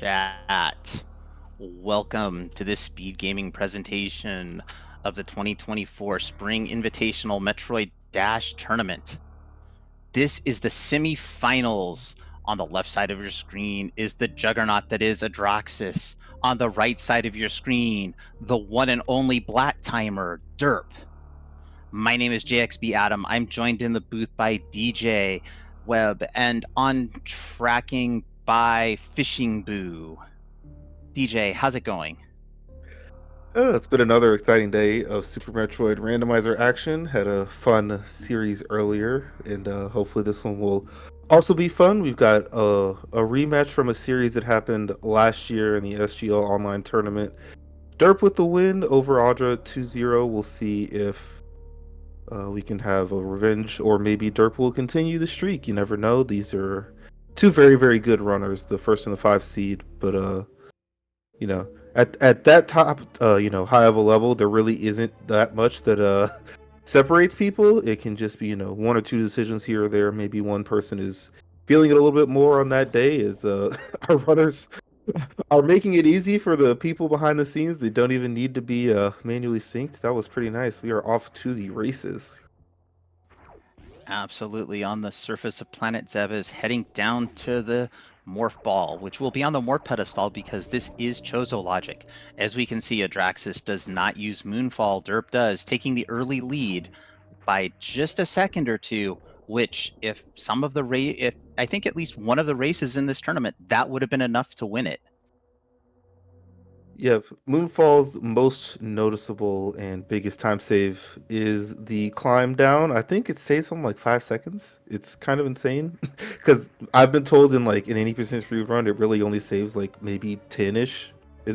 Chat. Welcome to this speed gaming presentation of the 2024 Spring Invitational Metroid Dash Tournament. This is the semi-finals. On the left side of your screen is the juggernaut that is Audraxys. On the right side of your screen, the one and only Black Timer, Derp. My name is JXB Adam. I'm joined in the booth by DJ Webb and on tracking by Fishing Boo. DJ, how's it going? It's been another exciting day of Super Metroid Randomizer action. Had a fun series earlier, and hopefully this one will also be fun. We've got a rematch from a series that happened last year in the SGL Online Tournament. Derp with the win over Audra 2-0. We'll see if we can have a revenge, or maybe Derp will continue the streak. You never know. These are two very, very good runners, the first and the 5 seed, but you know, at that top high of a level, there really isn't that much that separates people. It can just be one or two decisions here or there. Maybe one person is feeling it a little bit more on that day, as our runners are making it easy for the people behind the scenes. They don't even need to be manually synced. That was pretty nice. We are off to the races. Absolutely. On the surface of planet Zeb is heading down to the morph ball, which will be on the morph pedestal because this is Chozo logic. As we can see, Audraxys does not use Moonfall. Derp does, taking the early lead by just a second or two, which if I think at least one of the races in this tournament, that would have been enough to win it. Yep, Moonfall's most noticeable and biggest time save is the climb down. I think it saves something like 5 seconds. It's kind of insane because I've been told in like an 80% speed run, it really only saves like maybe 10-ish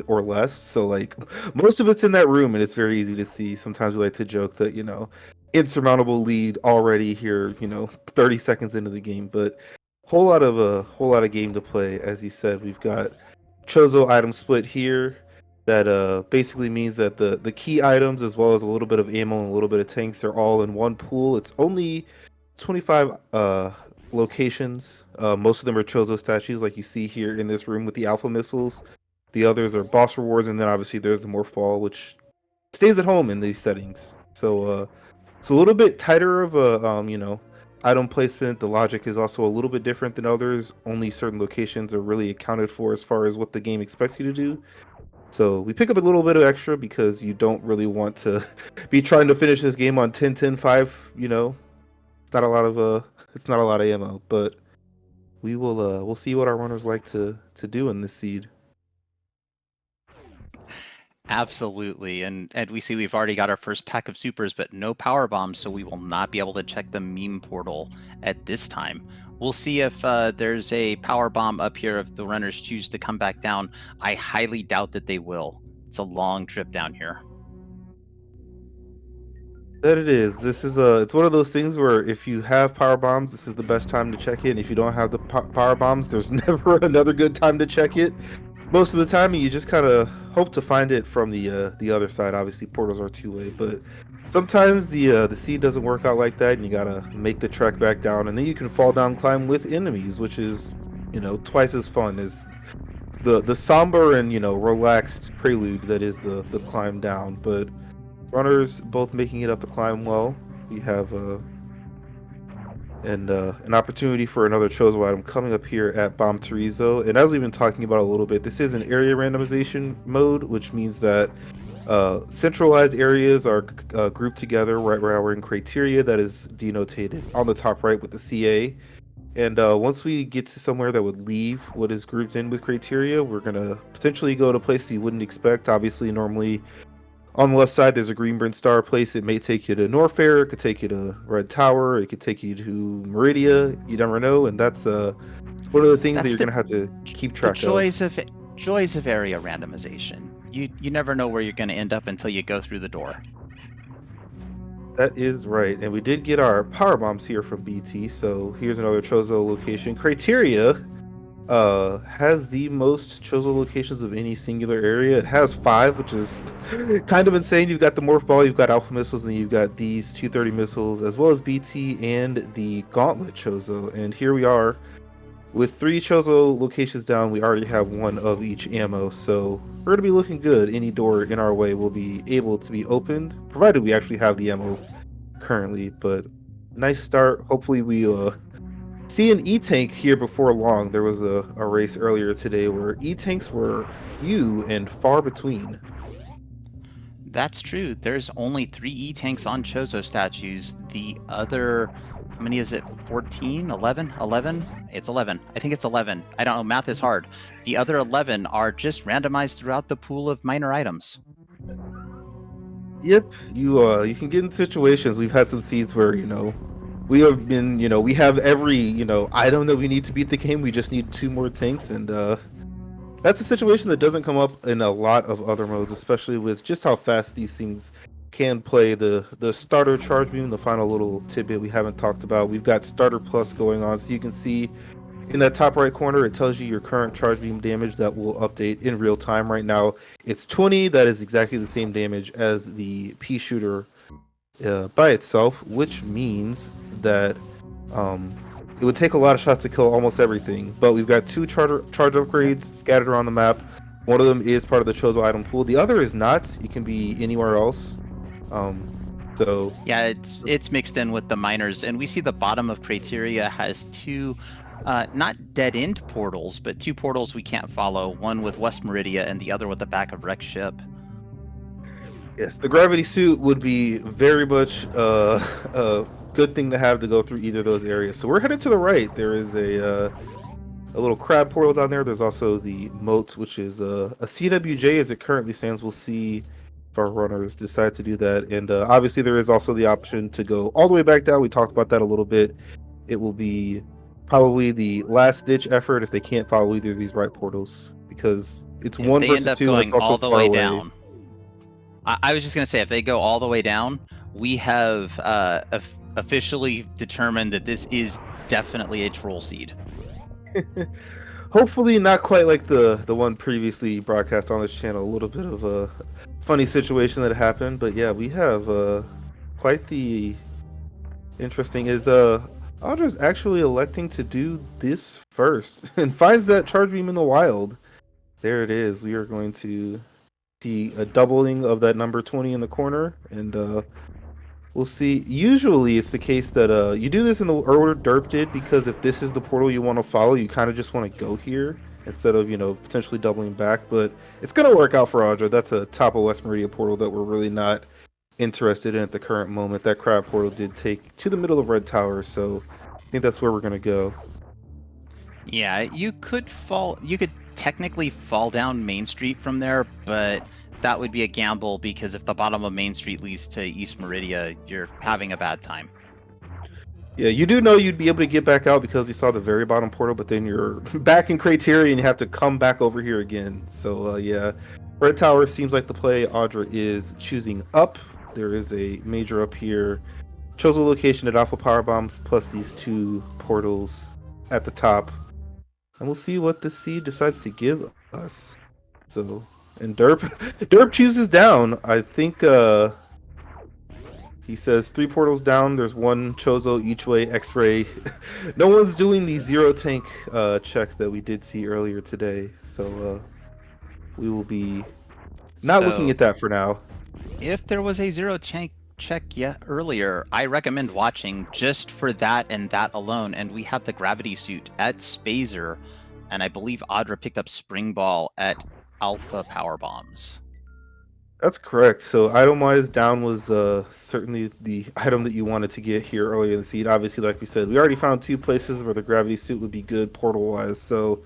or less. So like most of it's in that room, and it's very easy to see. Sometimes we like to joke that insurmountable lead already here, 30 seconds into the game, but whole lot of game to play. As you said, we've got Chozo item split here. That basically means that the key items, as well as a little bit of ammo and a little bit of tanks, are all in one pool. It's only 25 locations. Most of them are Chozo statues, like you see here in this room with the alpha missiles. The others are boss rewards, and then obviously there's the morph ball, which stays at home in these settings. So it's a little bit tighter of a item placement. The logic is also a little bit different than others. Only certain locations are really accounted for as far as what the game expects you to do. So we pick up a little bit of extra because you don't really want to be trying to finish this game on 10, 10, 5. It's not a lot of ammo, but we'll see what our runners like to do in this seed. Absolutely, and we see we've already got our first pack of supers, but no power bombs, so we will not be able to check the meme portal at this time. We'll see if there's a power bomb up here if the runners choose to come back down. I highly doubt that they will. It's a long trip down here. That it is. This is it's one of those things where if you have power bombs, this is the best time to check it. And if you don't have the power bombs, there's never another good time to check it. Most of the time, you just kind of hope to find it from the other side. Obviously, portals are two-way, but sometimes the seed doesn't work out like that, and you gotta make the trek back down, and then you can fall down, climb with enemies, which is twice as fun as the somber and relaxed prelude that is the climb down. But runners both making it up the climb well. We have an opportunity for another Chozo item coming up here at Bomb Terizo. And as we've been talking about a little bit, this is an area randomization mode, which means that centralized areas are grouped together right where we're in criteria. That is denotated on the top right with the CA. And once we get to somewhere that would leave what is grouped in with criteria, we're going to potentially go to places you wouldn't expect. Obviously, normally on the left side, there's a Green Star place. It may take you to Norfair. It could take you to Red Tower. It could take you to Meridia. You never know. And that's one of the things that you're going to have to keep track of. Joys of area randomization. You never know where you're going to end up until you go through the door. That is right. And we did get our power bombs here from BT. So here's another Chozo location. Criteria has the most Chozo locations of any singular area. It has 5, which is kind of insane. You've got the morph ball, you've got alpha missiles, and you've got these 230 missiles, as well as BT and the gauntlet Chozo. And here we are With 3 Chozo locations down, we already have one of each ammo, so we're gonna be looking good. Any door in our way will be able to be opened, provided we actually have the ammo currently. But nice start. Hopefully we see an E-tank here before long. There was a race earlier today where E-tanks were few and far between. That's true. There's only 3 E-tanks on Chozo statues. The other, how many is it? 14? 11? 11? It's 11. I think it's 11. I don't know. Math is hard. The other 11 are just randomized throughout the pool of minor items. Yep, you can get in situations. We've had some seeds where we have been we have every item that we need to beat the game. We just need 2 more tanks, and that's a situation that doesn't come up in a lot of other modes, especially with just how fast these things can play. The starter charge beam, the final little tidbit we haven't talked about. We've got starter plus going on, so you can see in that top right corner, it tells you your current charge beam damage that will update in real time. Right now, it's 20. That is exactly the same damage as the pea shooter by itself, which means that it would take a lot of shots to kill almost everything. But we've got 2 charge upgrades scattered around the map. One of them is part of the Chozo item pool. The other is not. It can be anywhere else. So yeah, it's mixed in with the miners, and we see the bottom of Criteria has 2 not dead end portals, but 2 portals we can't follow, one with West Meridia and the other with the back of Rex ship. yes, the gravity suit would be very much a good thing to have to go through either of those areas. So we're headed to the right. There is a little crab portal down there. There's also the moat, which is a CWJ as it currently stands. We'll see if our runners decide to do that. And obviously, there is also the option to go all the way back down. We talked about that a little bit. It will be probably the last ditch effort if they can't follow either of these right portals, because it's If one they versus end up two, and it's going also all the far way away. down, I was just going to say, if they go all the way down, we have officially determined that this is definitely a troll seed. Hopefully not quite like the one previously broadcast on this channel. A little bit of a funny situation that happened, but yeah, we have quite the interesting is Audra's actually electing to do this first and finds that charge beam in the wild. There it is. We are going to see a doubling of that number 20 in the corner, and we'll see. Usually, it's the case that you do this in the order Derp did, because if this is the portal you want to follow, you kind of just want to go here instead of potentially doubling back. But it's gonna work out for Audra. That's a top of West Meridia portal that we're really not interested in at the current moment. That crab portal did take to the middle of Red Tower, so I think that's where we're gonna go. Yeah, you could technically fall down Main Street from there, but that would be a gamble, because if the bottom of Main Street leads to East Meridia, you're having a bad time. Yeah, you do know you'd be able to get back out because you saw the very bottom portal, but then you're back in Criteria and you have to come back over here again. So yeah, Red Tower seems like the play. Audra is choosing up. There is a major up here. Chose a location at Alpha Power Bombs plus these 2 portals at the top. And we'll see what the seed decides to give us. So, and Derp chooses down. I think he says 3 portals down. There's 1 Chozo each way. X-ray. No one's doing the 0 tank check that we did see earlier today. So we will be not looking at that for now. If there was a 0 tank check yet earlier, I recommend watching just for that and that alone. And we have the gravity suit at Spazer, and I believe Audra picked up Spring Ball at Alpha Power Bombs. That's correct. So item-wise, down was certainly the item that you wanted to get here earlier in the seed. Obviously, like we said, we already found 2 places where the gravity suit would be good portal-wise. So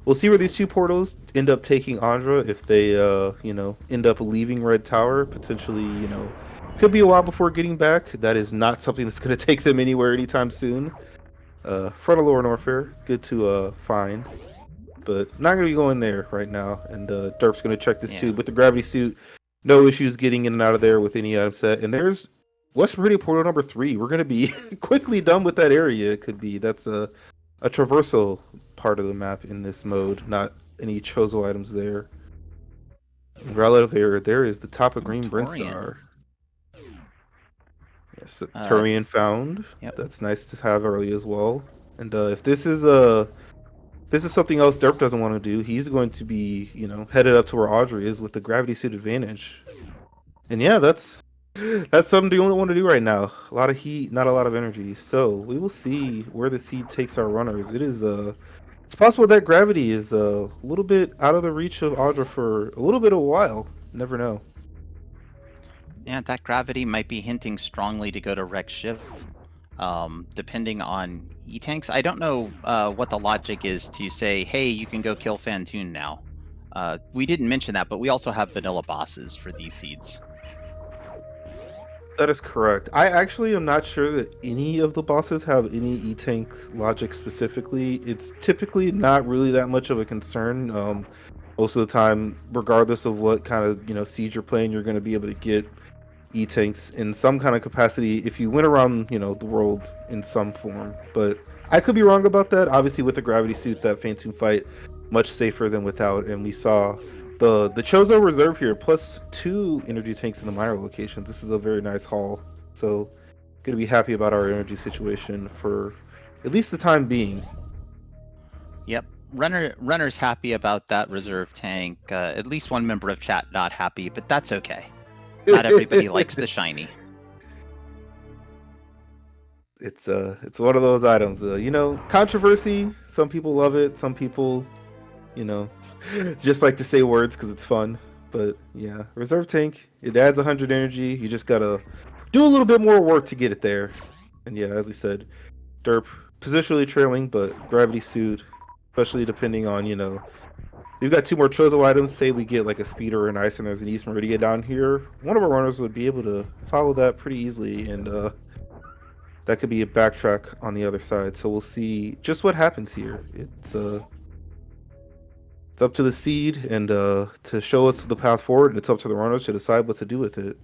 we'll see where these 2 portals end up taking Andra. If they, end up leaving Red Tower, potentially, could be a while before getting back. That is not something that's going to take them anywhere anytime soon. Front of Lower Norfair, good to find. But not going to be going there right now. And Derp's going to check this too. With the gravity suit, no issues getting in and out of there with any item set. And there's West Meridia portal number 3. We're going to be quickly done with that area. It could be. That's a traversal part of the map in this mode, not any Chozo items there. Relative area there is the top of Green Brinstar. Yes, Turian found. Yep. That's nice to have early as well. And if this is a this is something else Derp doesn't want to do. He's going to be, headed up to where Audrey is with the gravity suit advantage. And yeah, that's something you don't want to do right now. A lot of heat, not a lot of energy. So we will see where the seed takes our runners. It's possible that gravity is a little bit out of the reach of Audra for a little bit of a while. Never know. Yeah, that gravity might be hinting strongly to go to wreck ship. Depending on E-tanks. I don't know what the logic is to say, hey, you can go kill Fantoon now. We didn't mention that, but we also have vanilla bosses for these seeds. That is correct. I actually am not sure that any of the bosses have any E-tank logic specifically. It's typically not really that much of a concern. Most of the time, regardless of what kind of siege you're playing, you're going to be able to get E-tanks in some kind of capacity if you went around the world in some form. But I could be wrong about that. Obviously, with the gravity suit, that Phantom fight much safer than without, and we saw the Chozo reserve here plus 2 energy tanks in the minor locations. This is a very nice haul. So gonna be happy about our energy situation for at least the time being. Yep. Runner's happy about that reserve tank. At least one member of chat not happy, but that's okay. Not everybody likes the shiny. It's one of those items. Controversy. Some people love it. Some people, just like to say words because it's fun. But yeah, reserve tank. It adds 100 energy. You just gotta do a little bit more work to get it there. And yeah, as we said, derp positionally trailing, but gravity suit, especially depending on we've got 2 more Chozo items. Say we get like a speed or an ice, and there's an East Meridian down here. One of our runners would be able to follow that pretty easily, and that could be a backtrack on the other side. So we'll see just what happens here. It's up to the seed and to show us the path forward, and it's up to the runners to decide what to do with it.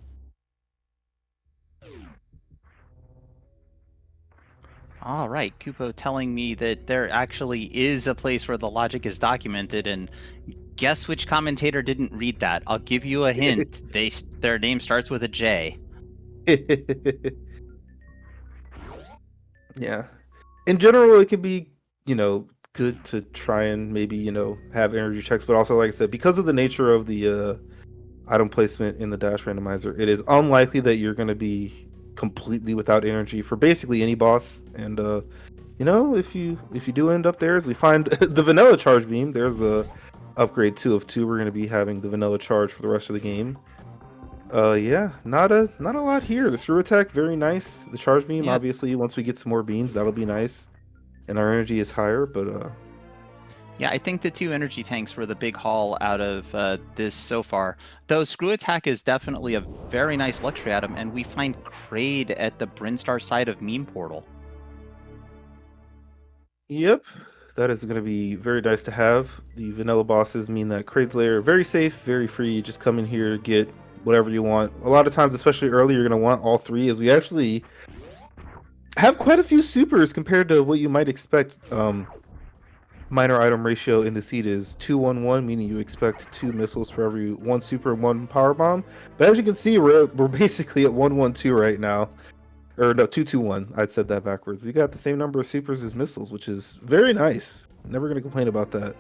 All right, Kupo telling me that there actually is a place where the logic is documented, and guess which commentator didn't read that? I'll give you a hint. Their name starts with a J. Yeah. In general, it could be, good to try and maybe, have energy checks, but also, like I said, because of the nature of the item placement in the dash randomizer, it is unlikely that you're going to be completely without energy for basically any boss. And if you do end up there, as we find the vanilla charge beam, there's a upgrade 2 of 2. We're going to be having the vanilla charge for the rest of the game. Yeah, not a lot here. The screw attack, very nice. The charge beam, Yep. obviously, once we get some more beams, that'll be nice. And our energy is higher, but Yeah, I think the 2 energy tanks were the big haul out of this so far. Though Screw Attack is definitely a very nice luxury item, and we find Kraid at the Brinstar side of Meme Portal. yep, that is going to be very nice to have. The vanilla bosses mean that Kraid's Lair, very safe, very free. You just come in here, get whatever you want. A lot of times, especially early, you're going to want all 3, as we actually have quite a few supers compared to what you might expect. Minor item ratio in the seed is 2-1-1, meaning you expect 2 missiles for every 1 super and 1 power bomb. But as you can see, we're basically at 1-1-2 right now. Or no, 2-2-1. I said that backwards. We got the same number of supers as missiles, which is very nice. Never going to complain about that.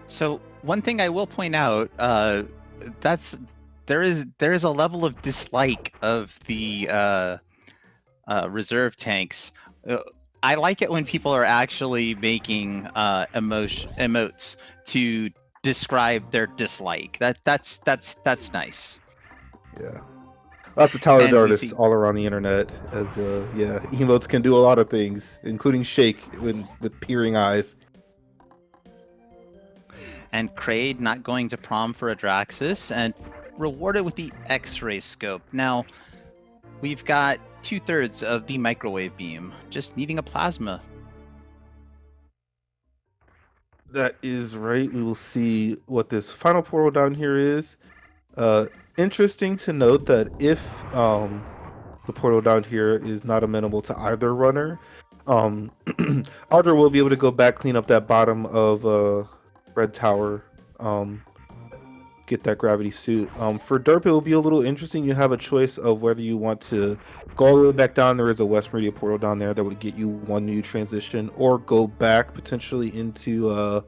So one thing I will point out, there is a level of dislike of the reserve tanks. I like it when people are actually making emotes to describe their dislike. That's nice. Yeah. Lots of talented And we artists see- all around the internet, as yeah, emotes can do a lot of things, including shake with peering eyes. And Kraid not going to prom for Audraxys and rewarded with the X-ray scope. Now, we've got 2/3 of the microwave beam, just needing a plasma. That is right. We will see what this final portal down here is. Interesting to note that if the portal down here is not amenable to either runner, Audra will be able to go back, clean up that bottom of Red Tower get that gravity suit. For derp, it will be a little interesting. You have a choice of whether you want to go all the way back down. There is a West Meridia portal down there that would get you one new transition, or go back potentially into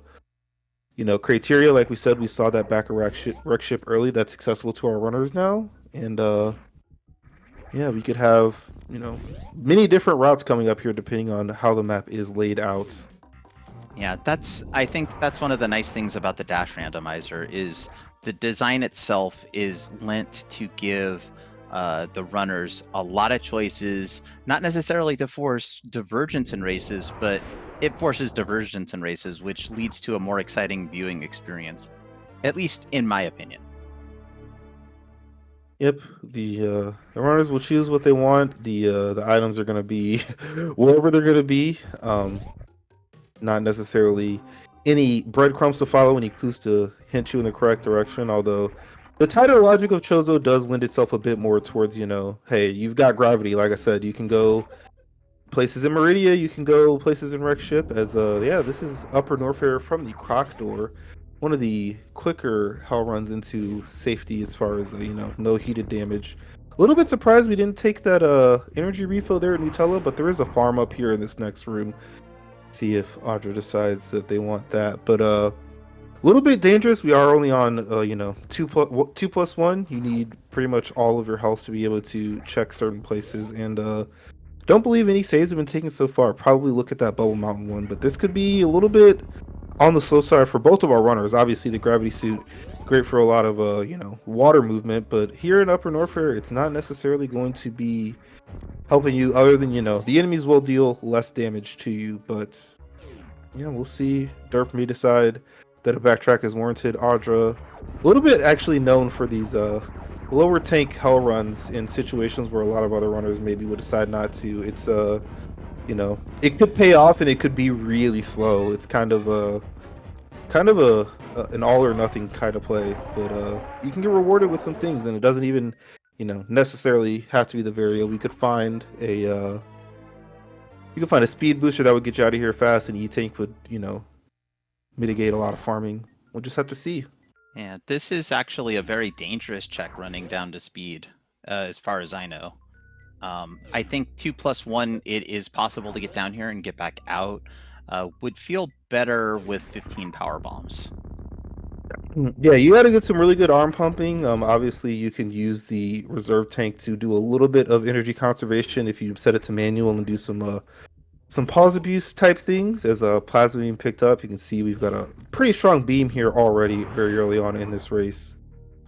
criteria. Like we said, we saw that back a wreck ship early that's accessible to our runners now, and yeah, we could have many different routes coming up here depending on how the map is laid out. Yeah, I think that's one of the nice things about the dash randomizer is the design itself is lent to give the runners a lot of choices, not necessarily to force divergence in races, but it forces divergence in races, which leads to a more exciting viewing experience, at least in my opinion. Yep, the runners will choose what they want. The items are gonna be wherever they're gonna be. Not necessarily any breadcrumbs to follow, any clues to hint you in the correct direction. Although the tighter logic of Chozo does lend itself a bit more towards, hey, you've got gravity. Like I said, you can go places in Meridia, you can go places in Wreck Ship. As yeah, this is Upper Norfair from the Croc Door, one of the quicker hell runs into safety as far as no heated damage. A little bit surprised we didn't take that energy refill there at Nutella, but there is a farm up here in this next room. See if Audra decides that they want that, but a little bit dangerous. We are only on 2+1. You need pretty much all of your health to be able to check certain places, and don't believe any saves have been taken so far. Probably look at that Bubble Mountain one, but this could be a little bit on the slow side for both of our runners. Obviously, the gravity suit great for a lot of water movement, but here in Upper Norfair, it's not necessarily going to be helping you. Other than the enemies will deal less damage to you, but we'll see. Derp may decide that a backtrack is warranted. Audra, a little bit actually known for these lower tank hell runs in situations where a lot of other runners maybe would decide not to. It's it could pay off and it could be really slow. It's kind of an all or nothing kind of play, but you can get rewarded with some things, and it doesn't even necessarily have to be the varial. We could find a speed booster that would get you out of here fast, and E-Tank would mitigate a lot of farming. We'll just have to see. Yeah, this is actually a very dangerous check running down to speed, as far as I know. I think 2+1, it is possible to get down here and get back out. Would feel better with 15 power bombs. Yeah, you got to get some really good arm pumping. Obviously, you can use the reserve tank to do a little bit of energy conservation if you set it to manual and do some pause abuse type things. As a plasma beam picked up, you can see we've got a pretty strong beam here already very early on in this race.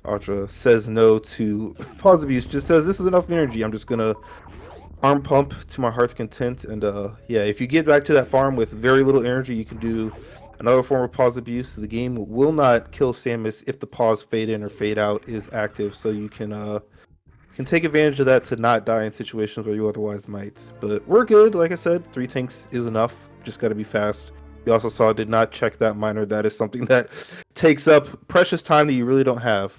Audra says no to pause abuse, just says this is enough energy. I'm just gonna arm pump to my heart's content. And yeah, if you get back to that farm with very little energy, you can do another form of pause abuse. The game will not kill Samus if the pause fade in or fade out is active, so you can take advantage of that to not die in situations where you otherwise might. But we're good. Like I said, 3 tanks is enough. Just got to be fast. You also saw did not check that miner. That is something that takes up precious time that you really don't have.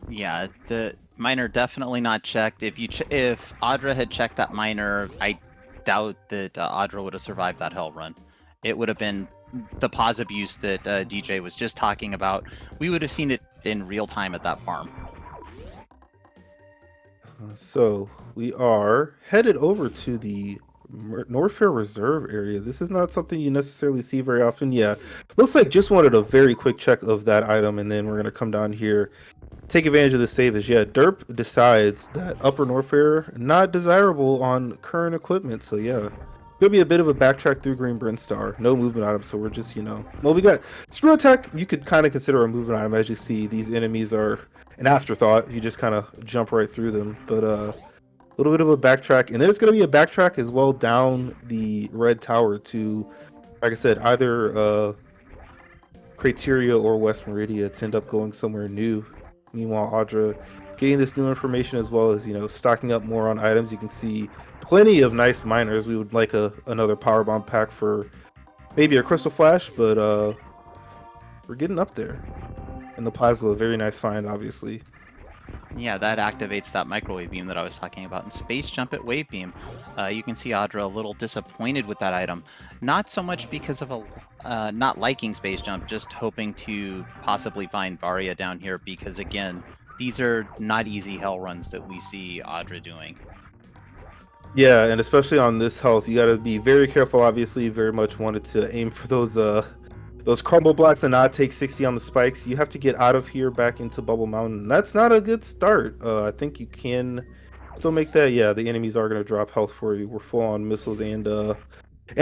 Yeah, the miner definitely not checked. If Audra had checked that miner, I doubt that Audra would have survived that hell run. It would have been the pause abuse that DJ was just talking about. We would have seen it in real time at that farm. So we are headed over to the Norfair Reserve area. This is not something you necessarily see very often. Yeah, looks like just wanted a very quick check of that item, and then we're gonna come down here, take advantage of the save. As yeah, Derp decides that Upper Norfair not desirable on current equipment. So yeah, gonna be a bit of a backtrack through Green Brinstar. No movement item, so we're just well, we got Screw Attack. You could kind of consider a movement item. As you see, these enemies are an afterthought. You just kind of jump right through them. But a little bit of a backtrack, and then it's going to be a backtrack as well down the red tower to, like I said, either Crateria or West Meridia to end up going somewhere new. Meanwhile, Audra getting this new information as well as stocking up more on items. You can see plenty of nice miners. We would like another power bomb pack for maybe a crystal flash, but we're getting up there. And the plasma, a very nice find, obviously. Yeah, that activates that microwave beam that I was talking about. And space jump at wave beam. You can see Audra a little disappointed with that item. Not so much because of not liking space jump, just hoping to possibly find Varia down here because, again, these are not easy hell runs that we see Audra doing. Yeah, and especially on this health, you got to be very careful. Obviously, very much wanted to aim for those crumble blocks and not take 60 on the spikes. You have to get out of here back into Bubble Mountain. That's not a good start. I think you can still make that. Yeah, the enemies are going to drop health for you. We're full on missiles and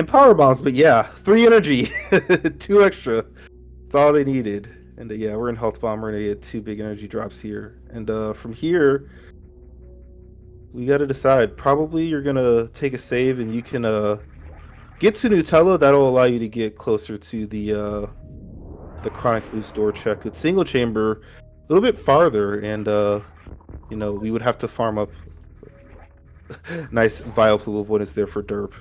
power bombs, but yeah, 3 energy, 2 extra. That's all they needed. And yeah, we're in health bomb. We're gonna get 2 big energy drops here, and from here we got to decide. Probably you're gonna take a save, and you can get to Nutella. That'll allow you to get closer to the chronic boost door check. It's single chamber, a little bit farther, and we would have to farm up nice vial pool of what is there for derp.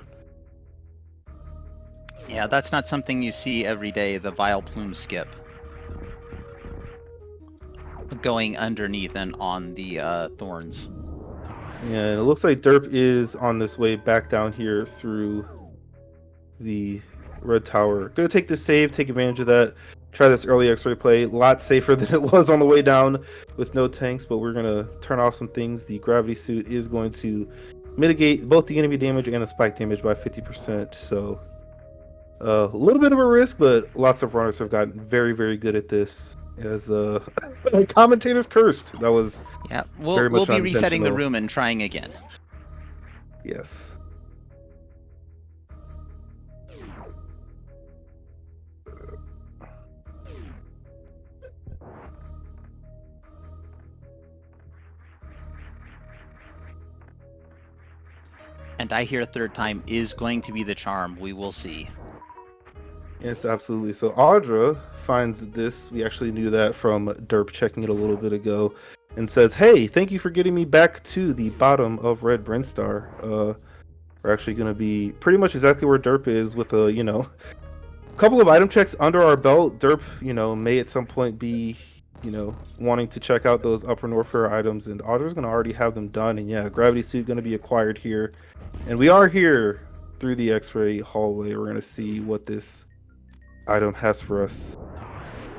Yeah, that's not something you see every day, the Vile Plume skip. Going underneath and on the thorns. Yeah, and it looks like derp is on this way back down here through the red tower. Gonna take this save, take advantage of that. Try this early X-ray play. A lot safer than it was on the way down with no tanks, but we're gonna turn off some things. The gravity suit is going to mitigate both the enemy damage and the spike damage by 50%. So a little bit of a risk, but lots of runners have gotten very, very good at this. As commentators cursed. That was Yeah, very we'll much be resetting the unintentional. room and trying again. Yes. And I hear third time is going to be the charm. We will see. Yes, absolutely. So Audra finds this. We actually knew that from Derp checking it a little bit ago, and says, "Hey, thank you for getting me back to the bottom of Red Brinstar. We're actually going to be pretty much exactly where Derp is, with a couple of item checks under our belt. Derp, may at some point be, wanting to check out those Upper Norfair items, and Audra's going to already have them done. And yeah, gravity suit going to be acquired here, and we are here through the X-ray hallway. We're going to see what this item has for us.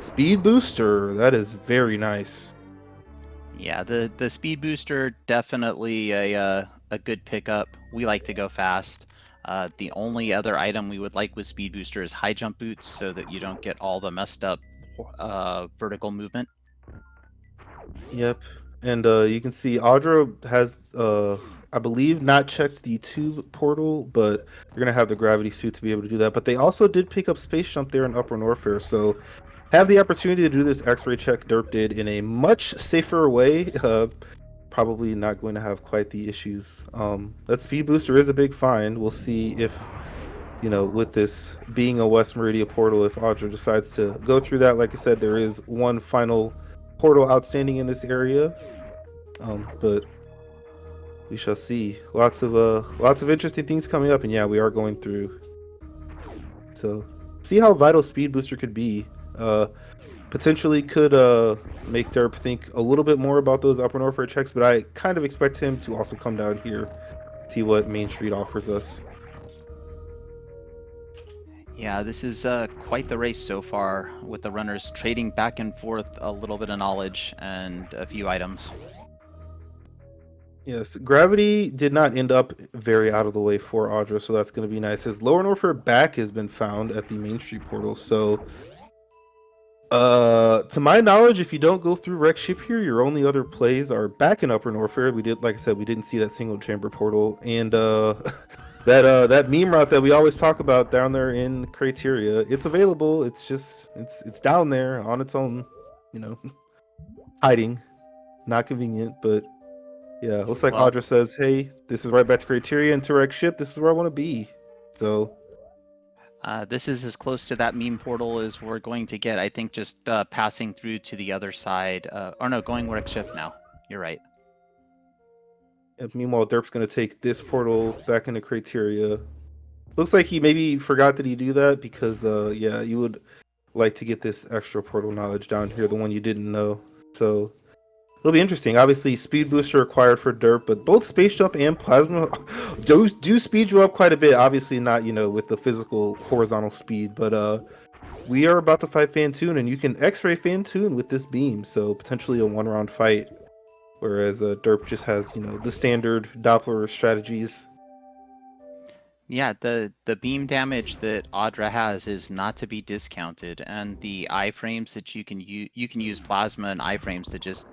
Speed booster. That is very nice. Yeah, the speed booster definitely a good pickup. We like to go fast. The only other item we would like with speed booster is high jump boots, so that you don't get all the messed up vertical movement. Yep. And you can see Audra has, I believe, not checked the tube portal, but you're gonna have the gravity suit to be able to do that. But they also did pick up space jump there in Upper Norfair, so have the opportunity to do this X-ray check. Derp did in a much safer way. Probably not going to have quite the issues. That speed booster is a big find. We'll see if, with this being a West Meridia portal, if Audra decides to go through that. Like I said, there is one final portal outstanding in this area, but we shall see. Lots of interesting things coming up, and yeah, we are going through. So see how vital speed booster could be. Potentially could make Derp think a little bit more about those Upper Norfair checks, but I kind of expect him to also come down here, see what Main Street offers us. Yeah, this is quite the race so far, with the runners trading back and forth a little bit of knowledge and a few items. Yes, gravity did not end up very out of the way for Audra, so that's going to be nice. His Lower Norfair back has been found at the Main Street portal, so to my knowledge, if you don't go through Wreck Ship here, your only other plays are back in Upper Norfair. We did, like I said, we didn't see that single chamber portal, and that meme route that we always talk about down there in Criteria, it's available. It's just it's down there on its own, hiding. Not convenient, but yeah, looks like Well, Audra says, "Hey, this is right back to Criteria and to Wreck Ship. This is where I want to be." So this is as close to that meme portal as we're going to get. I think just passing through to the other side. Or no, going Wreck Ship now. You're right. meanwhile, Derp's gonna take this portal back into Criteria. Looks like he maybe forgot that he do that because yeah, you would like to get this extra portal knowledge down here, the one you didn't know. So it'll be interesting. Obviously, speed booster required for derp, but both space jump and plasma do speed you up quite a bit. Obviously, not with the physical horizontal speed, but we are about to fight Fantoon, and you can X-ray Fantoon with this beam, so potentially a one-round fight. Whereas derp just has the standard Doppler strategies. Yeah, the beam damage that Audra has is not to be discounted, and the iframes that you can use plasma and iframes to just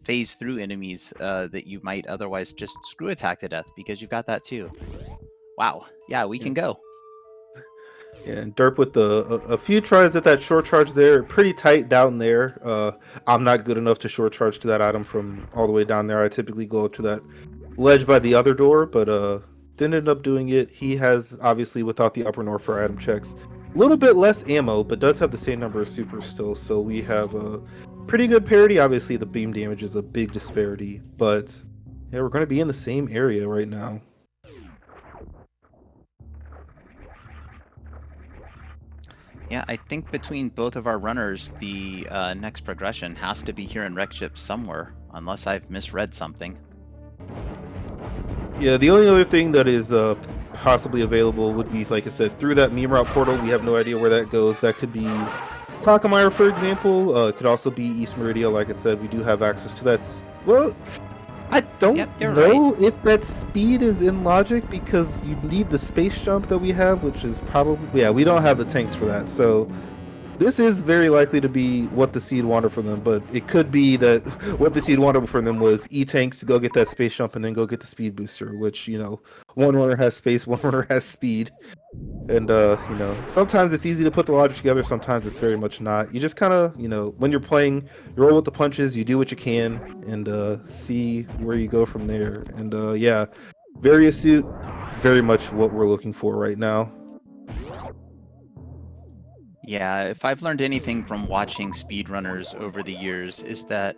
phase through enemies that you might otherwise just screw attack to death, because you've got that too. Wow, yeah, we can go. Yeah, and derp with a few tries at that short charge there, pretty tight down there. I'm not good enough to short charge to that item from all the way down there. I typically go to that ledge by the other door, but didn't end up doing it. He has, obviously, without the upper north for item checks, a little bit less ammo, but does have the same number of supers still. So we have a pretty good parity. Obviously, the beam damage is a big disparity, but yeah, we're going to be in the same area right now. Yeah, I think between both of our runners, the next progression has to be here in Wreckship somewhere, unless I've misread something. Yeah, the only other thing that is possibly available would be, like I said, through that meme route portal. We have no idea where that goes. That could be Crocomire, for example. It could also be East Meridia. Like I said, we do have access to that. Well, I don't know if that speed is in logic, because you need the space jump that we have, which is probably... Yeah, we don't have the tanks for that. So this is very likely to be what the seed wanted from them, but it could be that what the seed wanted from them was E-tanks to go get that space jump and then go get the speed booster, which, one runner has space, one runner has speed. And, sometimes it's easy to put the logic together, sometimes it's very much not. You just kind of, when you're playing, you roll with the punches, you do what you can, and see where you go from there. And, yeah, very astute, very much what we're looking for right now. Yeah, if I've learned anything from watching speedrunners over the years, is that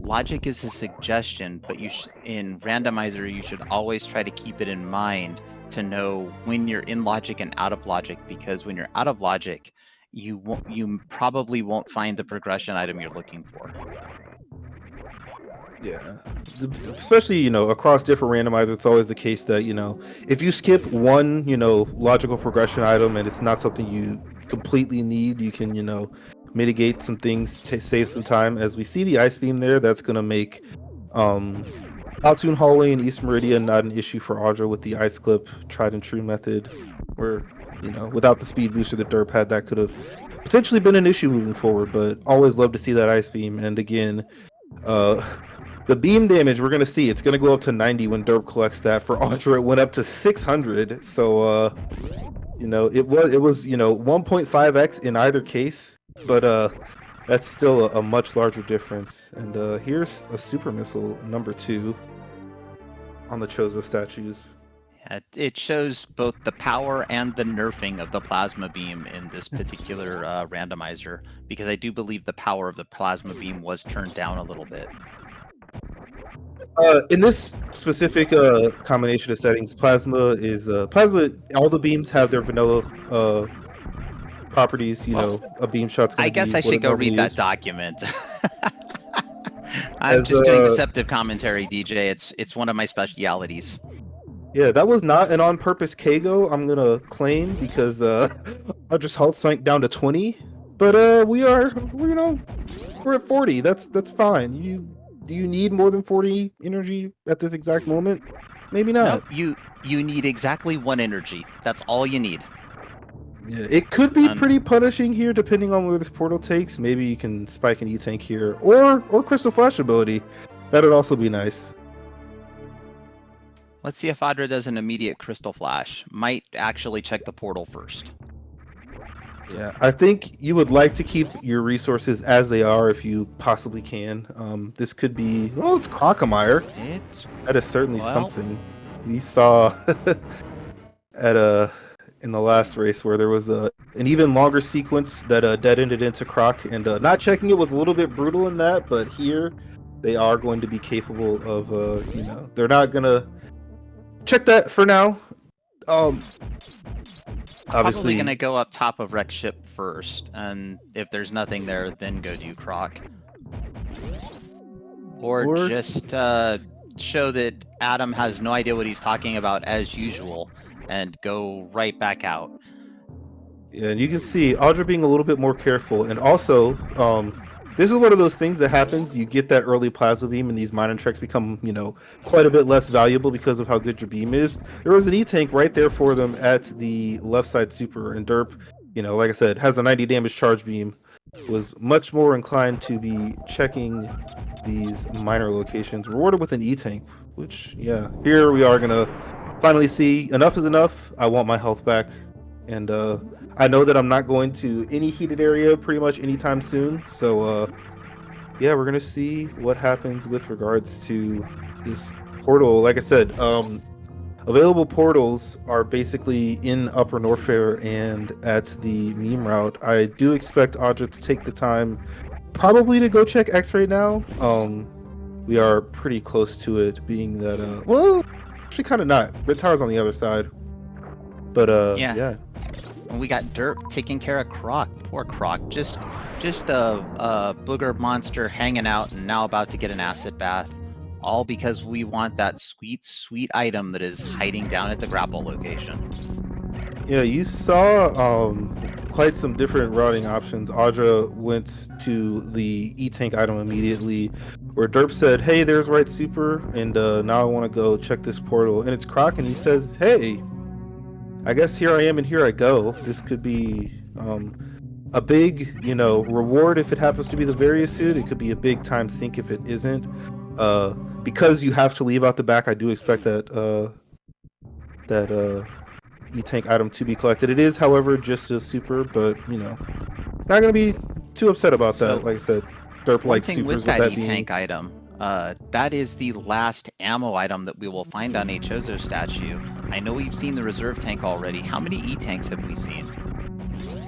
logic is a suggestion, but in Randomizer, you should always try to keep it in mind to know when you're in logic and out of logic, because when you're out of logic, you probably won't find the progression item you're looking for. Yeah, especially across different randomizers, it's always the case that if you skip one logical progression item and it's not something you completely need, you can mitigate some things to save some time. As we see the ice beam there, that's gonna make Altoon Hallway and East Meridian not an issue for Audra with the ice clip tried and true method, where without the speed booster that derp had, that could have potentially been an issue moving forward. But always love to see that ice beam. And again, the beam damage, we're going to see, it's going to go up to 90 when derp collects that. For Audra, it went up to 600. So, it was 1.5x in either case. But that's still a much larger difference. And here's a super missile number 2 on the Chozo statues. Yeah, it shows both the power and the nerfing of the plasma beam in this particular randomizer, because I do believe the power of the plasma beam was turned down a little bit. In this specific combination of settings, plasma. All the beams have their vanilla properties. A beam shot's going to be... I guess I should go read that document. I'm As, just doing deceptive commentary, DJ. It's one of my specialities. Yeah, that was not an on-purpose KO, I'm gonna claim, because our just health sank down to 20. But we're at 40. That's fine. Do you need more than 40 energy at this exact moment? Maybe not. No, you need exactly 1 energy. That's all you need. Yeah, it could be pretty punishing here, depending on where this portal takes. Maybe you can spike an E-tank here, or Crystal Flash ability. That'd also be nice. Let's see if Audra does an immediate Crystal Flash. Might actually check the portal first. Yeah, I think you would like to keep your resources as they are if you possibly can. This could be... Well, it's Crocomire. That is certainly something. We saw in the last race where there was an even longer sequence that dead-ended into Croc, and not checking it was a little bit brutal in that, but here they are going to be capable of, they're not going to check that for now. Probably going to go up top of Wreckship first, and if there's nothing there, then go do Croc. Or Or just show that Adam has no idea what he's talking about as usual and go right back out. yeah, and you can see Audra being a little bit more careful, and also, this is one of those things that happens. You get that early plasma beam, and these mining tracks become, quite a bit less valuable because of how good your beam is. There was an E tank right there for them at the left side super, and Derp, like I said, has a 90 damage charge beam, was much more inclined to be checking these miner locations, rewarded with an E tank. Which, yeah, here we are gonna finally see enough is enough. I want my health back, and I know that I'm not going to any heated area pretty much anytime soon. So yeah, we're gonna see what happens with regards to this portal. Like I said, available portals are basically in Upper Norfair and at the meme route. I do expect Audra to take the time, probably to go check X-ray now. We are pretty close to it, being that well, actually kind of not. Red Tower's on the other side, but yeah. And we got Derp taking care of Croc. Poor Croc, just a booger monster hanging out and now about to get an acid bath. All because we want that sweet, sweet item that is hiding down at the grapple location. Yeah, you saw quite some different routing options. Audra went to the E-Tank item immediately, where Derp said, "Hey, there's right super, and now I want to go check this portal." And it's Croc, and he says, "Hey, I guess here I am and here I go. This could be a big, reward if it happens to be the various suit. It could be a big time sink if it isn't. Because you have to leave out the back, I do expect that E-Tank item to be collected. It is, however, just a super, but not gonna be too upset about that. Like I said, Derp One likes thing supers with that that E-Tank being. item, that is the last ammo item that we will find on a Chozo statue. I know we've seen the reserve tank already. How many E-Tanks have we seen?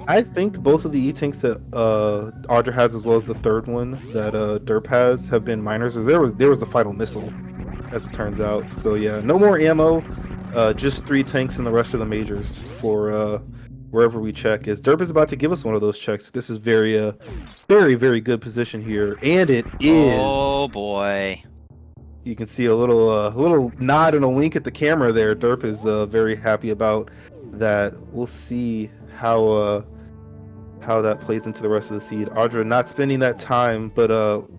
I think both of the E-Tanks that Audra has, as well as the third one that Derp has, have been miners. There was the final missile, as it turns out. So yeah, no more ammo. Just 3 tanks in the rest of the majors for wherever we check. As Derp is about to give us one of those checks. This is very very good position here, and it is. Oh boy! You can see a little nod and a wink at the camera there. Derp is very happy about that. We'll see how that plays into the rest of the seed. Audra not spending that time, but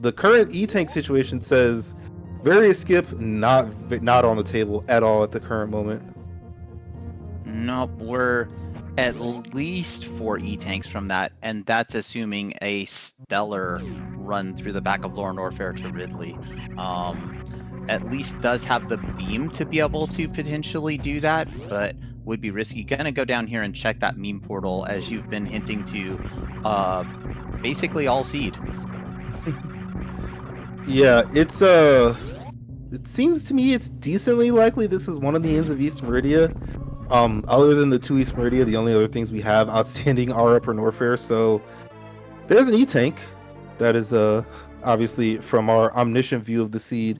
the current E-Tank situation says various skip not on the table at all at the current moment. Nope, we're at least 4 E-Tanks from that, and that's assuming a stellar run through the back of Lore Norfair to Ridley. At least does have the beam to be able to potentially do that, but would be risky. Gonna go down here and check that meme portal, as you've been hinting to basically all seed. Yeah, it seems to me it's decently likely this is one of the ends of East Meridia. Other than the 2 East Meridia, the only other things we have outstanding are Upper Norfair. So there's an E-Tank that is obviously, from our omniscient view of the seed,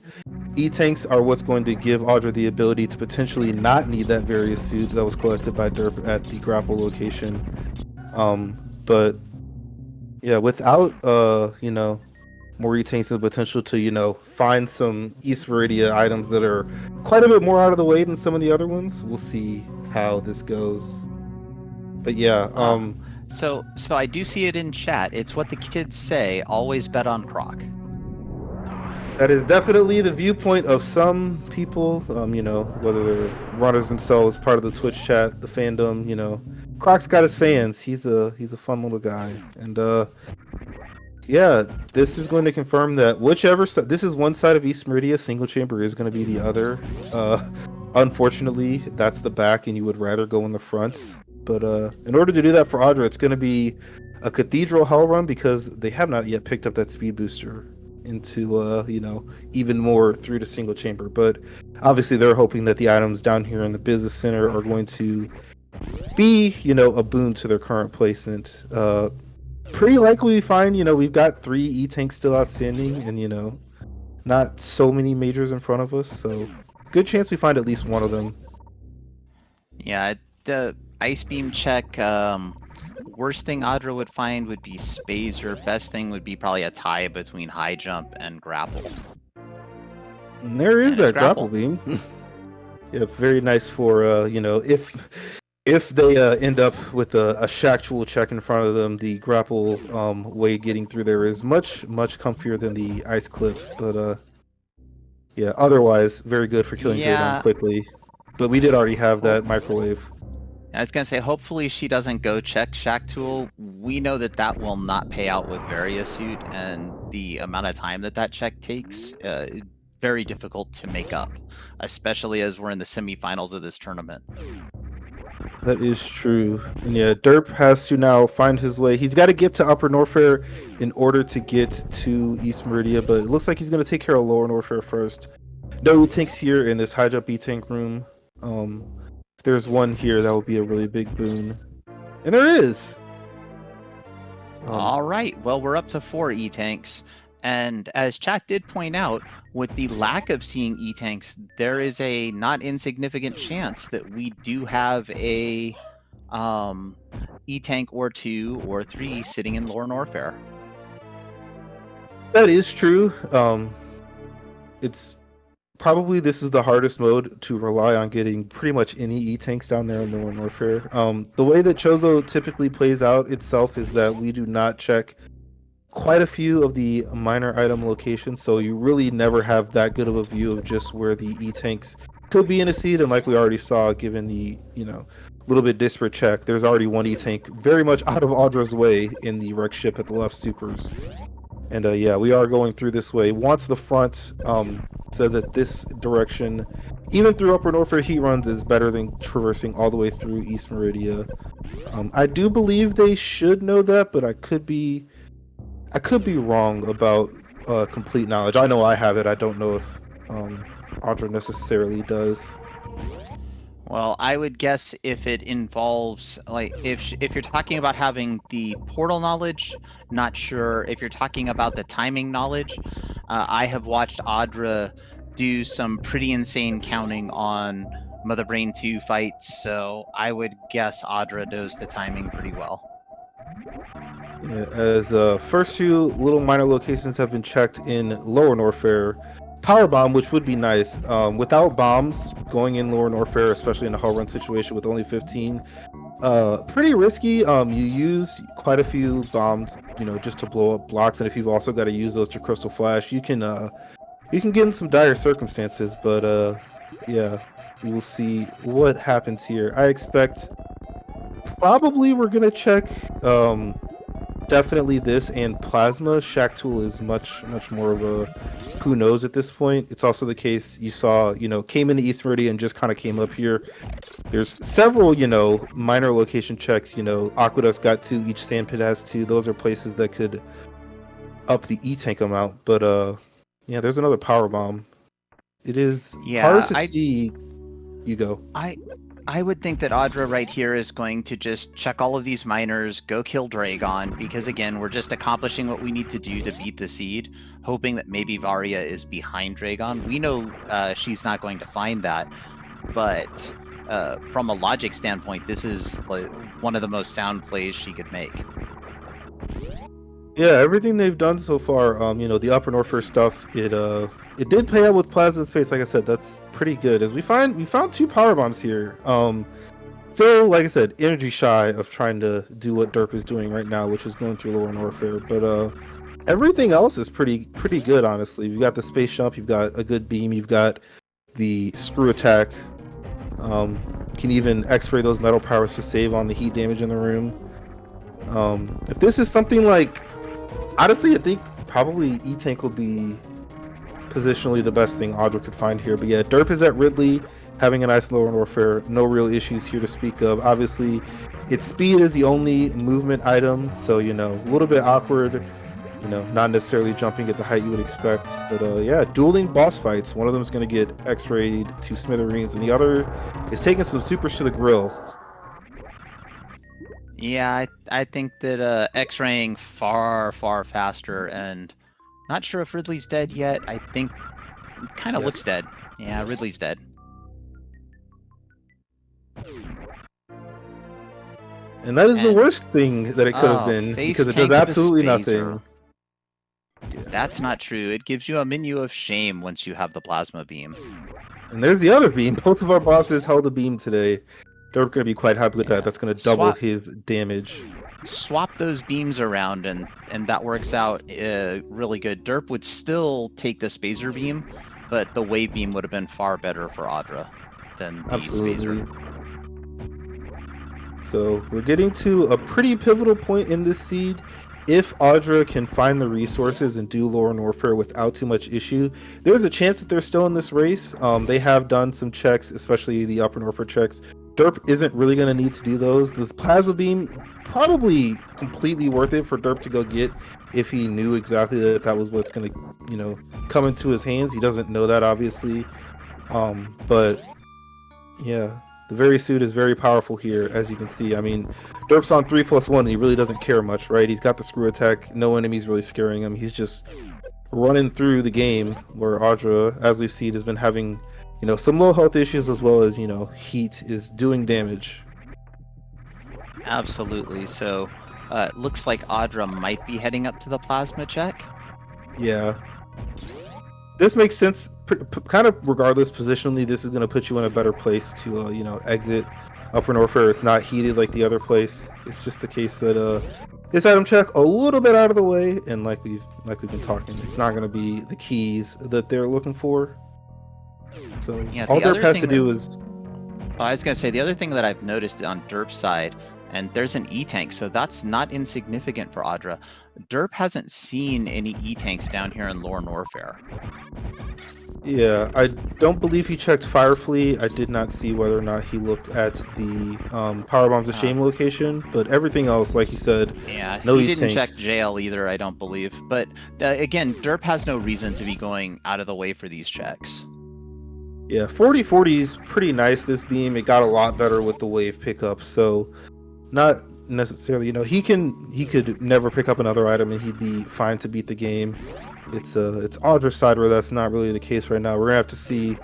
E-Tanks are what's going to give Audra the ability to potentially not need that various suit that was collected by Derp at the grapple location. But yeah, without more E-Tanks, the potential to find some East Meridia items that are quite a bit more out of the way than some of the other ones. We'll see how this goes. But yeah, So I do see it in chat. It's what the kids say, always bet on Croc. that is definitely the viewpoint of some people, whether they're runners themselves, part of the Twitch chat, the fandom, Croc's got his fans. He's a fun little guy. And yeah, this is going to confirm that whichever this is one side of East Meridia, single chamber is going to be the other. Unfortunately, that's the back, and you would rather go in the front. But in order to do that for Audra, it's going to be a Cathedral Hell run, because they have not yet picked up that speed booster into even more through to single chamber. But obviously, they're hoping that the items down here in the business center are going to be a boon to their current placement. Pretty likely we find we've got 3 E-Tanks still outstanding, and not so many majors in front of us, so good chance we find at least one of them. Yeah, the ice beam check. Worst thing Audra would find would be Spazer. Best thing would be probably a tie between high jump and grapple. And there is And it's that grapple grapple. beam. Yeah, very nice for if they end up with a Shactual check in front of them, the grapple way getting through there is much comfier than the ice clip. But yeah, otherwise very good for killing Draydon Yeah, quickly. But we did already have hope that microwave. I was gonna say, hopefully she doesn't go check Shack Tool. We know that that will not pay out with Variasuit, and the amount of time that that check takes, very difficult to make up, especially as we're in the semifinals of this tournament. That is true. And yeah, Derp has to now find his way. He's got to get to Upper Norfair in order to get to East Meridia, but it looks like he's going to take care of Lower Norfair first. No tanks here in this high jump E-tank room. If there's one here, that would be a really big boon. And there is! All right, well, we're up to 4 E-tanks. And as chat did point out, with the lack of seeing E-tanks, there is a not insignificant chance that we do have a E-tank or 2 or 3 sitting in Lower Norfair. That is true. It's probably this is the hardest mode to rely on getting pretty much any E-tanks down there in Lower Norfair. The way that Chozo typically plays out itself is that we do not check quite a few of the minor item locations, so you really never have that good of a view of just where the E-tanks could be in a seed. And like we already saw, given the little bit disparate check, there's already one E-tank very much out of Audra's way in the wreck ship at the left supers. And yeah, we are going through this way. Once the front says that this direction, even through Upper Norfolk heat runs, is better than traversing all the way through East Meridia. I do believe they should know that, but I could be wrong about complete knowledge. I know I have it. I don't know if Audra necessarily does. Well, I would guess if it involves, like, if you're talking about having the portal knowledge, not sure. If you're talking about the timing knowledge, I have watched Audra do some pretty insane counting on Mother Brain 2 fights, so I would guess Audra knows the timing pretty well. Yeah, as first 2 little minor locations have been checked in Lower Norfair. Power bomb, which would be nice. Without bombs going in Lower Norfair, especially in a hull run situation with only 15, pretty risky. You use quite a few bombs, just to blow up blocks, and if you've also got to use those to crystal flash, you can get in some dire circumstances. But yeah, we will see what happens here. I expect probably we're gonna check definitely this and plasma. Shack Tool is much more of a who knows at this point. It's also the case you saw, came into East Meridian and just kind of came up here. There's several, minor location checks. Aqueduct's got 2, each sandpit has 2. Those are places that could up the E-tank amount. But yeah, there's another power bomb. It is hard to see. You go. I would think that Audra right here is going to just check all of these miners, go kill Dragon, because again, we're just accomplishing what we need to do to beat the seed, hoping that maybe Varia is behind Dragon. We know she's not going to find that, but from a logic standpoint, this is like one of the most sound plays she could make. Yeah, everything they've done so far, the Upper Norfair stuff, it did pay out with Plasma Space. Like I said, that's pretty good. As we found 2 power bombs here. Still, like I said, energy shy of trying to do what Derp is doing right now, which is going through Lower Norfair. But everything else is pretty good, honestly. You've got the space jump, you've got a good beam, you've got the screw attack. Can even X-ray those metal powers to save on the heat damage in the room. If this is something like, honestly, I think probably E-Tank will be positionally the best thing Audra could find here. But yeah, Derp is at Ridley, having a nice Lower Warfare. No real issues here to speak of. Obviously, its speed is the only movement item, so, a little bit awkward, not necessarily jumping at the height you would expect. But yeah, dueling boss fights. One of them is going to get X-rayed to smithereens, and the other is taking some supers to the grill. Yeah, I think that X-raying far faster, and not sure if Ridley's dead yet. I think it kind of looks dead. Yeah, Ridley's dead. And that is the worst thing that it could have been, because it does absolutely nothing. Yeah. That's not true. It gives you a menu of shame once you have the plasma beam. And there's the other beam. Both of our bosses held a beam today. They're going to be quite happy with that. Yeah. That's going to double his damage. Swap those beams around, and that works out really good. Derp would still take the Spazer beam, but the wave beam would have been far better for Audra than the Absolutely. Spazer. So we're getting to a pretty pivotal point in this seed. If Audra can find the resources and do lore and warfare without too much issue, there's a chance that they're still in this race. They have done some checks, especially the upper warfare checks. Derp isn't really going to need to do those. This plasma beam, probably completely worth it for Derp to go get if he knew exactly that that was what's going to, come into his hands. He doesn't know that, obviously. But yeah, the very suit is very powerful here, as you can see. I mean, Derp's on 3+1, and he really doesn't care much, right? He's got the screw attack. No enemy's really scaring him. He's just running through the game, where Audra, as we've seen, has been having, some low health issues, as well as, heat is doing damage. Absolutely. So it looks like Audra might be heading up to the plasma check. Yeah. This makes sense, kind of regardless positionally. This is going to put you in a better place to, exit Upper Norfair. It's not heated like the other place. It's just the case that this item check a little bit out of the way, and like we've been talking, it's not going to be the keys that they're looking for. So Yeah, all Derp has to do is. I was going to say, the other thing that I've noticed on Derp's side, and there's an E-tank, so that's not insignificant for Audra. Derp hasn't seen any E-tanks down here in Lore and Warfare. Yeah, I don't believe he checked Firefleet. I did not see whether or not he looked at the Power Bombs of Shame location, but everything else, like you said, yeah, no he didn't E-tanks. check jail either, I don't believe. But again, Derp has no reason to be going out of the way for these checks. Yeah, 40/40 is pretty nice, this beam. It got a lot better with the wave pickup, so not necessarily, he could never pick up another item and he'd be fine to beat the game. It's Audra's side where that's not really the case right now. We're gonna have to see.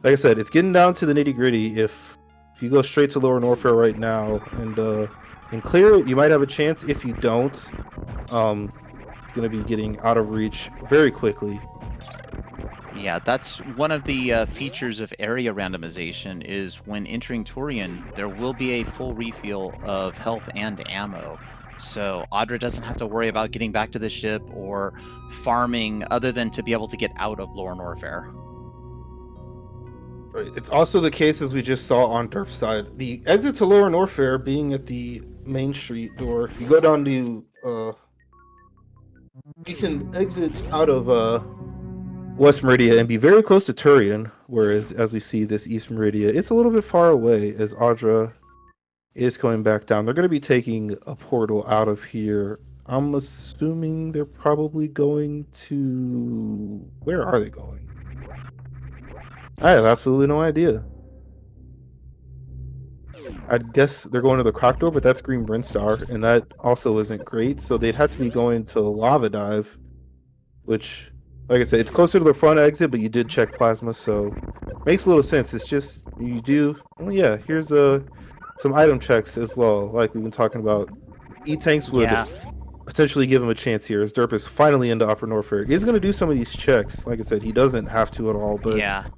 Like I said, it's getting down to the nitty-gritty. If you go straight to Lower Norfair right now and clear it, you might have a chance. If you don't, it's gonna be getting out of reach very quickly. Yeah, that's one of the features of area randomization, is when entering Tourian, there will be a full refill of health and ammo. So Audra doesn't have to worry about getting back to the ship or farming other than to be able to get out of Lore and Warfare. Right. It's also the case, as we just saw on Derp's side, the exit to Lower Norfair being at the main street door. You go down to you can exit out of West Meridia and be very close to Turian, whereas as we see this East Meridia, it's a little bit far away as Audra is coming back down. They're going to be taking a portal out of here. I'm assuming they're probably going to... Where are they going? I have absolutely no idea. I guess they're going to the Croc Door, but that's Green Brinstar, and that also isn't great, so they'd have to be going to Lava Dive, which... Like I said, it's closer to the front exit, but you did check plasma, so makes a little sense. It's just you do. Well, yeah, here's some item checks as well, like we've been talking about. E-tanks would potentially give him a chance here, as Derp is finally into Upper Norfair. He's going to do some of these checks. Like I said, he doesn't have to at all, but yeah,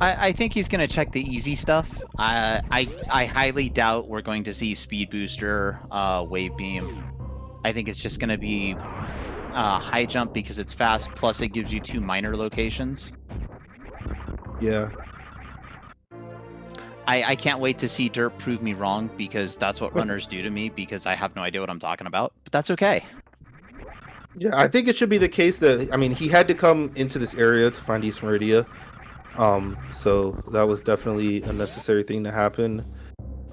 I think he's going to check the easy stuff. I highly doubt we're going to see Speed Booster, Wave Beam. I think it's just going to be high jump because it's fast, plus it gives you 2 minor locations. Yeah. I can't wait to see Derp prove me wrong, because that's what runners do to me, because I have no idea what I'm talking about, but that's okay. Yeah, I think it should be the case that, I mean, he had to come into this area to find East Meridia, so that was definitely a necessary thing to happen.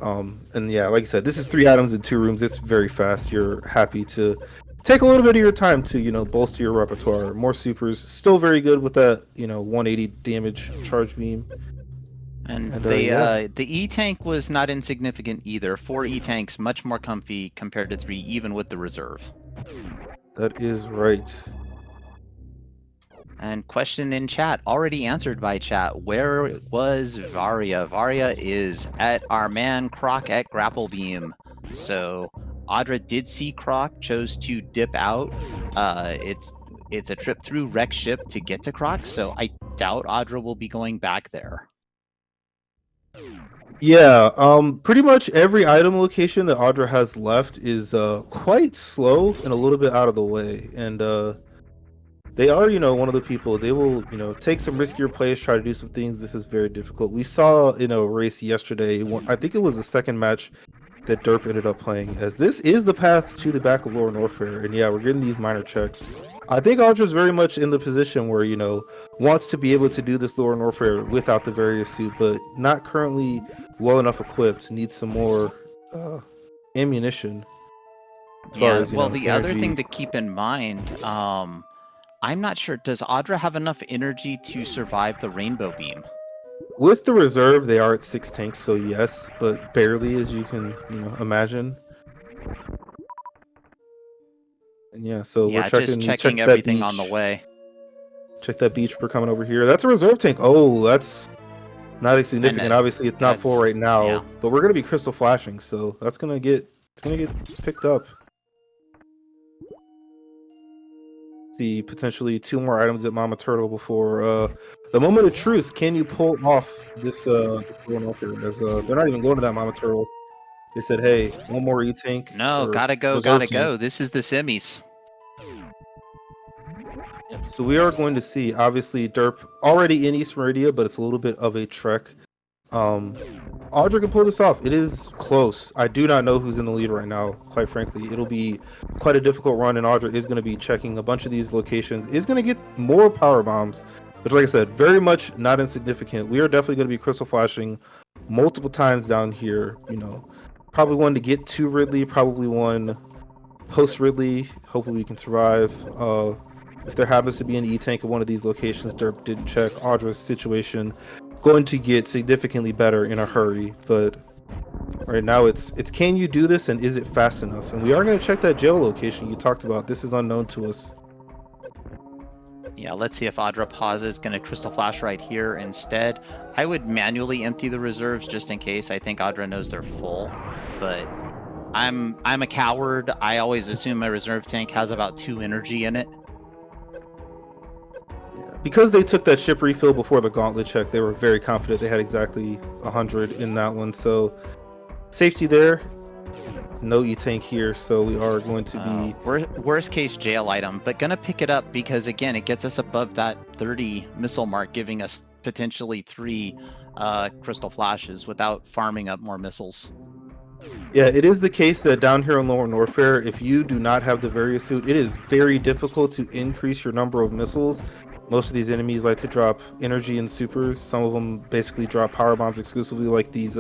And yeah, like I said, this is 3 items in 2 rooms. It's very fast. You're happy to take a little bit of your time to, bolster your repertoire. More supers, still very good with that, 180 damage charge beam. And the E-tank was not insignificant either. 4 E-tanks, much more comfy compared to 3, even with the reserve. That is right. And question in chat, already answered by chat. Where was Varia? Varia is at our man Croc at Grapple Beam. So Audra did see Croc, chose to dip out. It's It's a trip through wreck ship to get to Croc, so I doubt Audra will be going back there. Yeah, pretty much every item location that Audra has left is quite slow and a little bit out of the way. And they are, one of the people, they will, take some riskier plays, try to do some things. This is very difficult. We saw in a race yesterday, I think it was the second match that Derp ended up playing, as this is the path to the back of Lower Norfair. And yeah, we're getting these minor checks. I think Audra's very much in the position where, wants to be able to do this Lower Norfair without the various suit, but not currently well enough equipped, needs some more ammunition. As far as, well, the other energy. thing to keep in mind, I'm not sure, does Audra have enough energy to survive the rainbow beam? With the reserve, they are at 6 tanks, so yes, but barely, as you can, imagine. And yeah, so we're just checking everything on the way. Check that beach. We're coming over here. That's a reserve tank. Oh, that's not significant. Obviously, it's not full right now, but we're gonna be crystal flashing, so that's gonna get picked up. See, potentially 2 more items at Mama Turtle before the moment of truth. Can you pull off this going off here? As they're not even going to that Mama Turtle. They said, "Hey, 1 more E-tank." No, gotta go. This is the semis. So we are going to see, obviously, Derp already in East Meridia, but it's a little bit of a trek. Audra can pull this off. It is close. I do not know who's in the lead right now, quite frankly. It'll be quite a difficult run, and Audra is going to be checking a bunch of these locations. Is going to get more power bombs, which, like I said, very much not insignificant. We are definitely going to be crystal flashing multiple times down here. Probably one to get to Ridley, probably one post Ridley. Hopefully we can survive. If there happens to be an E-tank at one of these locations Derp didn't check, Audra's situation going to get significantly better in a hurry. But right now it's can you do this, and is it fast enough? And we are going to check that jail location you talked about. This is unknown to us. Yeah, let's see if Audra pauses. Going to crystal flash right here instead. I would manually empty the reserves just in case. I think Audra knows they're full, but I'm a coward. I always assume my reserve tank has about 2 energy in it. Because they took that ship refill before the gauntlet check, they were very confident they had exactly 100 in that one. So safety there. No E-tank here, so we are going to be worst case jail item, but gonna pick it up because again it gets us above that 30 missile mark, giving us potentially 3 crystal flashes without farming up more missiles. Yeah, it is the case that down here in Lower Norfair, if you do not have the various suit, it is very difficult to increase your number of missiles. Most of these enemies like to drop energy and supers. Some of them basically drop power bombs exclusively, like these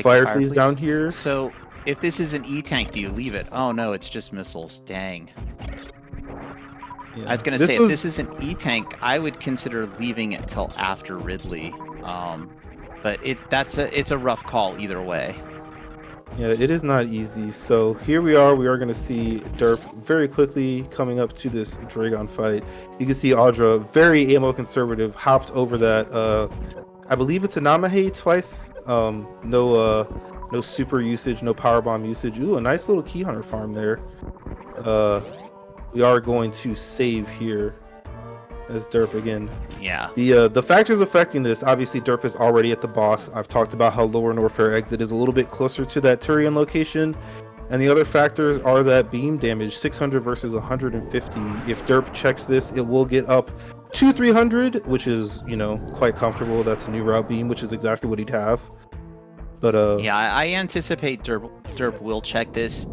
fire fleas down here. So if this is an E-tank, do you leave it? Oh no, it's just missiles. Dang. Yeah. I was gonna say, if this is an E-tank, I would consider leaving it till after Ridley. But it's a rough call either way. Yeah, it is not easy. So here we are. We are going to see Derp very quickly coming up to this Dragon fight. You can see Audra, very ammo conservative, hopped over that. I believe it's a Namahe twice. No super usage, no power bomb usage. Ooh, a nice little key hunter farm there. We are going to save here as Derp again. Yeah. The factors affecting this, obviously Derp is already at the boss. I've talked about how Lower Norfair exit is a little bit closer to that Turian location. And the other factors are that beam damage, 600 versus 150. If Derp checks this, it will get up to 300, which is, quite comfortable. That's a new route beam, which is exactly what he'd have. But yeah, I anticipate Derp will check this.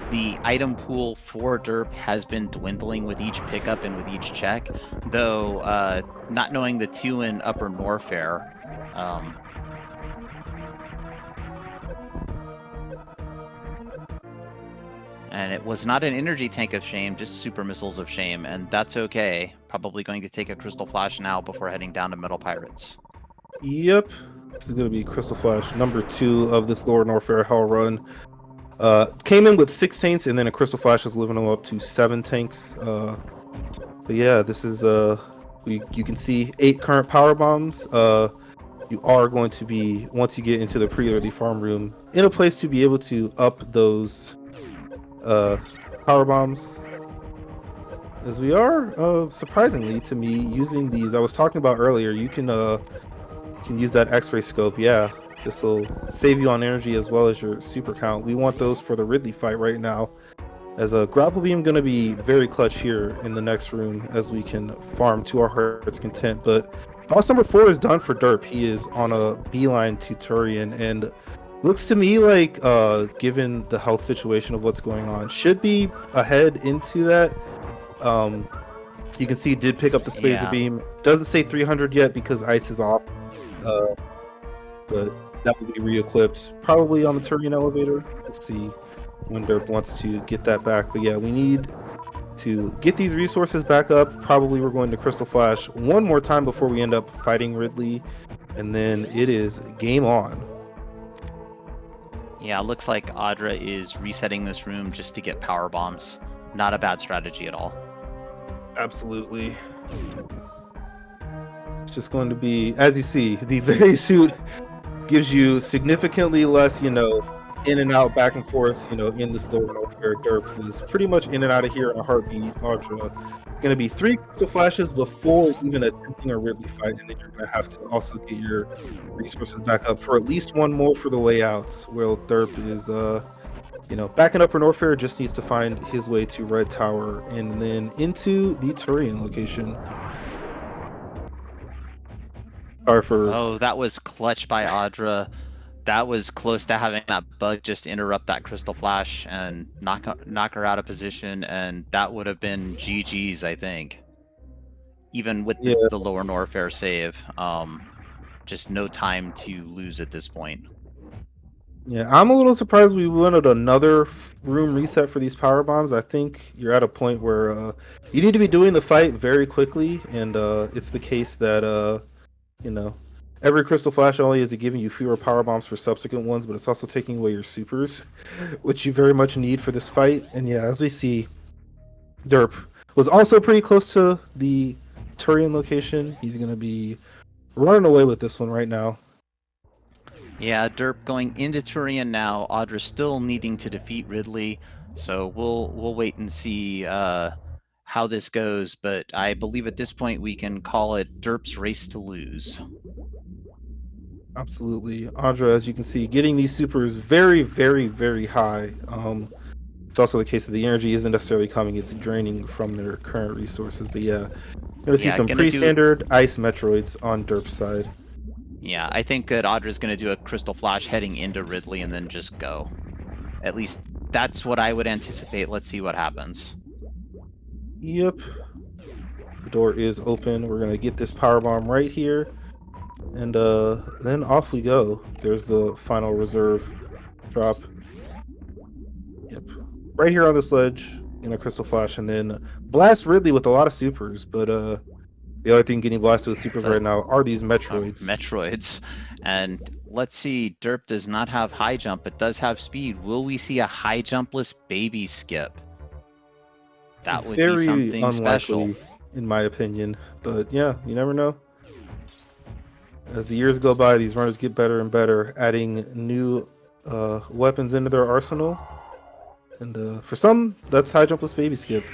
The item pool for Derp has been dwindling with each pickup and with each check, though not knowing the 2 in Upper Norfair. And it was not an energy tank of shame, just super missiles of shame, and that's okay. Probably going to take a crystal flash now before heading down to Metal Pirates. Yep. This is going to be crystal flash number 2 of this Lower Norfair Hell run. Came in with 6 tanks, and then a crystal flash is living them up to 7 tanks. But yeah, this is you can see 8 current power bombs. You are going to be, once you get into the pre-early farm room, in a place to be able to up those power bombs. as we are surprisingly to me using these. I was talking about earlier. You can use that X-ray scope. Yeah, this will save you on energy as well as your super count. We want those for the Ridley fight right now. As a grapple beam going to be very clutch here in the next room as we can farm to our heart's content. But boss number 4 is done for derp. He is on a beeline to Turian, and looks to me like given the health situation of what's going on, should be ahead into that. um you can see he did pick up the spacer Yeah. beam. Doesn't say 300 yet because ice is off, uh but that will be re-equipped probably on the Turian elevator. Let's see when derp wants to get that back. But yeah, we need to get these resources back up. Probably we're going to Crystal Flash one more time before we end up fighting Ridley, and then it is game on. Yeah, looks like Audra is resetting this room just to get power bombs. Not a bad strategy at all. Absolutely. It's just going to be, as you see, the very suit gives you significantly less, in and out, back and forth, in this lower warfare. Derp is pretty much in and out of here in a heartbeat. Audra going to be 3 crystal flashes before even attempting a Ridley fight, and then you're going to have to also get your resources back up for at least one more for the way out. Well, Derp is backing up for Norfair, just needs to find his way to Red Tower and then into the Turian location. Oh, that was clutch by Audra. That was close to having that bug just interrupt that crystal flash and knock her out of position, and that would have been GG's, I think. Even with the lower Norfair save, just no time to lose at this point. Yeah, I'm a little surprised we wanted another room reset for these power bombs. I think you're at a point where you need to be doing the fight very quickly, and it's the case that every crystal flash only is giving you fewer power bombs for subsequent ones, but it's also taking away your supers, which you very much need for this fight. And yeah, as we see, derp was also pretty close to the Turian location. He's going to be running away with this one right now. Yeah, derp going into Turian now. Audra still needing to defeat Ridley, so we'll wait and see how this goes. But I believe at this point we can call it derp's race to lose. Absolutely. Audra, as you can see, getting these supers very, very, very high. It's also the case that the energy isn't necessarily coming, it's draining from their current resources. But yeah, you're going to see some pretty standard ice Metroids on derp's side. Yeah, I think that Audra's going to do a crystal flash heading into Ridley and then just go. At least that's what I would anticipate. Let's see what happens. Yep. The door is open. We're going to get this power bomb right here. And then off we go. There's the final reserve drop. Yep. Right here on this ledge in a crystal flash, and then blast Ridley with a lot of supers. But the other thing getting blasted with supers right now are these Metroids. Metroids. And let's see, derp does not have high jump, but does have speed. Will we see a high jumpless baby skip? That would be something unlikely, special, in my opinion. But yeah, you never know. As the years go by, these runners get better and better, adding new weapons into their arsenal. And for some, that's high jumpless baby skip.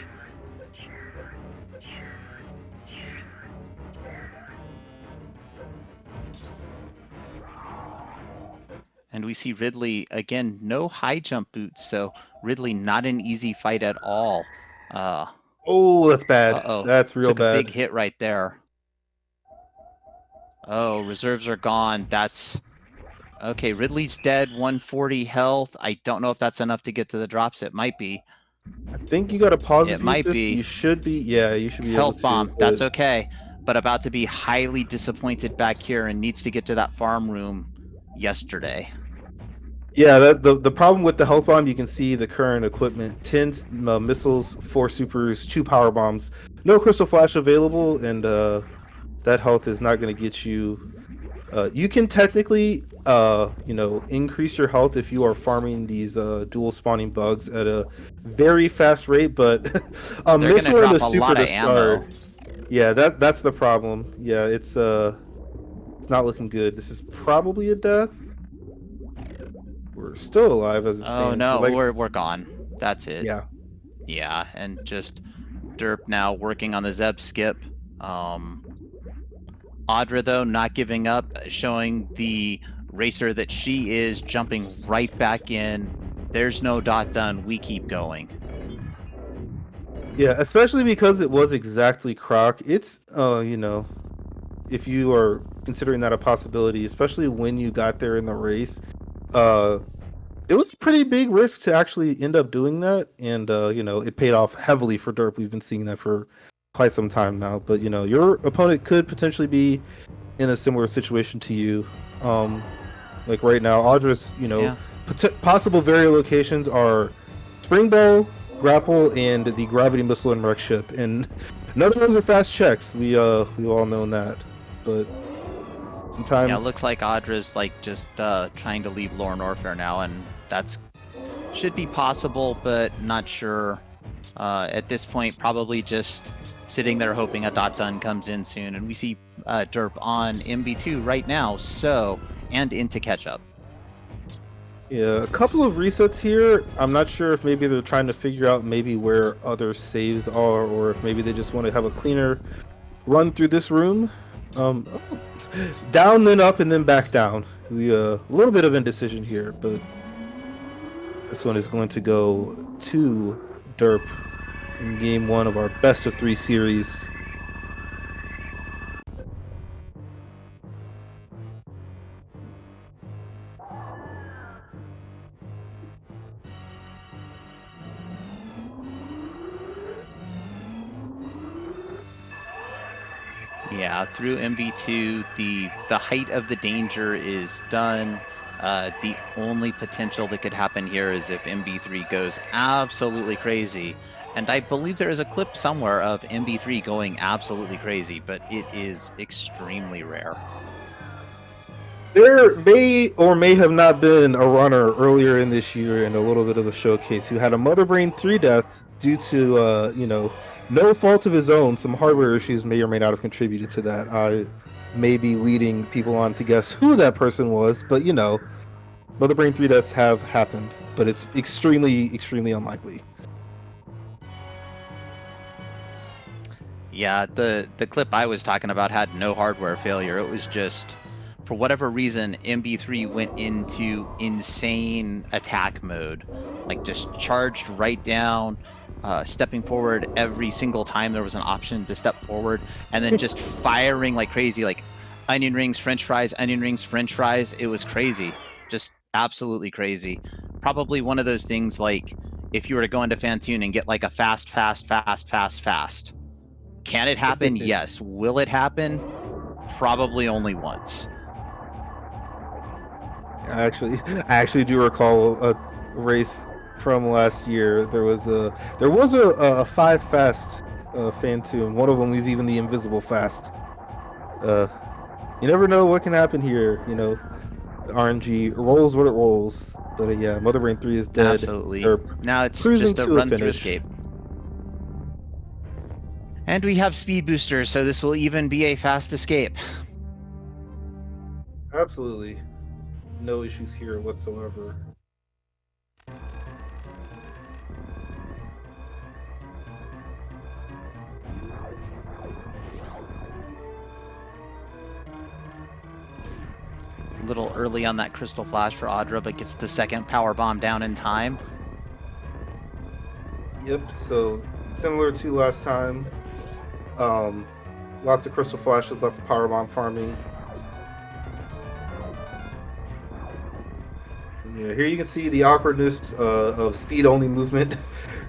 And we see Ridley, again, no high jump boots, so Ridley not an easy fight at all. Oh, that's bad. That's real bad. Took a big hit right there. Oh, reserves are gone. That's... Okay, Ridley's dead, 140 health. I don't know if that's enough to get to the drops. It might be. I think you got to pause it. It might be. You should be. Yeah, you should be Health able to. bomb. That's okay. But about to be highly disappointed back here and needs to get to that farm room yesterday. Yeah, the problem with the health bomb, you can see the current equipment: 10 missiles, 4 supers, 2 power bombs, no crystal flash available, and that health is not going to get you. You can technically, increase your health if you are farming these dual spawning bugs at a very fast rate, but a missile and a super to start. Yeah, that's the problem. Yeah, it's not looking good. This is probably a death. We're still alive as it stands. Oh no, we're gone. That's it. Yeah. Yeah, and just Derp now working on the Zeb skip. Audra, though, not giving up, showing the racer that she is, jumping right back in. There's no dot done. We keep going. Yeah, especially because it was exactly Croc. It's, if you are considering that a possibility, especially when you got there in the race, it was a pretty big risk to actually end up doing that. And, it paid off heavily for Derp. We've been seeing that for quite some time now. But, your opponent could potentially be in a similar situation to you. Like right now, Audra's, Yeah. possible locations are Spring Bow, Grapple, and the Gravity Missile and Wreck Ship. And none of those are fast checks. We all know that. But sometimes, Yeah, it looks like Audra's like just trying to leave Lorne Orfair now, and that's should be possible, but not sure. At this point, probably just sitting there hoping a dot done comes in soon, and we see Derp on MB2 right now, so and into catch up. yeah, a couple of resets here. I'm not sure if maybe they're trying to figure out maybe where other saves are, or if maybe they just want to have a cleaner run through this room. Down, then up, and then back down. We a little bit of indecision here, but this one is going to go to Derp in game one of our best of 3 series. Yeah, through MB2, the height of the danger is done. The only potential that could happen here is if MB3 goes absolutely crazy. And I believe there is a clip somewhere of MB3 going absolutely crazy, but it is extremely rare. There may or may have not been a runner earlier in this year in a little bit of a showcase who had a Mother Brain 3 death due to, no fault of his own. Some hardware issues may or may not have contributed to that. I may be leading people on to guess who that person was, but, Mother Brain 3 deaths have happened, but it's extremely, extremely unlikely. Yeah, the clip I was talking about had no hardware failure. It was just, for whatever reason, MB3 went into insane attack mode. Like, just charged right down, stepping forward every single time there was an option to step forward, and then just firing like crazy, like onion rings, french fries, onion rings, french fries. It was crazy. Just absolutely crazy. Probably one of those things like if you were to go into Fantoon and get like a fast. Can it happen? Yes. Will it happen? Probably only once. I actually do recall a race from last year. There was a 5 fast Fantoon. One of them was even the invisible fast. You never know what can happen here. The RNG rolls what it rolls. But yeah, Mother Brain 3 is dead. Absolutely. Now it's just a run through escape. And we have speed boosters, so this will even be a fast escape. Absolutely. No issues here whatsoever. A little early on that crystal flash for Audra, but gets the second power bomb down in time. Yep, so similar to last time. Lots of crystal flashes, lots of power bomb farming. Yeah, here you can see the awkwardness of speed only movement.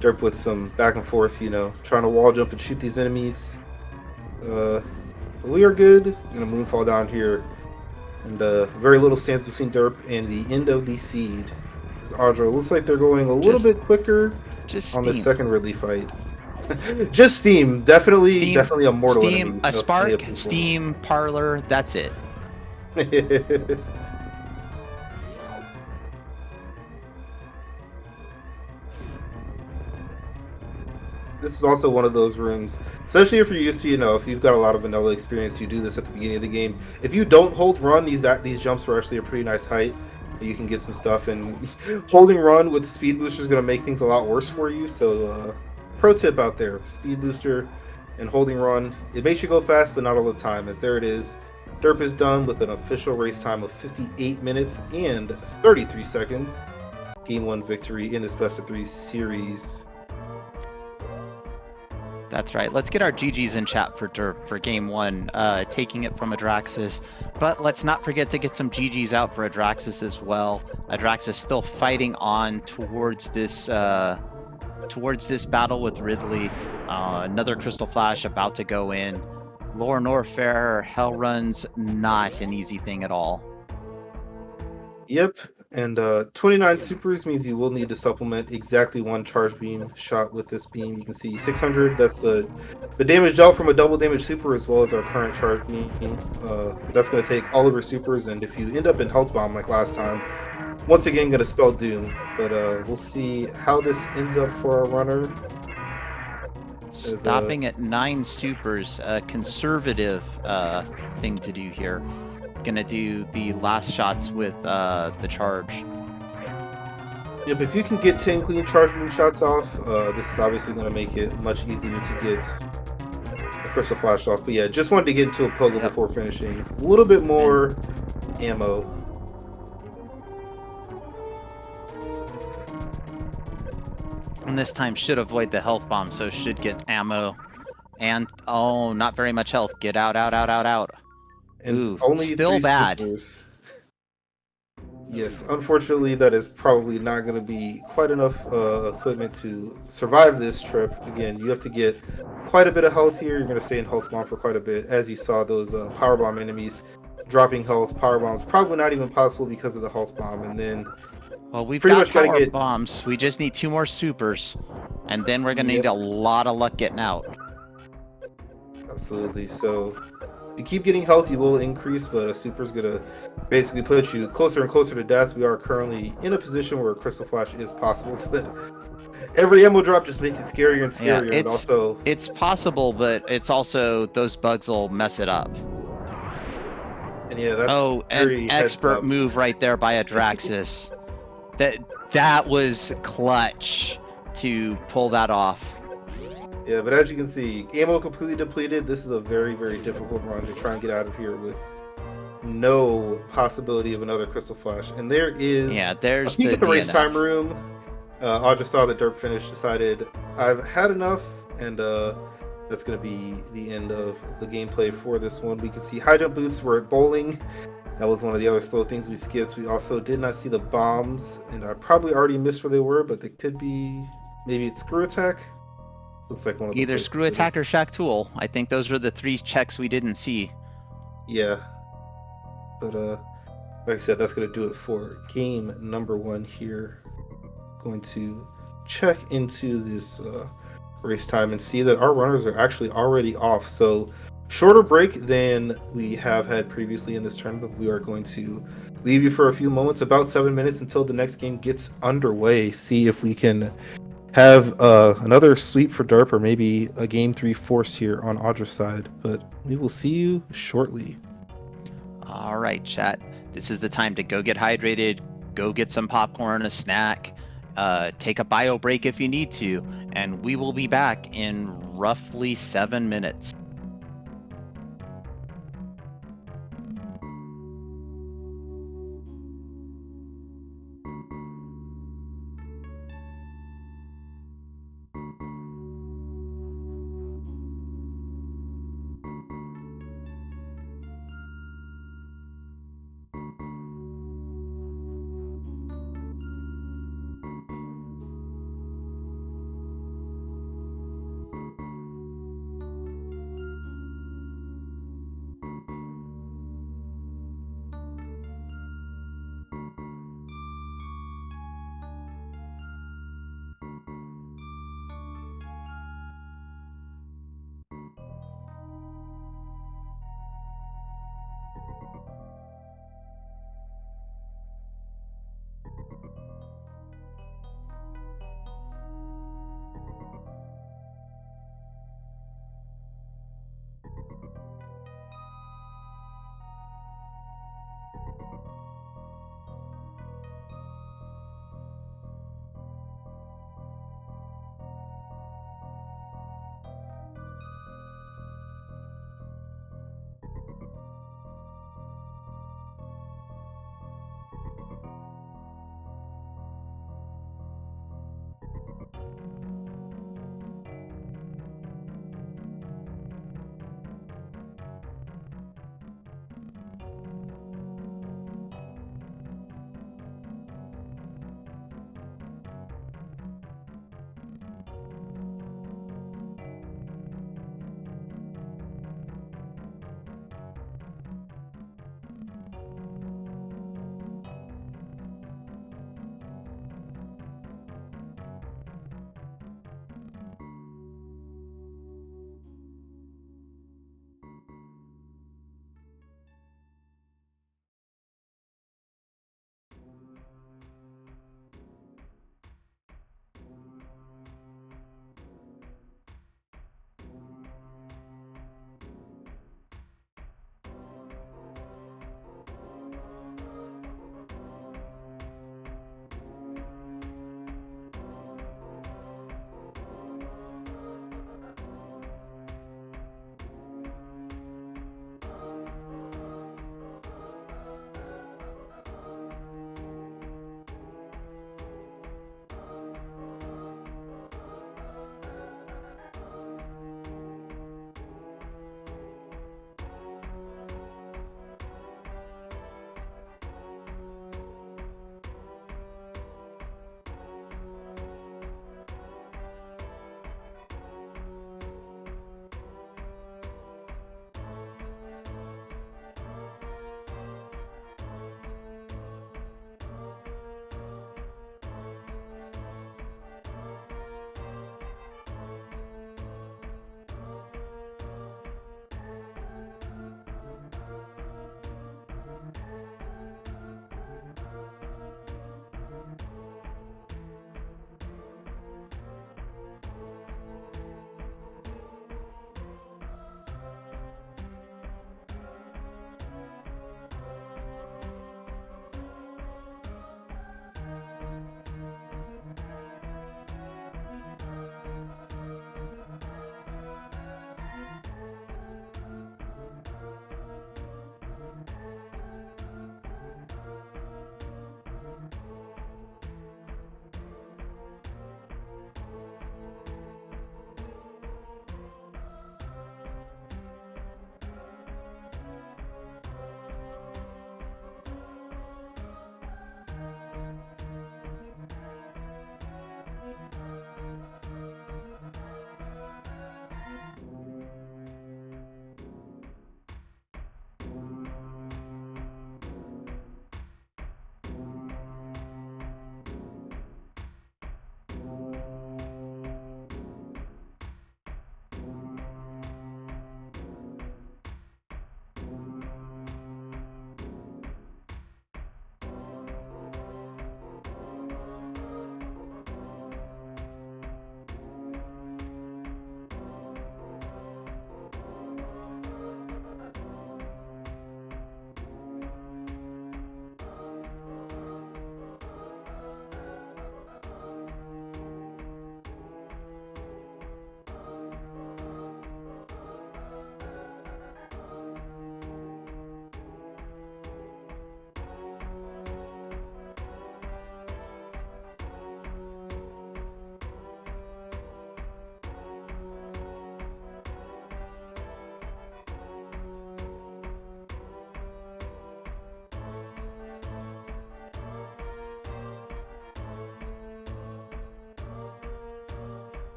Derp with some back and forth, trying to wall jump and shoot these enemies. But we are good. Gonna moonfall down here. And very little stands between Derp and the end of the seed. As Audra looks like they're going a little bit quicker on the second relief fight. Just Steam. Definitely a mortal Steam, enemy. a Spark, Steam, Parlor, that's it. This is also one of those rooms, especially if you're used to, if you've got a lot of vanilla experience, you do this at the beginning of the game. If you don't hold run, these jumps are actually a pretty nice height. You can get some stuff, and holding run with speed booster is going to make things a lot worse for you. So Pro tip out there: speed booster and holding run. It makes you go fast, but not all the time. As there it is. Derp is done with an official race time of 58 minutes and 33 seconds. Game 1 victory in this best of 3 series. That's right. Let's get our GGs in chat for derp for game 1, taking it from Audraxys. But let's not forget to get some GGs out for Audraxys as well. Audraxys still fighting on towards this battle with Ridley. Another Crystal Flash about to go in. Lore Norfair, Hell Run's not an easy thing at all. Yep, and 29 supers means you will need to supplement exactly one charge beam shot with this beam. You can see 600, that's the damage dealt from a double damage super as well as our current charge beam. That's going to take all of your supers, and if you end up in health bomb like last time, once again going to spell doom. But we'll see how this ends up for our runner. Stopping at 9 supers, a conservative thing to do here. Gonna do the last shots with the charge. Yep, if you can get 10 clean charge beam shots off, this is obviously going to make it much easier to get a Crystal Flash off. But yeah, just wanted to get into a Pogo before finishing. A little bit more ammo. And this time should avoid the health bomb, so should get ammo. And, oh, not very much health. Get out, out, out, out, out. And ooh, only still bad. Supers. Yes, unfortunately, that is probably not going to be quite enough equipment to survive this trip. Again, you have to get quite a bit of health here. You're going to stay in health bomb for quite a bit. As you saw, those power bomb enemies dropping health. Power bombs probably not even possible because of the health bomb. And then, well, we've pretty got much power get bombs. We just need 2 more supers, and then we're going to need a lot of luck getting out. Absolutely. So if you keep getting health, you will increase, but a super is going to basically put you closer and closer to death. We are currently in a position where a Crystal Flash is possible, but every ammo drop just makes it scarier and scarier. Yeah, and also, it's possible, but it's also those bugs will mess it up. And yeah, that's an expert move right there by Audraxys. that was clutch to pull that off. Yeah, but as you can see, ammo completely depleted. This is a very, very difficult run to try and get out of here with no possibility of another Crystal Flash. And there is there's a peek at the race time room. Audra saw the derp finish, decided I've had enough, and that's going to be the end of the gameplay for this one. We can see high jump boots were at bowling. That was one of the other slow things we skipped. We also did not see the bombs, and I probably already missed where they were, but they could be, maybe it's screw attack. Looks like one of either screw attack or Shack Tool. I think those were the 3 checks we didn't see. Yeah, but like I said, that's gonna do it for game number 1 here. Going to check into this race time and see that our runners are actually already off. So shorter break than we have had previously in this tournament. We are going to leave you for a few moments, about 7 minutes until the next game gets underway. See if we can have another sweep for derp, or maybe a game 3 force here on Audra's side. But we will see you shortly. All right, chat. This is the time to go get hydrated, go get some popcorn, a snack, take a bio break if you need to, and we will be back in roughly 7 minutes.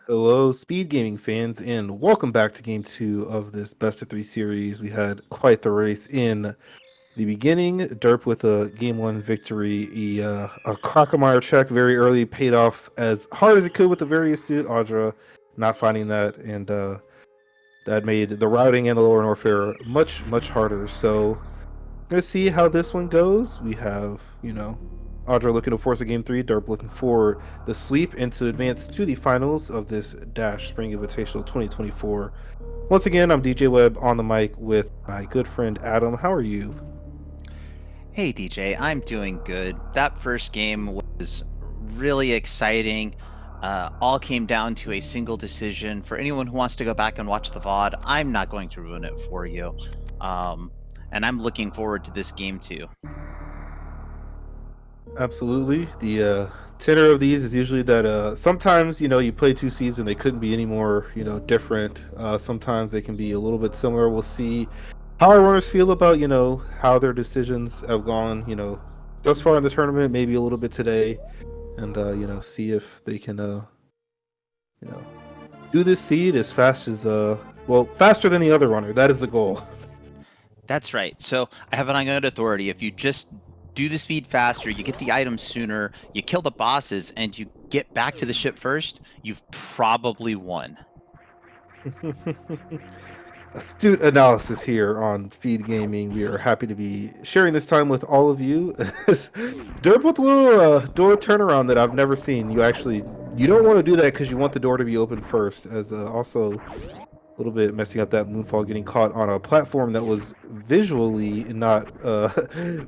Hello, speed gaming fans, and welcome back to game two of this best of three series. We had quite the race in the beginning. Derp with a game one victory. A Crocomire check very early paid off as hard as it could with the various suit. Audra not finding that, and that made the routing and the lower warfare much harder. So gonna see how this one goes. We have, Audra looking to force a game three, Derp looking for the sweep and to advance to the finals of this Dash Spring Invitational 2024. Once again, I'm DJ Webb on the mic with my good friend Adam. How are you? Hey DJ, I'm doing good. That first game was really exciting. All came down to a single decision. For anyone who wants to go back and watch the VOD, I'm not going to ruin it for you. And I'm looking forward to this game too. Absolutely. The tenor of these is usually that sometimes you play two seeds and they couldn't be any more different. Sometimes they can be a little bit similar. We'll see how our runners feel about how their decisions have gone thus far in the tournament, maybe a little bit today, and see if they can you know do this seed as fast as faster than the other runner. That is the goal. That's right. So I have it on good authority. If you just do the speed faster, you get the items sooner, you kill the bosses, and you get back to the ship first, you've probably won. Astute analysis here on Speed Gaming. We are happy to be sharing this time with all of you. Derp with a little door turnaround that I've never seen. You don't want to do that because you want the door to be open first. As also a little bit messing up that moonfall, getting caught on a platform that was visually not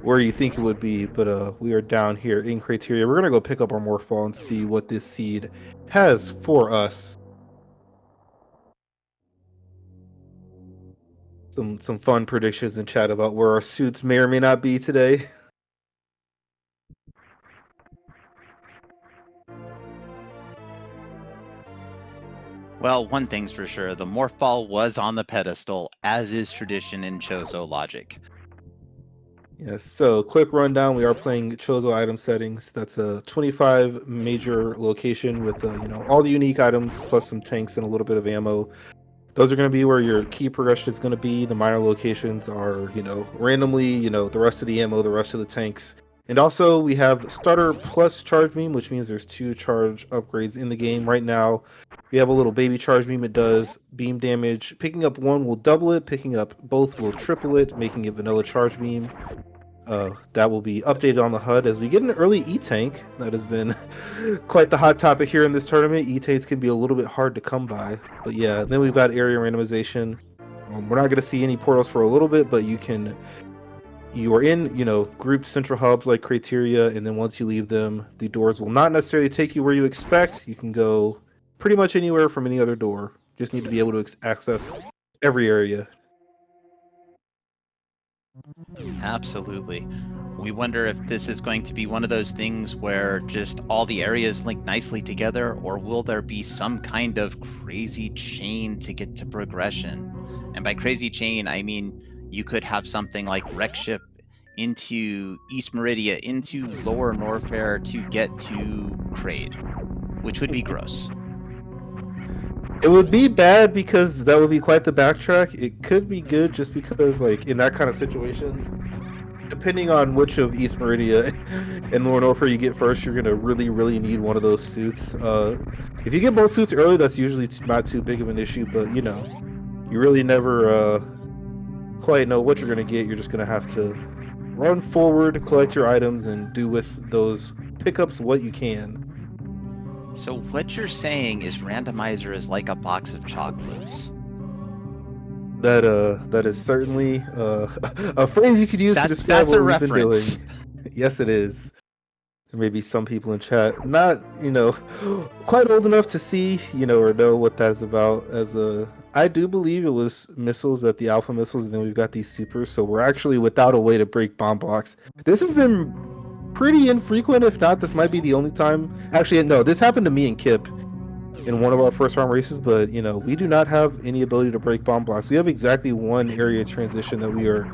where you think it would be. But we are down here in criteria. We're gonna go pick up our morph ball and see what this seed has for us. Some fun predictions in chat about where our suits may or may not be today. Well, one thing's for sure, the morph ball was on the pedestal, as is tradition in Chozo logic. Yes, so quick rundown. We are playing Chozo item settings. That's a 25 major location with all the unique items plus some tanks and a little bit of ammo. Those are going to be where your key progression is going to be. The minor locations are, randomly, the rest of the ammo, the rest of the tanks. And also we have starter plus charge beam, which means there's 2 charge upgrades in the game right now. We have a little baby charge beam. It does beam damage. Picking up one will double it. Picking up both will triple it, making it vanilla charge beam. That will be updated on the HUD as we get an early E-Tank. That has been quite the hot topic here in this tournament. E-Tanks can be a little bit hard to come by. But yeah, then we've got area randomization. We're not going to see any portals for a little bit, but you are in, grouped central hubs like criteria, and then once you leave them, the doors will not necessarily take you where you expect. You can go pretty much anywhere from any other door. Just need to be able to access every area. Absolutely. We wonder if this is going to be one of those things where just all the areas link nicely together, or will there be some kind of crazy chain to get to progression? And by crazy chain, I mean you could have something like Wreck Ship into East Meridia, into Lower Norfair to get to Kraid, which would be gross. It would be bad because that would be quite the backtrack. It could be good just because, like, in that kind of situation, depending on which of East Meridia and Lower Norfolk you get first, you're gonna really need one of those suits. If you get both suits early, that's usually not too big of an issue. But you really never quite know what you're gonna get. You're just gonna have to run forward, collect your items, and do with those pickups what you can. So what you're saying is Randomizer is like a box of chocolates. That is certainly a phrase you could use to describe what we've been doing. Yes, it is. There may be some people in chat not, quite old enough to see, or know what that's about. I do believe it was missiles at the alpha missiles, and then we've got these supers, so we're actually without a way to break bomb blocks. This has been pretty infrequent. If not, this might be the only time. Actually, no, this happened to me and Kip in one of our first round races, but you know, we do not have any ability to break bomb blocks. We have exactly one area transition that we are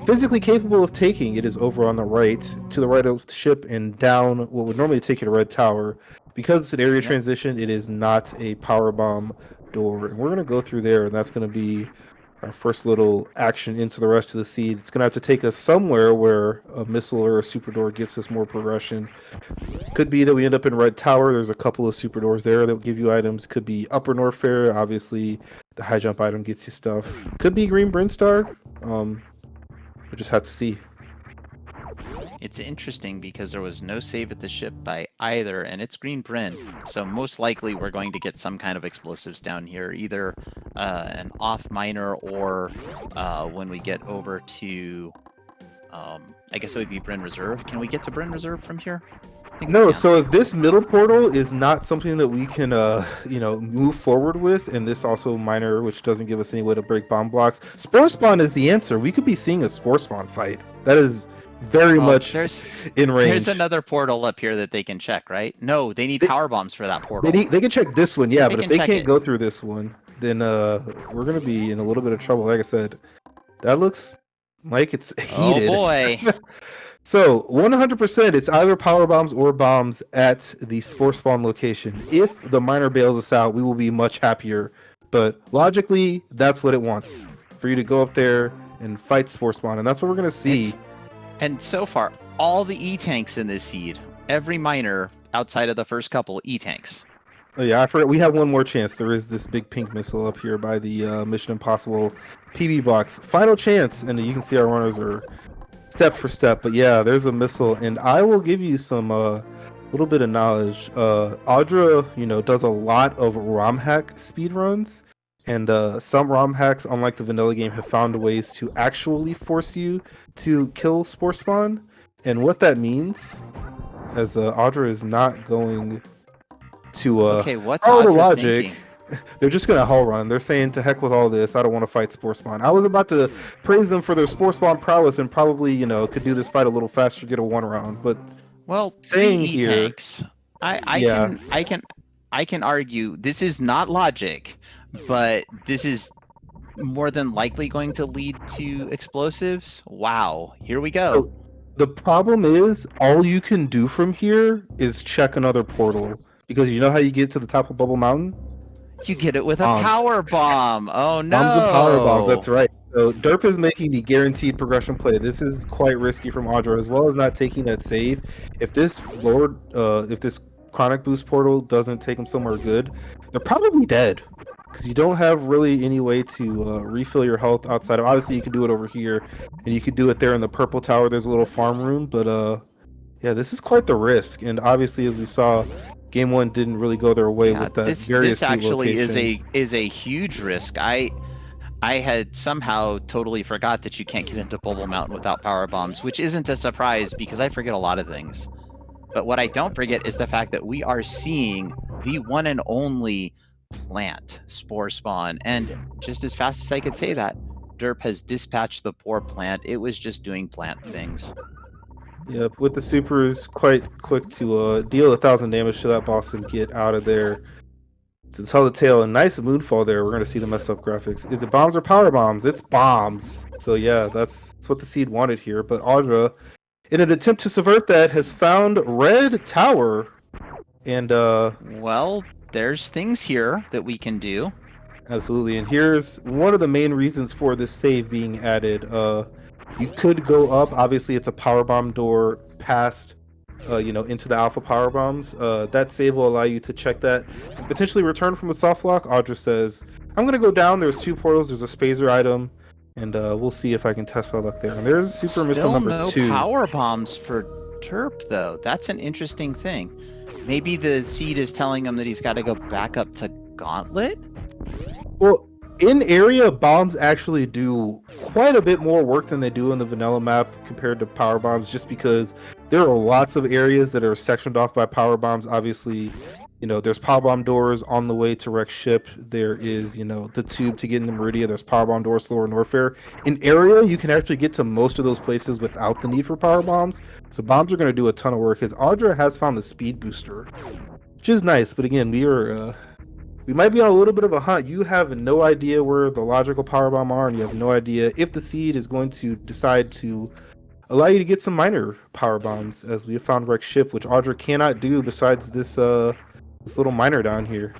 physically capable of taking. It is over on the right, to the right of the ship and down what would normally take you to Red Tower. Because it's an area Yep. transition, it is not a power bomb door. And we're going to go through there, and that's going to be our first little action into the rest of the seed. It's going to have to take us somewhere where a missile or a super door gets us more progression. Could be that we end up in Red Tower. There's a couple of super doors there that will give you items. Could be Upper North Fair. Obviously, the high jump item gets you stuff. Could be Green Brinstar. We'll just have to see. It's interesting because there was no save at the ship by either, and it's Green Bryn, so most likely we're going to get some kind of explosives down here, either an off miner or when we get over to, I guess it would be Bryn Reserve. Can we get to Bryn Reserve from here? I think we No, can. so if this middle portal is not something that we can, move forward with, and this also minor, which doesn't give us any way to break bomb blocks, Spore Spawn is the answer. We could be seeing a Spore Spawn fight. That is very much in range. There's another portal up here that they can check, right? No, they need power bombs for that portal. They can check this one, yeah, but if they can't it. go through this one, then we're gonna be in a little bit of trouble. Like I said, that looks like it's heated. Oh boy. So 100%, it's either power bombs or bombs at the Spore Spawn location. If the miner bails us out, we will be much happier. But logically, that's what it wants, for you to go up there and fight Spore Spawn, and that's what we're gonna see. And so far, all the E-tanks in this seed, every miner outside of the first couple E-tanks. Oh yeah, I forgot. We have one more chance. There is this big pink missile up here by the Mission Impossible PB box. Final chance, and you can see our runners are step for step. But yeah, there's a missile, and I will give you some little bit of knowledge. Audra, does a lot of ROM hack speed runs, and some ROM hacks, unlike the vanilla game, have found ways to actually force you to kill Spore Spawn. And what that means, as Audra is not going to okay, what's Audra logic. Thinking? They're just gonna hull run. They're saying, to heck with all this. I don't want to fight Spore Spawn. I was about to praise them for their Spore Spawn prowess and probably, could do this fight a little faster, get a one round. But saying here, tanks, I can argue this is not logic, but this is more than likely going to lead to explosives. Wow, here we go. So the problem is, all you can do from here is check another portal, because you know how you get to the top of Bubble Mountain? You get it with a power bomb. Oh no! Bombs and power bombs. That's right. So derp is making the guaranteed progression play. This is quite risky from Audra, as well as not taking that save. If this chronic boost portal doesn't take them somewhere good, they're probably dead, because you don't have really any way to refill your health outside of, obviously you can do it over here, and you could do it there in the purple tower. There's a little farm room, but yeah, this is quite the risk. And obviously, as we saw, Game 1 didn't really go their way with that. This actually location. is a huge risk. I had somehow totally forgot that you can't get into Bubble Mountain without power bombs, which isn't a surprise because I forget a lot of things. But what I don't forget is the fact that we are seeing the one and only plant Spore Spawn, and just as fast as I could say that, derp has dispatched the poor plant. It was just doing plant things. Yep, with the supers, quite quick to deal 1,000 damage to that boss and get out of there. To tell the tale, a nice moonfall there. We're going to see the messed up graphics. Is it bombs or power bombs? It's bombs. So yeah, that's what the seed wanted here. But Audra, in an attempt to subvert that, has found Red Tower. And well, there's things here that we can do. Absolutely, and here's one of the main reasons for this save being added. You could go up. Obviously, it's a power bomb door past, into the alpha power bombs. That save will allow you to check that and potentially return from a soft lock. Audra says, "I'm gonna go down. There's 2 portals. There's a Spazer item, and we'll see if I can test my luck there." And there's super missile number 2. No power bombs for Terp though. That's an interesting thing. Maybe the seed is telling him that he's got to go back up to Gauntlet. Well, in area, bombs actually do quite a bit more work than they do in the vanilla map compared to power bombs, just because there are lots of areas that are sectioned off by power bombs. Obviously, there's power bomb doors on the way to Rex ship. There is, the tube to get into Meridia. There's power bomb doors to Lower Norfair. In area, you can actually get to most of those places without the need for power bombs. So bombs are going to do a ton of work. Because Audra has found the speed booster, which is nice. But again, we are we might be on a little bit of a hunt. You have no idea where the logical power bomb are, and you have no idea if the seed is going to decide to allow you to get some minor power bombs, as we have found Rex ship, which Audra cannot do besides this little miner down here.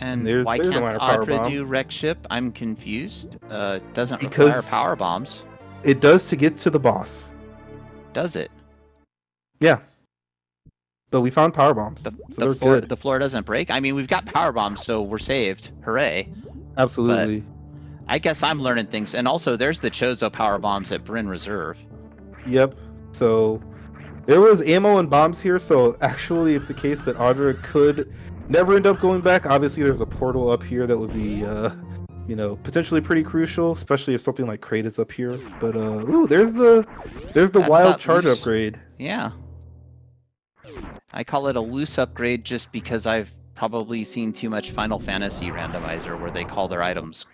And And why there's a can't minor power Audra bomb. do wreck ship? I'm confused. It doesn't require Because power bombs, it does to get to the boss. does it? Yeah. But we found power bombs, so they're good. The floor doesn't break. I mean, we've got power bombs, so we're saved. Hooray! Absolutely. But I guess I'm learning things. And also, there's the Chozo power bombs at Bryn Reserve. Yep. So there was ammo and bombs here, so actually it's the case that Audra could never end up going back. Obviously, there's a portal up here that would be, potentially pretty crucial, especially if something like Crate is up here. But ooh, there's the That's wild that charge loose- upgrade. Yeah. I call it a loose upgrade just because I've probably seen too much Final Fantasy Randomizer where they call their items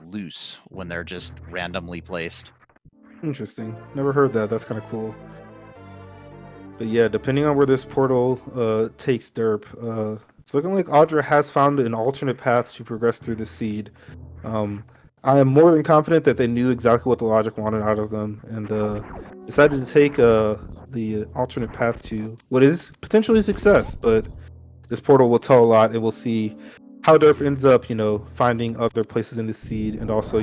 loose when they're just randomly placed. Interesting. Never heard that. That's kind of cool. But yeah, depending on where this portal takes Derp, it's looking like Audra has found an alternate path to progress through the seed. I am more than confident that they knew exactly what the logic wanted out of them, and decided to take the alternate path to what is potentially success. But this portal will tell a lot, and we'll see how Derp ends up, finding other places in the seed, and also,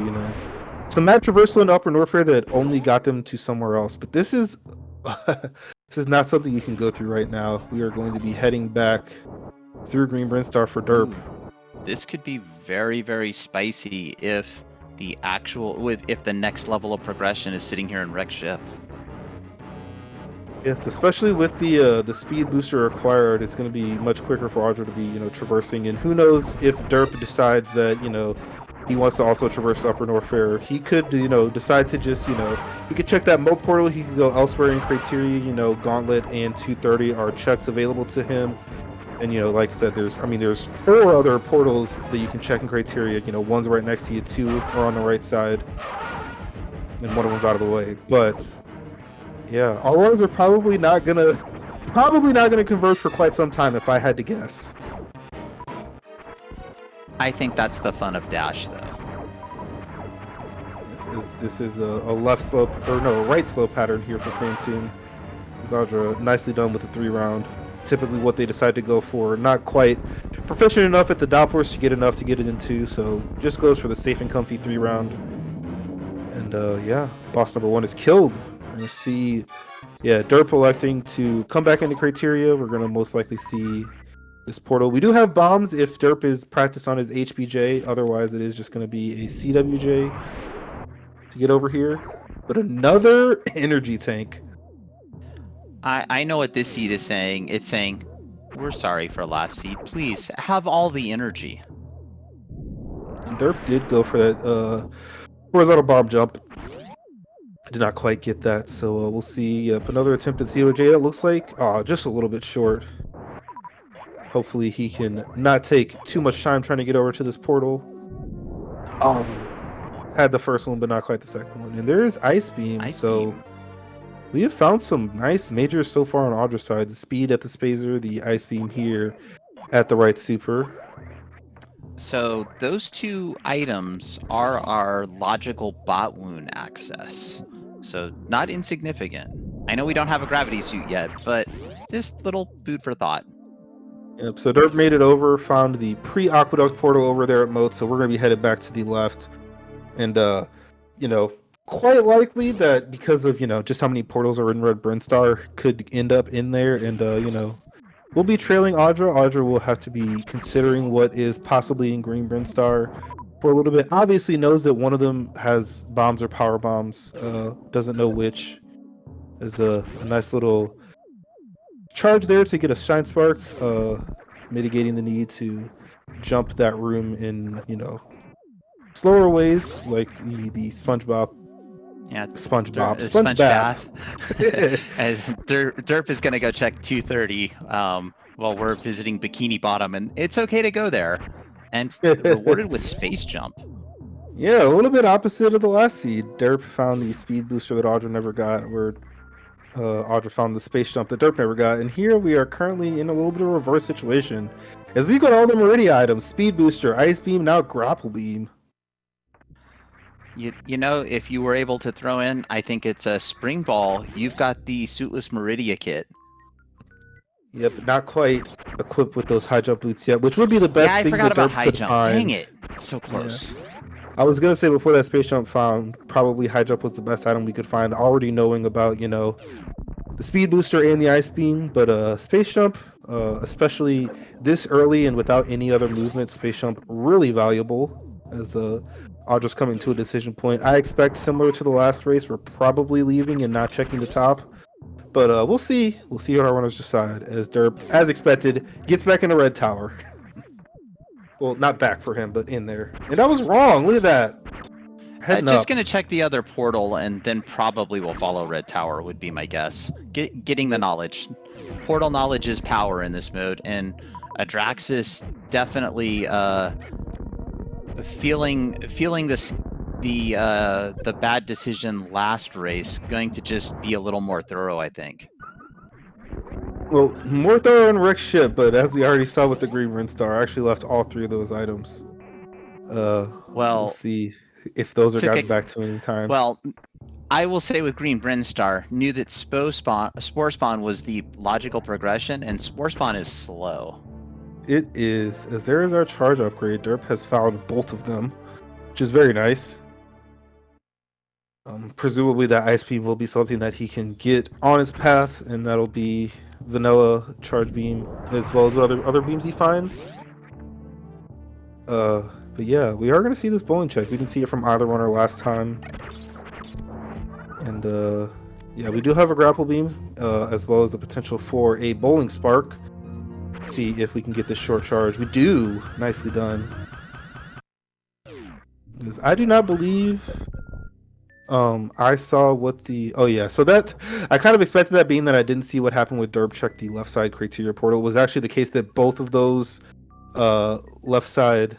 some map traversal in Upper Norfair that only got them to somewhere else. But this is this is not something you can go through right now. We are going to be heading back through Green Brinstar for Derp. This could be very, very spicy if the next level of progression is sitting here in Wreck Ship. Yes, especially with the speed booster required, it's going to be much quicker for Audra to be, traversing. And who knows if Derp decides that, he wants to also traverse Upper Norfair. He could, decide to just, he could check that moat portal. He could go elsewhere in Criteria. Gauntlet and 230 are checks available to him. And, like I said, there's 4 other portals that you can check in Criteria. One's right next to you, 2 are on the right side, and one of them's out of the way. But yeah, Auroras are probably not gonna converge for quite some time, if I had to guess. I think that's the fun of Dash, though. This is a left slope, or no, a right slope pattern here for Phantom. Audra nicely done with the 3-round. Typically what they decide to go for. Not quite proficient enough at the Dopplers to get enough to get it in 2, so just goes for the safe and comfy 3-round. And yeah, boss number 1 is killed. We're gonna see, Derp electing to come back into Criteria. We're gonna most likely see this portal. We do have bombs if Derp is practiced on his HBJ. Otherwise, it is just gonna be a CWJ to get over here. But another energy tank. I know what this seed is saying. It's saying, we're sorry for last seed. Please, have all the energy. And Derp did go for that horizontal bomb jump. Did not quite get that, so we'll see. Another attempt at COJ. It looks like just a little bit short. Hopefully he can not take too much time trying to get over to this portal. Had the first one, but not quite the second one. And there is Ice Beam. Beam. We have found some nice majors so far on Audra's side. The speed at the Spazer, the Ice Beam here at the right super. So those 2 items are our logical bot wound access. So not insignificant. I know we don't have a gravity suit yet, but just little food for thought. Yep, so Derp made it over, found the pre-aqueduct portal over there at Moat, so we're going to be headed back to the left. And, quite likely that because of, just how many portals are in Red Brinstar could end up in there. And, we'll be trailing Audra. Audra will have to be considering what is possibly in Green Brinstar for a little bit. Obviously knows that one of them has bombs or power bombs. Doesn't know which. There's a nice little charge there to get a Shine Spark, mitigating the need to jump that room in, slower ways, like the SpongeBob. Yeah, Sponge bath. And Derp is gonna go check 230 while we're visiting Bikini Bottom, and it's okay to go there. And rewarded with space jump. Yeah, a little bit opposite of the last seed. Derp found the speed booster that Audra never got, where Audra found the space jump that Derp never got. And here we are currently in a little bit of a reverse situation. As we got all the Meridia items, Speed Booster, Ice Beam, now Grapple Beam. You know, if you were able to throw in, I think it's a Spring Ball, you've got the Suitless Meridia kit. Yep, not quite equipped with those high jump boots yet, which would be the Yeah, best I thing forgot that about Derp high could jump. Dang find. it. So Yeah. close. I was gonna say before that space jump found, probably high jump was the best item we could find, already knowing about, you know, the speed booster and the ice beam, but space jump, especially this early and without any other movement, space jump really valuable as Audra's coming to a decision point. I expect similar to the last race, we're probably leaving and not checking the top. But we'll see. We'll see what our runners decide. As Derp, as expected, gets back in the red tower. Well, not back for him, but in there. And that was wrong. Look at that. Heading Just up. gonna check the other portal and then probably will follow Red Tower would be my guess. Getting the knowledge. Portal knowledge is power in this mode, and Audraxys definitely feeling this the bad decision last race, going to just be a little more thorough, I think. Well, more thorough in Rick's ship, but as we already saw with the Green Rin Star, I actually left all three of those items. We'll Well, see if those are took gotten a back to any time. well. I will say with Green Brinstar, knew that Spore Spawn was the logical progression, and Spore Spawn is slow. It is, as there is our charge upgrade. Derp has found both of them, which is very nice. Presumably that ice beam will be something that he can get on his path, and that'll be vanilla charge beam as well as other beams he finds. But yeah, we are gonna see this bowling check. We didn't see it from either runner last time, and yeah, we do have a grapple beam as well as the potential for a bowling spark. See if we can get this short charge. We do. Nicely done. Because I do not believe I saw what the so that I kind of expected that, being that I didn't see what happened with Derp check the left side criteria portal. It was actually the case that both of those left side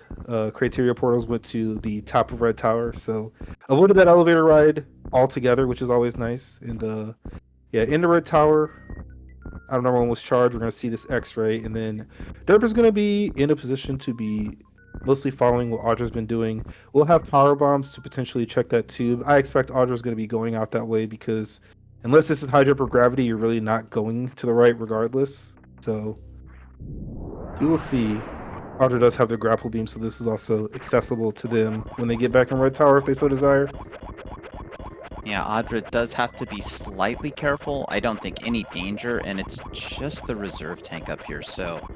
criteria portals went to the top of Red Tower, so avoided that elevator ride altogether, which is always nice. And yeah, in the Red Tower, item number 1 was charged. We're going to see this X-ray, and then Derp is going to be in a position to be mostly following what Audra's been doing. We'll have power bombs to potentially check that tube. I expect Audra's going to be going out that way because unless this is high jump or gravity, you're really not going to the right regardless. So we will see. Audra does have the grapple beam, so this is also accessible to them when they get back in Red Tower if they so desire. Yeah, Audra does have to be slightly careful. I don't think any danger, and it's just the reserve tank up here, so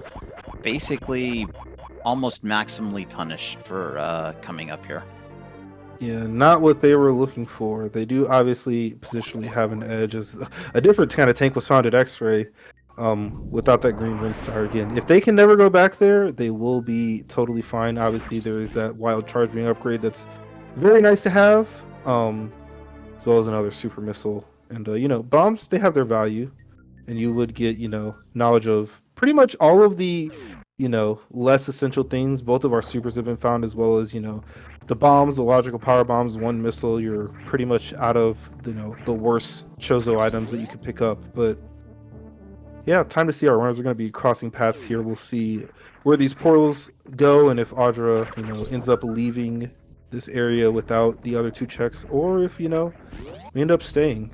basically almost maximally punished for coming up here. Yeah, not what they were looking for. They do obviously positionally have an edge, as a different kind of tank was found at X-Ray without that green ring star again. If they can never go back there, they will be totally fine. Obviously, there is that wild charge ring upgrade that's very nice to have, as well as another super missile. And, you know, bombs, they have their value, and you would get, you know, knowledge of pretty much all of the, you know, less essential things. Both of our supers have been found, as well as, you know, the bombs, the logical power bombs, one missile. You're pretty much out of, you know, the worst Chozo items that you could pick up. But yeah, time to see. Our runners are going to be crossing paths here. We'll see where these portals go, and if Audra, you know, ends up leaving this area without the other two checks, or if, you know, we end up staying.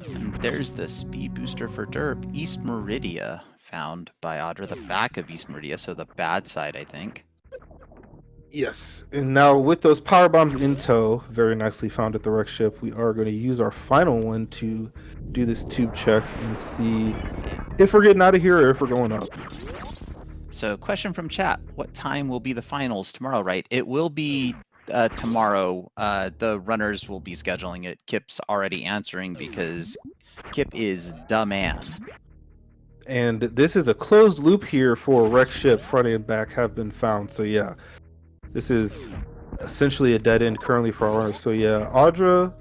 And there's the speed booster for Derp. East Meridia, found by Audra, the back of East Meridia, so the bad side, I think. Yes, and now with those power bombs in tow, very nicely found at the wreck ship, we are going to use our final one to do this tube check and see if we're getting out of here or if we're going up. So, question from chat: what time will be the finals tomorrow? Right, it will be tomorrow. The runners will be scheduling it. Kip's already answering because Kip is the man. And this is a closed loop here for wreck ship. Front and back have been found. So yeah, this is essentially a dead end currently for our runners. So yeah, Audra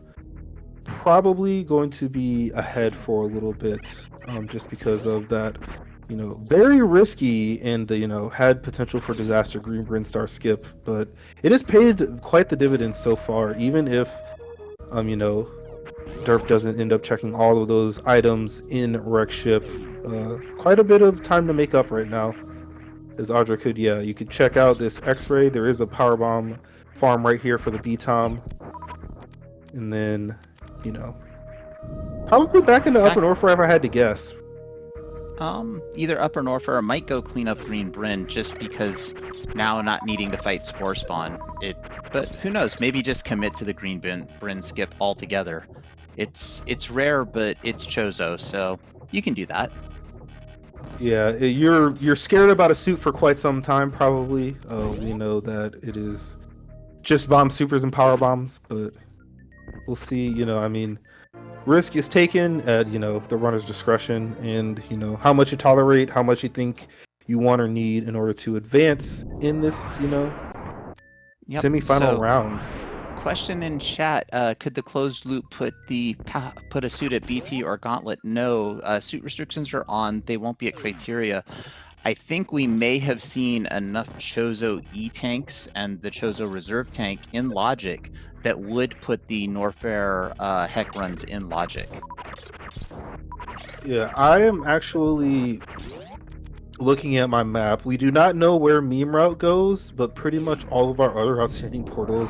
probably going to be ahead for a little bit, just because of that, you know, very risky and, you know, had potential for disaster green Brinstar skip, but it has paid quite the dividends so far, even if, you know, Derp doesn't end up checking all of those items in wreck ship. quite a bit of time to make up right now. As Audra could, yeah, you could check out this X-ray. There is a power bomb farm right here for the B-Tom. And then, you know, probably back into Upper Norfair if I had to guess. Either Upper Norfair might go clean up Green Bryn just because now not needing to fight Spore Spawn. But who knows? Maybe just commit to the Green Bryn skip altogether. It's rare, but it's Chozo, so you can do that. Yeah, you're scared about a suit for quite some time, probably. We know that it is just bomb supers and power bombs, but we'll see. You know, I mean, risk is taken at the runner's discretion, and how much you tolerate, how much you think you want or need in order to advance in this semifinal round. Question in chat: could the closed loop put a suit at BT or Gauntlet? No, suit restrictions are on. They won't be at criteria. I think we may have seen enough Chozo E tanks and the Chozo reserve tank in Logic that would put the Norfair heck runs in Logic. Yeah, I am actually looking at my map. We do not know where Meme Route goes, but pretty much all of our other outstanding portals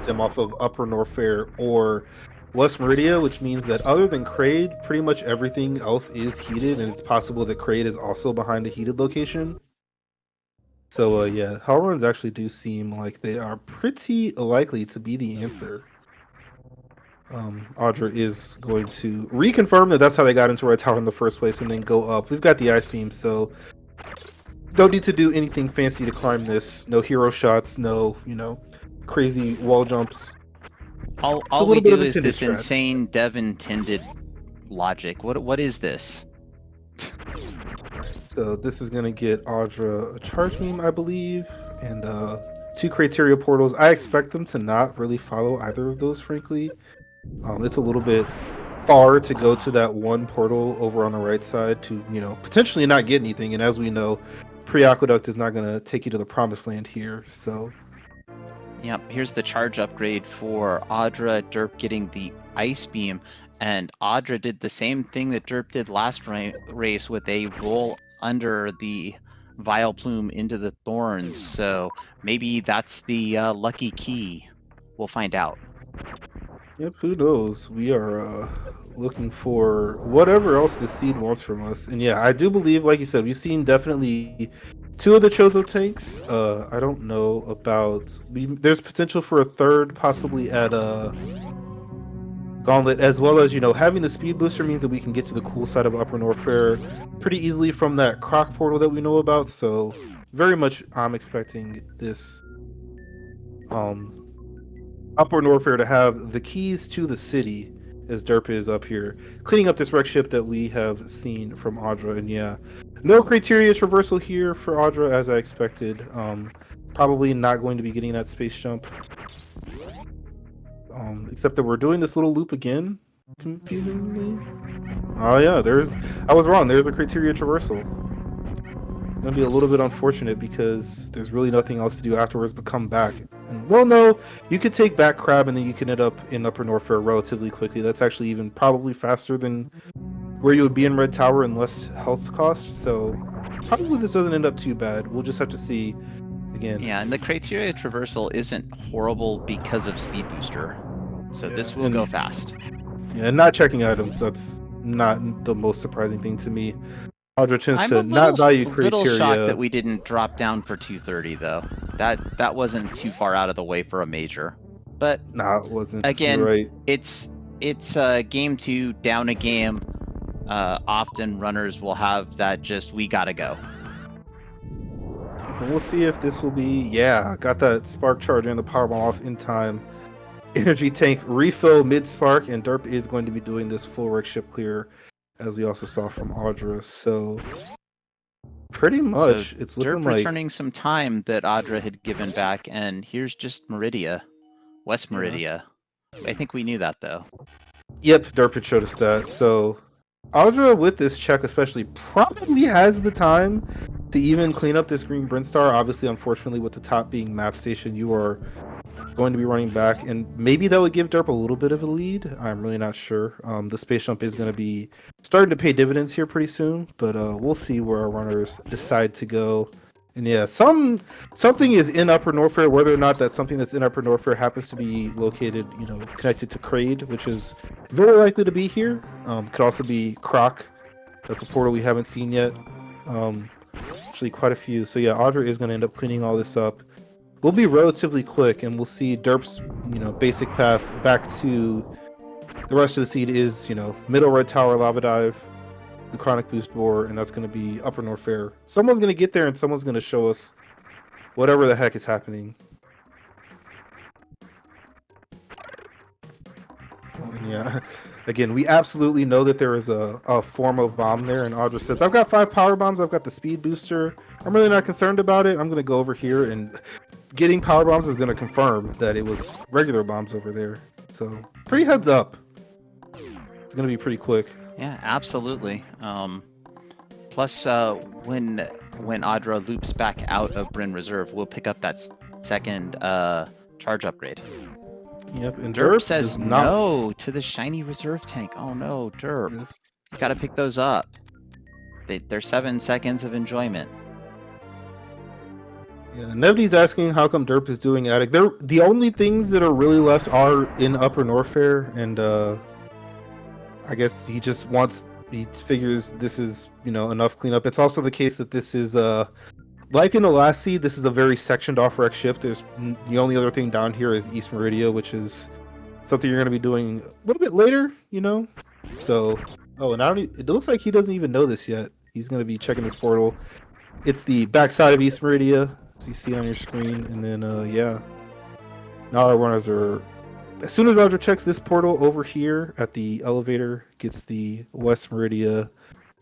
stem off of Upper Norfair or West Meridia, which means that other than Kraid, pretty much everything else is heated, and it's possible that Kraid is also behind a heated location. So yeah, hell runs actually do seem like they are pretty likely to be the answer. Audra is going to reconfirm that that's how they got into Red Tower in the first place and then go up. We've got the ice beam, so don't need to do anything fancy to climb this. No hero shots, no, crazy wall jumps. All we do is this strats. Insane dev intended logic. What is this? So this is gonna get Audra a charge beam, I believe, and 2 criteria portals. I expect them to not really follow either of those, frankly. It's a little bit far to go to that one portal over on the right side to, potentially not get anything. And as we know, Pre-Aqueduct is not going to take you to the promised land here, so... Yep, here's the charge upgrade for Audra, Derp getting the Ice Beam, and Audra did the same thing that Derp did last race with a roll under the Vile Plume into the Thorns, so maybe that's the lucky key. We'll find out. Yep, who knows? We are looking for whatever else the seed wants from us. And yeah, I do believe, like you said, we've seen definitely 2 of the Chozo tanks. I don't know about... There's potential for a third, possibly at Gauntlet, as well as, having the speed booster means that we can get to the cool side of Upper Norfair pretty easily from that Croc portal that we know about. So very much I'm expecting this... Upper Norfair to have the keys to the city, as Derp is up here, cleaning up this wreck ship that we have seen from Audra. And yeah, no criteria traversal here for Audra, as I expected. Probably not going to be getting that space jump. Except that we're doing this little loop again, confusingly. Oh yeah, I was wrong. There's the criteria traversal. It's gonna be a little bit unfortunate because there's really nothing else to do afterwards but come back. And well, no, you could take back Crab and then you can end up in Upper Norfair relatively quickly. That's actually even probably faster than where you would be in Red Tower and less health cost. So probably this doesn't end up too bad. We'll just have to see again. Yeah, and the criteria traversal isn't horrible because of speed booster. So yeah, this will go fast. Yeah, and not checking items, that's not the most surprising thing to me. Audra tends to not value criteria. I'm a little shocked that we didn't drop down for 230 though. That wasn't too far out of the way for a major. But no, it wasn't. Again, right. it's game 2, down a game. Often runners will have that just we gotta go. But we'll see if this will be. Yeah, got that spark charge and the powerbomb off in time. Energy tank refill mid spark, and Derp is going to be doing this full wreck ship clear, as we also saw from Audra. So pretty much, it's looking Derp like returning some time that Audra had given back, and here's just Meridia, West Meridia. Yeah. I think we knew that though. Yep, Derp had showed us that. So Audra with this check especially probably has the time to even clean up this green Brinstar. Obviously, unfortunately, with the top being map station, you are going to be running back, and maybe that would give derp a little bit of a lead. I'm really not sure. The space jump is going to be starting to pay dividends here pretty soon, but we'll see where our runners decide to go. And yeah, something is in Upper Norfair. Whether or not that something that's in Upper Norfair happens to be located, connected to Kraid, which is very likely to be here. Could also be Croc. That's a portal we haven't seen yet. Actually, quite a few. So yeah, Audra is going to end up cleaning all this up. We'll be relatively quick, and we'll see derp's basic path back to the rest of the seed is middle red tower lava dive, the chronic boost bore, and that's going to be Upper Norfair. Someone's going to get there, and someone's going to show us whatever the heck is happening. And yeah, again, we absolutely know that there is a form of bomb there, and Audra says, I've got 5 power bombs, I've got the speed booster, I'm really not concerned about it, I'm going to go over here, and getting power bombs is going to confirm that it was regular bombs over there. So, pretty heads up. It's going to be pretty quick. Yeah, absolutely. Plus, when Audra loops back out of Bryn Reserve, we'll pick up that second charge upgrade. Yep, and Derp says no to the shiny reserve tank. Oh no, Derp. Yes. You gotta pick those up. They're 7 seconds of enjoyment. Yeah, Nevity's asking how come Derp is doing attic. The only things that are really left are in Upper Norfair, and I guess he figures this is enough cleanup. It's also the case that this is like in the last seed, this is a very sectioned off rec ship. There's the only other thing down here is East Meridia, which is something you're going to be doing a little bit later, So, and it looks like he doesn't even know this yet. He's going to be checking this portal. It's the backside of East Meridia, as you see on your screen, and then yeah. Now our runners are. As soon as Audra checks this portal over here at the elevator, gets the West Meridia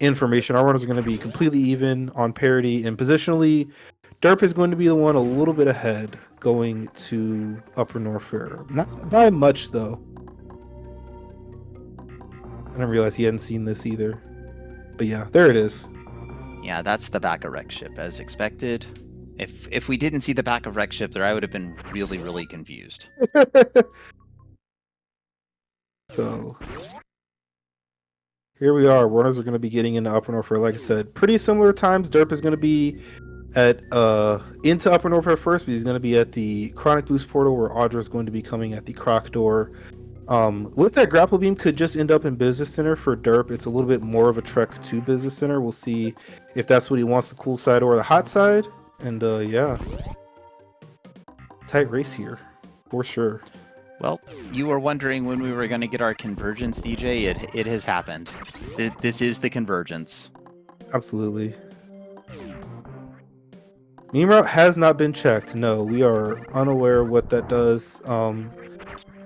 information, our runners are going to be completely even on parity, and positionally, Derp is going to be the one a little bit ahead, going to Upper Norfair. Not by much, though. I didn't realize he hadn't seen this either. But yeah, there it is. Yeah, that's the back of wreck ship, as expected. If we didn't see the back of wreck ship there, I would have been really, really confused. So here we are. Runners are going to be getting into Upper Norfair. Like I said, pretty similar times. Derp is going to be at into Upper Norfair first, but he's going to be at the Chronic Boost portal, where Audra is going to be coming at the Croc door. With that grapple beam, could just end up in Business Center for Derp. It's a little bit more of a trek to Business Center. We'll see if that's what he wants, the cool side or the hot side. And yeah, tight race here for sure. Well, you were wondering when we were going to get our convergence, DJ. It has happened. This is the convergence. Absolutely. Meme route has not been checked. No, we are unaware of what that does.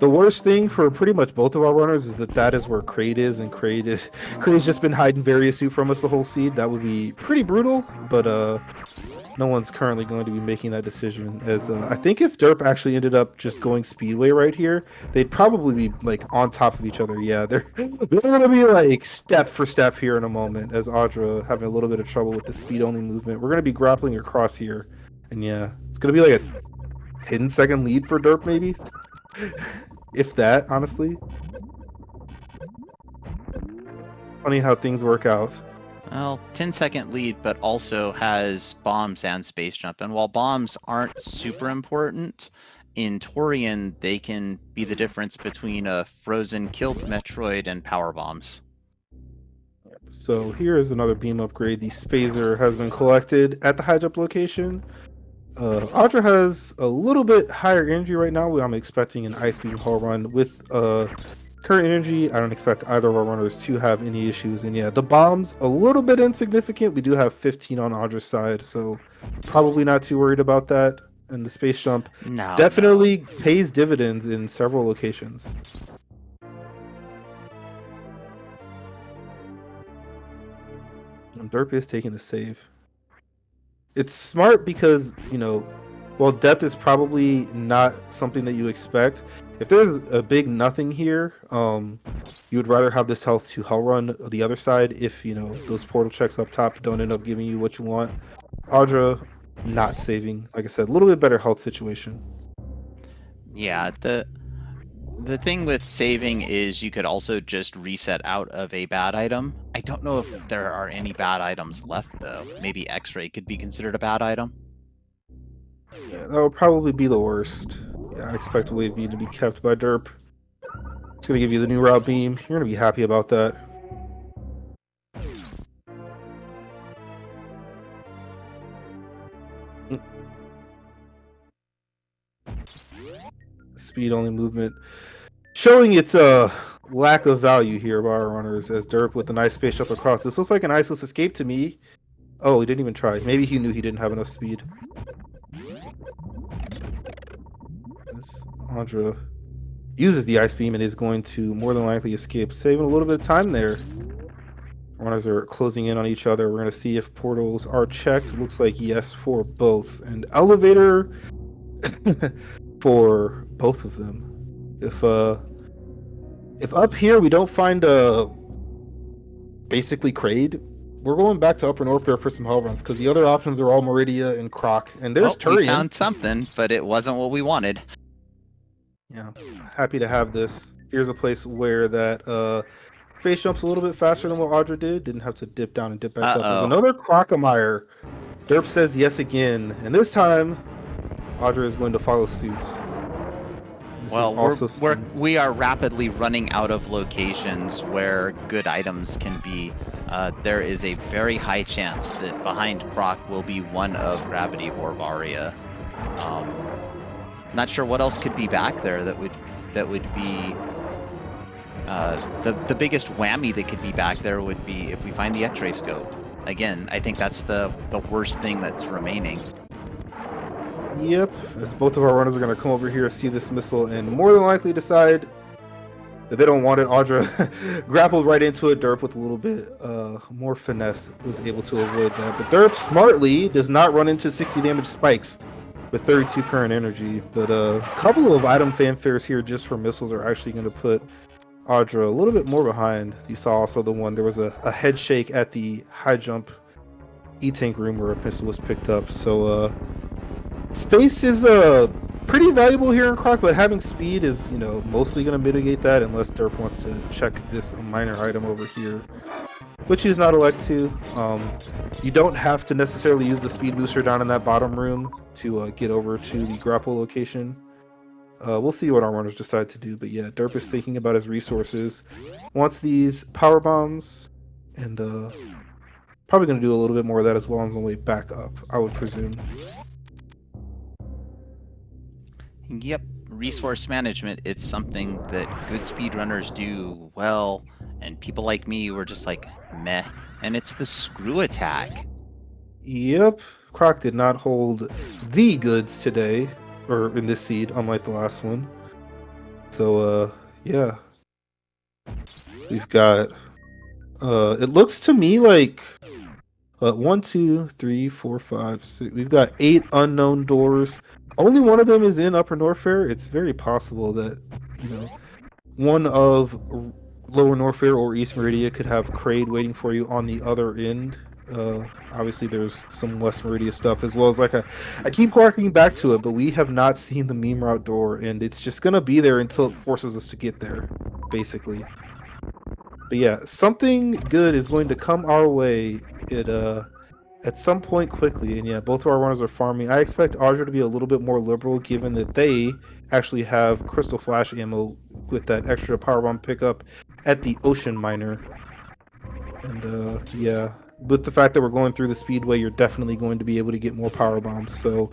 The worst thing for pretty much both of our runners is that is where Kraid is, and Kraid's just been hiding various suit from us the whole seed. That would be pretty brutal, but no one's currently going to be making that decision. As I think if Derp actually ended up just going Speedway right here, they'd probably be like on top of each other. Yeah, they're going to be like step for step here in a moment, as Audra having a little bit of trouble with the speed only movement. We're going to be grappling across here, and yeah, it's going to be like a 10-second lead for Derp maybe, if that, honestly. Funny how things work out. Well, 10-second lead, but also has bombs and space jump. And while bombs aren't super important, in Torian, they can be the difference between a frozen killed Metroid and power bombs. So here is another beam upgrade. The Spazer has been collected at the high jump location. Audra has a little bit higher energy right now. I'm expecting an ice beam haul run with current energy. I don't expect either of our runners to have any issues. And yeah, the bombs a little bit insignificant. We do have 15 on Audra's side, so probably not too worried about that. And the space jump definitely pays dividends in several locations. And Derp is taking the save. It's smart because, while death is probably not something that you expect, if there's a big nothing here, you would rather have this health to hell run the other side if, those portal checks up top don't end up giving you what you want. Audra not saving, like I said, a little bit better health situation. Yeah, the thing with saving is you could also just reset out of a bad item. I don't know if there are any bad items left though. Maybe X-ray could be considered a bad item. Yeah, that would probably be the worst. Yeah, I expect Wave B to be kept by derp. It's gonna give you the new route beam. You're gonna be happy about that. Speed only movement, showing its lack of value here by our runners as derp with a nice space jump across. This looks like an iceless escape to me. Oh, he didn't even try. Maybe he knew he didn't have enough speed. This Audra uses the ice beam and is going to more than likely escape, saving a little bit of time there. Runners are closing in on each other. We're going to see if portals are checked. It looks like yes for both. And elevator for both of them. If up here we don't find basically Kraid, we're going back to Upper Norfair for some hell runs because the other options are all Meridia and Croc. And there's Well, we Turian. found something, but it wasn't what we wanted. Yeah, happy to have this. Here's a place where that space jump's a little bit faster than what Audra did. Didn't have to dip down and dip back up. There's another Crocomire. Derp says yes again, and this time Audra is going to follow suit. Well, we are rapidly running out of locations where good items can be. There is a very high chance that behind Croc will be one of Gravity or Varia. Not sure what else could be back there that would be the biggest whammy that could be back there would be if we find the X-ray scope. Again, I think that's the worst thing that's remaining. Yep, as both of our runners are going to come over here, see this missile, and more than likely decide that they don't want it. Audra grappled right into it. Derp with a little bit more finesse was able to avoid that. But Derp smartly does not run into 60 damage spikes with 32 current energy. But a couple of item fanfares here just for missiles are actually going to put Audra a little bit more behind. You saw also the one, there was a head shake at the high jump E-tank room where a pistol was picked up. So space is pretty valuable here in Croc, but having speed is, mostly going to mitigate that unless Derp wants to check this minor item over here, which he's not elect to. You don't have to necessarily use the speed booster down in that bottom room to get over to the grapple location. We'll see what our runners decide to do, but yeah, Derp is thinking about his resources. Wants these power bombs, and probably going to do a little bit more of that as well on the way back up, I would presume. Yep, resource management, it's something that good speedrunners do well, and people like me were just like, meh. And it's the screw attack. Yep, Croc did not hold the goods today, or in this seed, unlike the last one. So, yeah. We've got, it looks to me like 1, 2, 3, 4, 5, 6. We've got 8 unknown doors. Only one of them is in Upper Norfair. It's very possible that, one of Lower Norfair or East Meridia could have Kraid waiting for you on the other end. Obviously, there's some West Meridia stuff as well as I keep harking back to it, but we have not seen the meme route door, and it's just gonna be there until it forces us to get there, basically. But yeah, something good is going to come our way at some point quickly, and yeah, both of our runners are farming. I expect Audra to be a little bit more liberal, given that they actually have Crystal Flash ammo with that extra powerbomb pickup at the Ocean Miner. And yeah, with the fact that we're going through the Speedway, you're definitely going to be able to get more powerbombs. So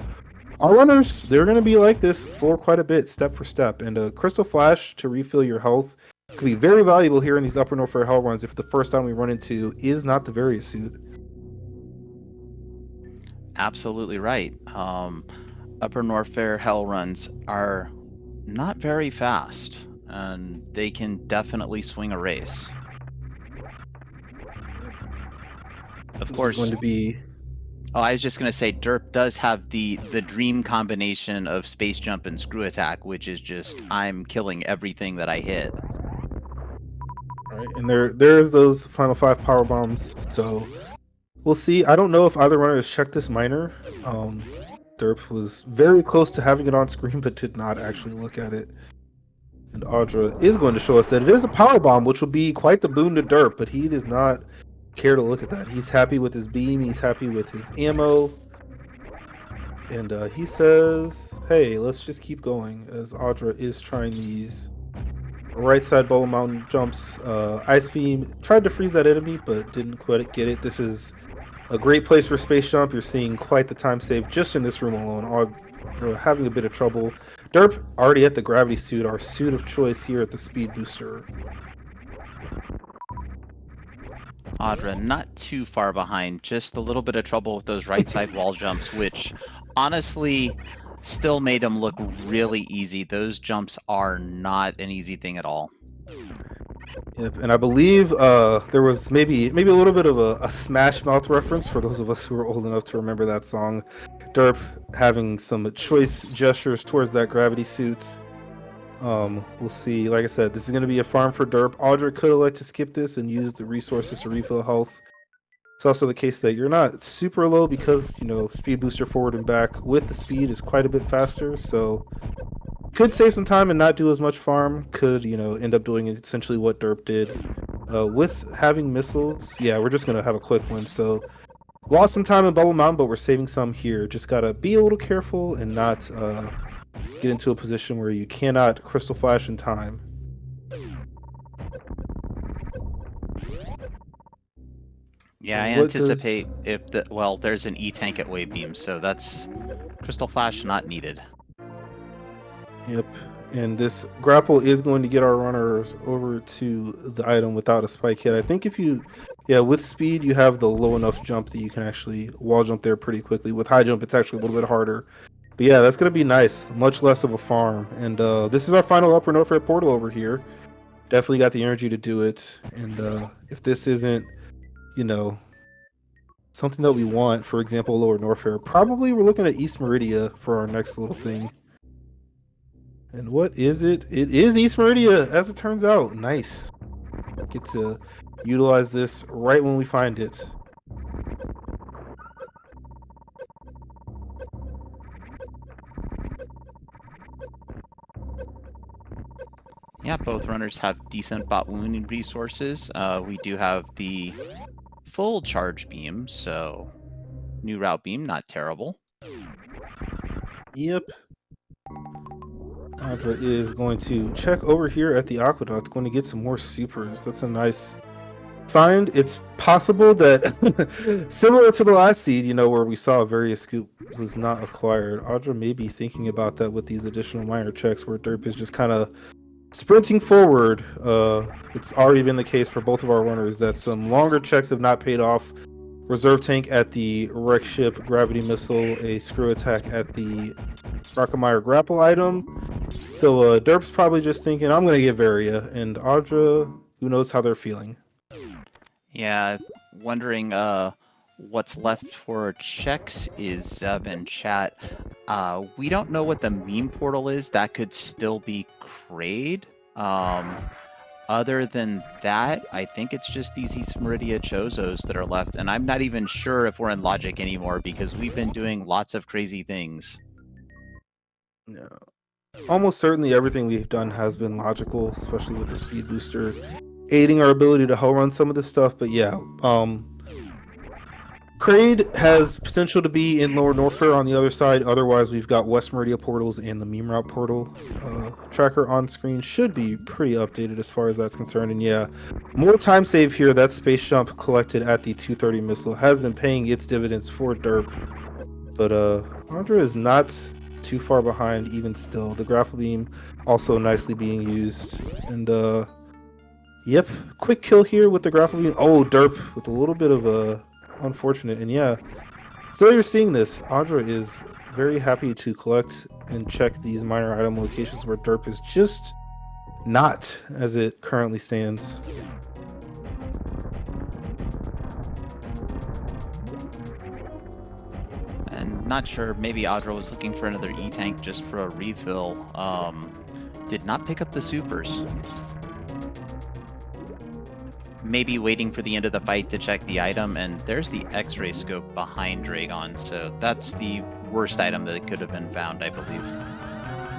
our runners, they're going to be like this for quite a bit, step for step. And Crystal Flash to refill your health could be very valuable here in these Upper Norfair Hell runs if the first time we run into is not the Varia suit. Absolutely right. Upper Norfair Hell runs are not very fast, and they can definitely swing a race. Of course, going to be. Oh, I was just gonna say, Derp does have the dream combination of space jump and screw attack, which is just I'm killing everything that I hit. All right, and there's those final 5 power bombs. So we'll see. I don't know if either runner has checked this miner. Derp was very close to having it on screen, but did not actually look at it. And Audra is going to show us that it is a power bomb, which will be quite the boon to Derp, but he does not care to look at that. He's happy with his beam, he's happy with his ammo. And he says, hey, let's just keep going, as Audra is trying these right side bubble mountain jumps. Ice beam tried to freeze that enemy, but didn't quite get it. This is a great place for space jump. You're seeing quite the time save just in this room alone. Audra having a bit of trouble. Derp already at the gravity suit, our suit of choice here at the speed booster. Audra not too far behind, just a little bit of trouble with those right side wall jumps, which honestly still made him look really easy. Those jumps are not an easy thing at all. Yep, and I believe there was maybe a little bit of a Smash Mouth reference for those of us who are old enough to remember that song. Derp having some choice gestures towards that gravity suit. We'll see. Like I said, this is going to be a farm for Derp. Audra could elect to skip this and use the resources to refill health. It's also the case that you're not super low because, you know, speed booster forward and back with the speed is quite a bit faster, so could save some time and not do as much farm. Could, you know, end up doing essentially what Derp did. With having missiles, yeah, we're just going to have a quick one. So lost some time in Bubble Mountain, but we're saving some here. Just got to be a little careful and not get into a position where you cannot Crystal Flash in time. Yeah, I anticipate if the well, there's an E-tank at Wave Beam, so that's Crystal Flash not needed. Yep, and this grapple is going to get our runners over to the item without a spike hit. I think if you, with speed, you have the low enough jump that you can actually wall jump there pretty quickly. With high jump, it's actually a little bit harder. But yeah, that's going to be nice. Much less of a farm. And this is our final upper Norfair portal over here. Definitely got the energy to do it. And if this isn't, you know, something that we want, for example, lower Norfair, probably we're looking at East Meridia for our next little thing. And what is it? It is East Meridia, as it turns out. Nice. Get to utilize this right when we find it. Yeah, both runners have decent bot wounding resources. We do have the full charge beam, so new route beam, not terrible. Yep. Audra is going to check over here at the aqueduct, going to get some more supers. That's a nice find. It's possible that, similar to the last seed, you know, where we saw various scoop was not acquired, Audra may be thinking about that with these additional minor checks where Derp is just kind of sprinting forward. It's already been the case for both of our runners that some longer checks have not paid off. Reserve tank at the wreck ship, gravity missile, a screw attack at the Rockemeyer grapple item. So Derp's probably just thinking, I'm going to get Varia, and Audra, who knows how they're feeling. Yeah, wondering what's left for checks is Zeb in chat. We don't know what the meme portal is. That could still be Kraid. Other than that, I think it's just these East Meridia Chozos that are left, and I'm not even sure if we're in Logic anymore because we've been doing lots of crazy things. No. Almost certainly everything we've done has been logical, especially with the speed booster aiding our ability to hell run some of this stuff. But yeah, Kraid has potential to be in Lower Norfair on the other side. Otherwise, we've got West Meridia portals and the meme route portal. Tracker on screen should be pretty updated as far as that's concerned. And yeah, more time save here. That space jump collected at the 230 missile has been paying its dividends for Derp. But Audra is not too far behind even still. The grapple beam also nicely being used. And yep, quick kill here with the grapple beam. Oh, Derp with a little bit of a unfortunate. And yeah, so you're seeing this. Audra is very happy to collect and check these minor item locations where Derp is just not, as it currently stands. And not sure, maybe Audra was looking for another E-tank just for a refill. Did not pick up the supers. Maybe waiting for the end of the fight to check the item, and there's the X-ray scope behind Dragon, so that's the worst item that could have been found, I believe.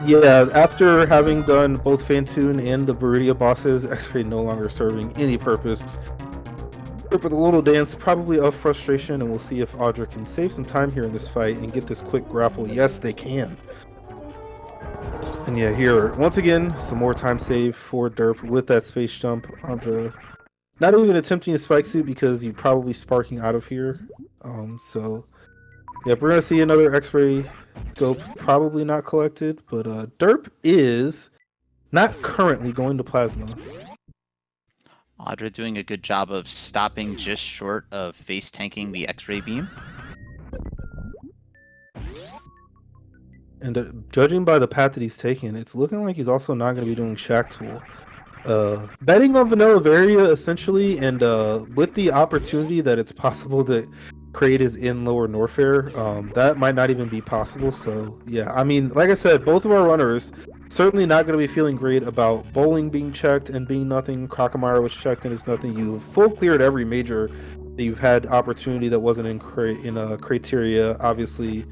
Yeah, after having done both Phantoon and the Viridia bosses, X-Ray no longer serving any purpose. For the little dance, probably of frustration, and we'll see if Audra can save some time here in this fight and get this quick grapple. Yes, they can. And yeah, here, once again, some more time save for Derp with that space jump. Audra not even attempting a spike suit because you're probably sparking out of here. So, yeah, we're going to see another X-ray scope, probably not collected, but Derp is not currently going to Plasma. Audra doing a good job of stopping just short of face tanking the X-ray beam. And judging by the path that he's taking, it's looking like he's also not going to be doing Shack Tool. Betting on Vanilla Varia essentially, and with the opportunity that it's possible that Kraid is in Lower Norfair, that might not even be possible. So yeah, I mean, like I said, both of our runners certainly not going to be feeling great about Bowling being checked and being nothing. Crocomire was checked and it's nothing. You full cleared every major that you've had opportunity that wasn't in criteria. Obviously,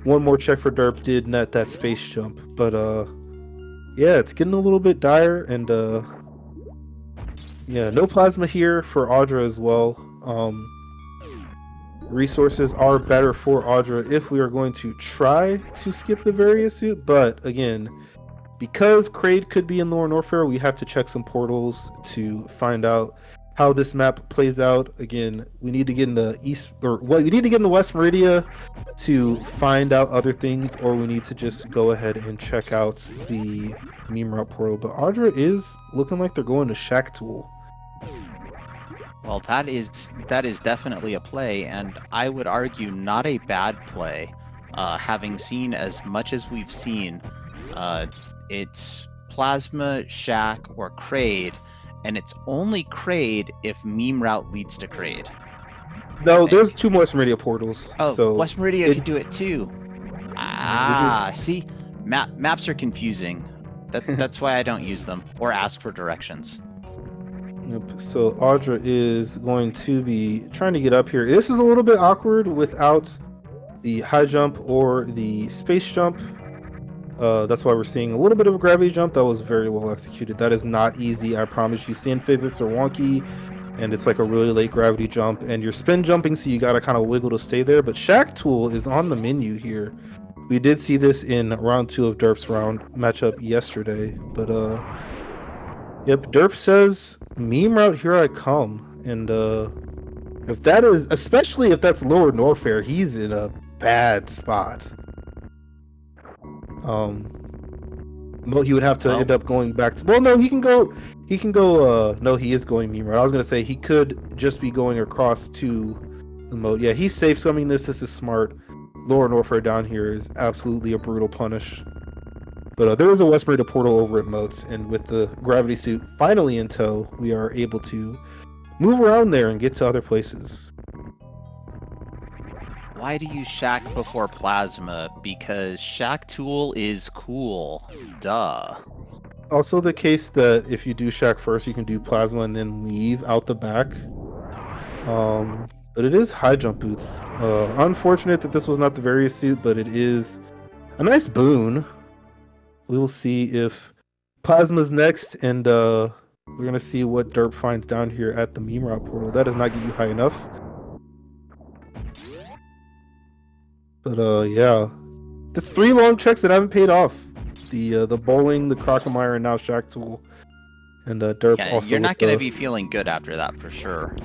one more check for Derp did net that space jump, but yeah, it's getting a little bit dire, and yeah, no plasma here for Audra as well. Resources are better for Audra if we are going to try to skip the Varia suit, but again, because Kraid could be in Lower Norfair, we have to check some portals to find out how this map plays out. Again, we need to get in the east, or well, we need to get in the West Meridia to find out other things, or we need to just go ahead and check out the meme route portal. But Audra is looking like they're going to Shack Tool. Well, that is definitely a play, and I would argue not a bad play. Having seen as much as we've seen, it's Plasma, Shack, or Kraid, and it's only Kraid if meme route leads to Kraid. No, there's two more West Meridia portals. Oh, so West Meridia could do it too. See, maps are confusing. That's why I don't use them or ask for directions. Yep. So Audra is going to be trying to get up here. This is a little bit awkward without the high jump or the space jump. That's why we're seeing a little bit of a gravity jump that was very well executed. That is not easy, I promise you. Sand physics are wonky, and it's like a really late gravity jump, and you're spin jumping, so you gotta kind of wiggle to stay there. But Shack Tool is on the menu here. We did see this in round 2 of Derp's round matchup yesterday, but yep, Derp says, meme route, here I come. And if that is, especially if that's Lower Norfair, he's in a bad spot. Well, he would have to end up going back to, well, no, he can go, no, he is going meme route. I was gonna say he could just be going across to the moat. Yeah, he's safe swimming this is smart. Lower Norfair down here is absolutely a brutal punish. But there is a West Meridia portal over at Moats, and with the gravity suit finally in tow, we are able to move around there and get to other places. Why do you Shack before Plasma? Because Shack Tool is cool. Duh. Also the case that if you do Shack first, you can do Plasma and then leave out the back. But it is high jump boots. Unfortunate that this was not the Various suit, but it is a nice boon. We will see if Plasma's next, and we're going to see what Derp finds down here at the meme route portal. That does not get you high enough. But yeah, that's 3 long checks that haven't paid off. The bowling, the Crocomire, and now Shack Tool. And Derp also. You're not going to be feeling good after that for sure.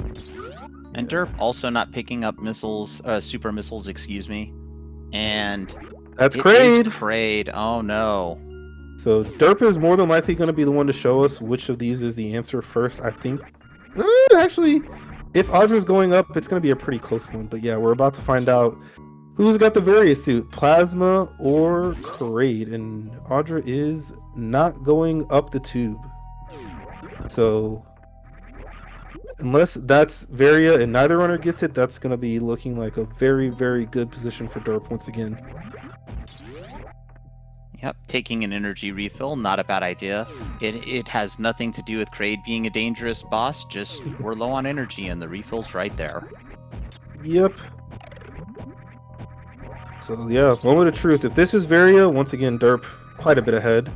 And Derp also not picking up missiles, super missiles, excuse me. And that's Kraid. Kraid. Oh no. So Derp is more than likely going to be the one to show us which of these is the answer first. I think. Actually, if Audra's going up, it's going to be a pretty close one. But yeah, we're about to find out who's got the Various suit, Plasma or Kraid. And Audra is not going up the tube. So unless that's Varia and neither runner gets it, that's going to be looking like a very, very good position for Derp once again. Yep, taking an energy refill, not a bad idea. It has nothing to do with Kraid being a dangerous boss, just we're low on energy and the refill's right there. Yep. So yeah, moment of truth. If this is Varia, once again, derp quite a bit ahead.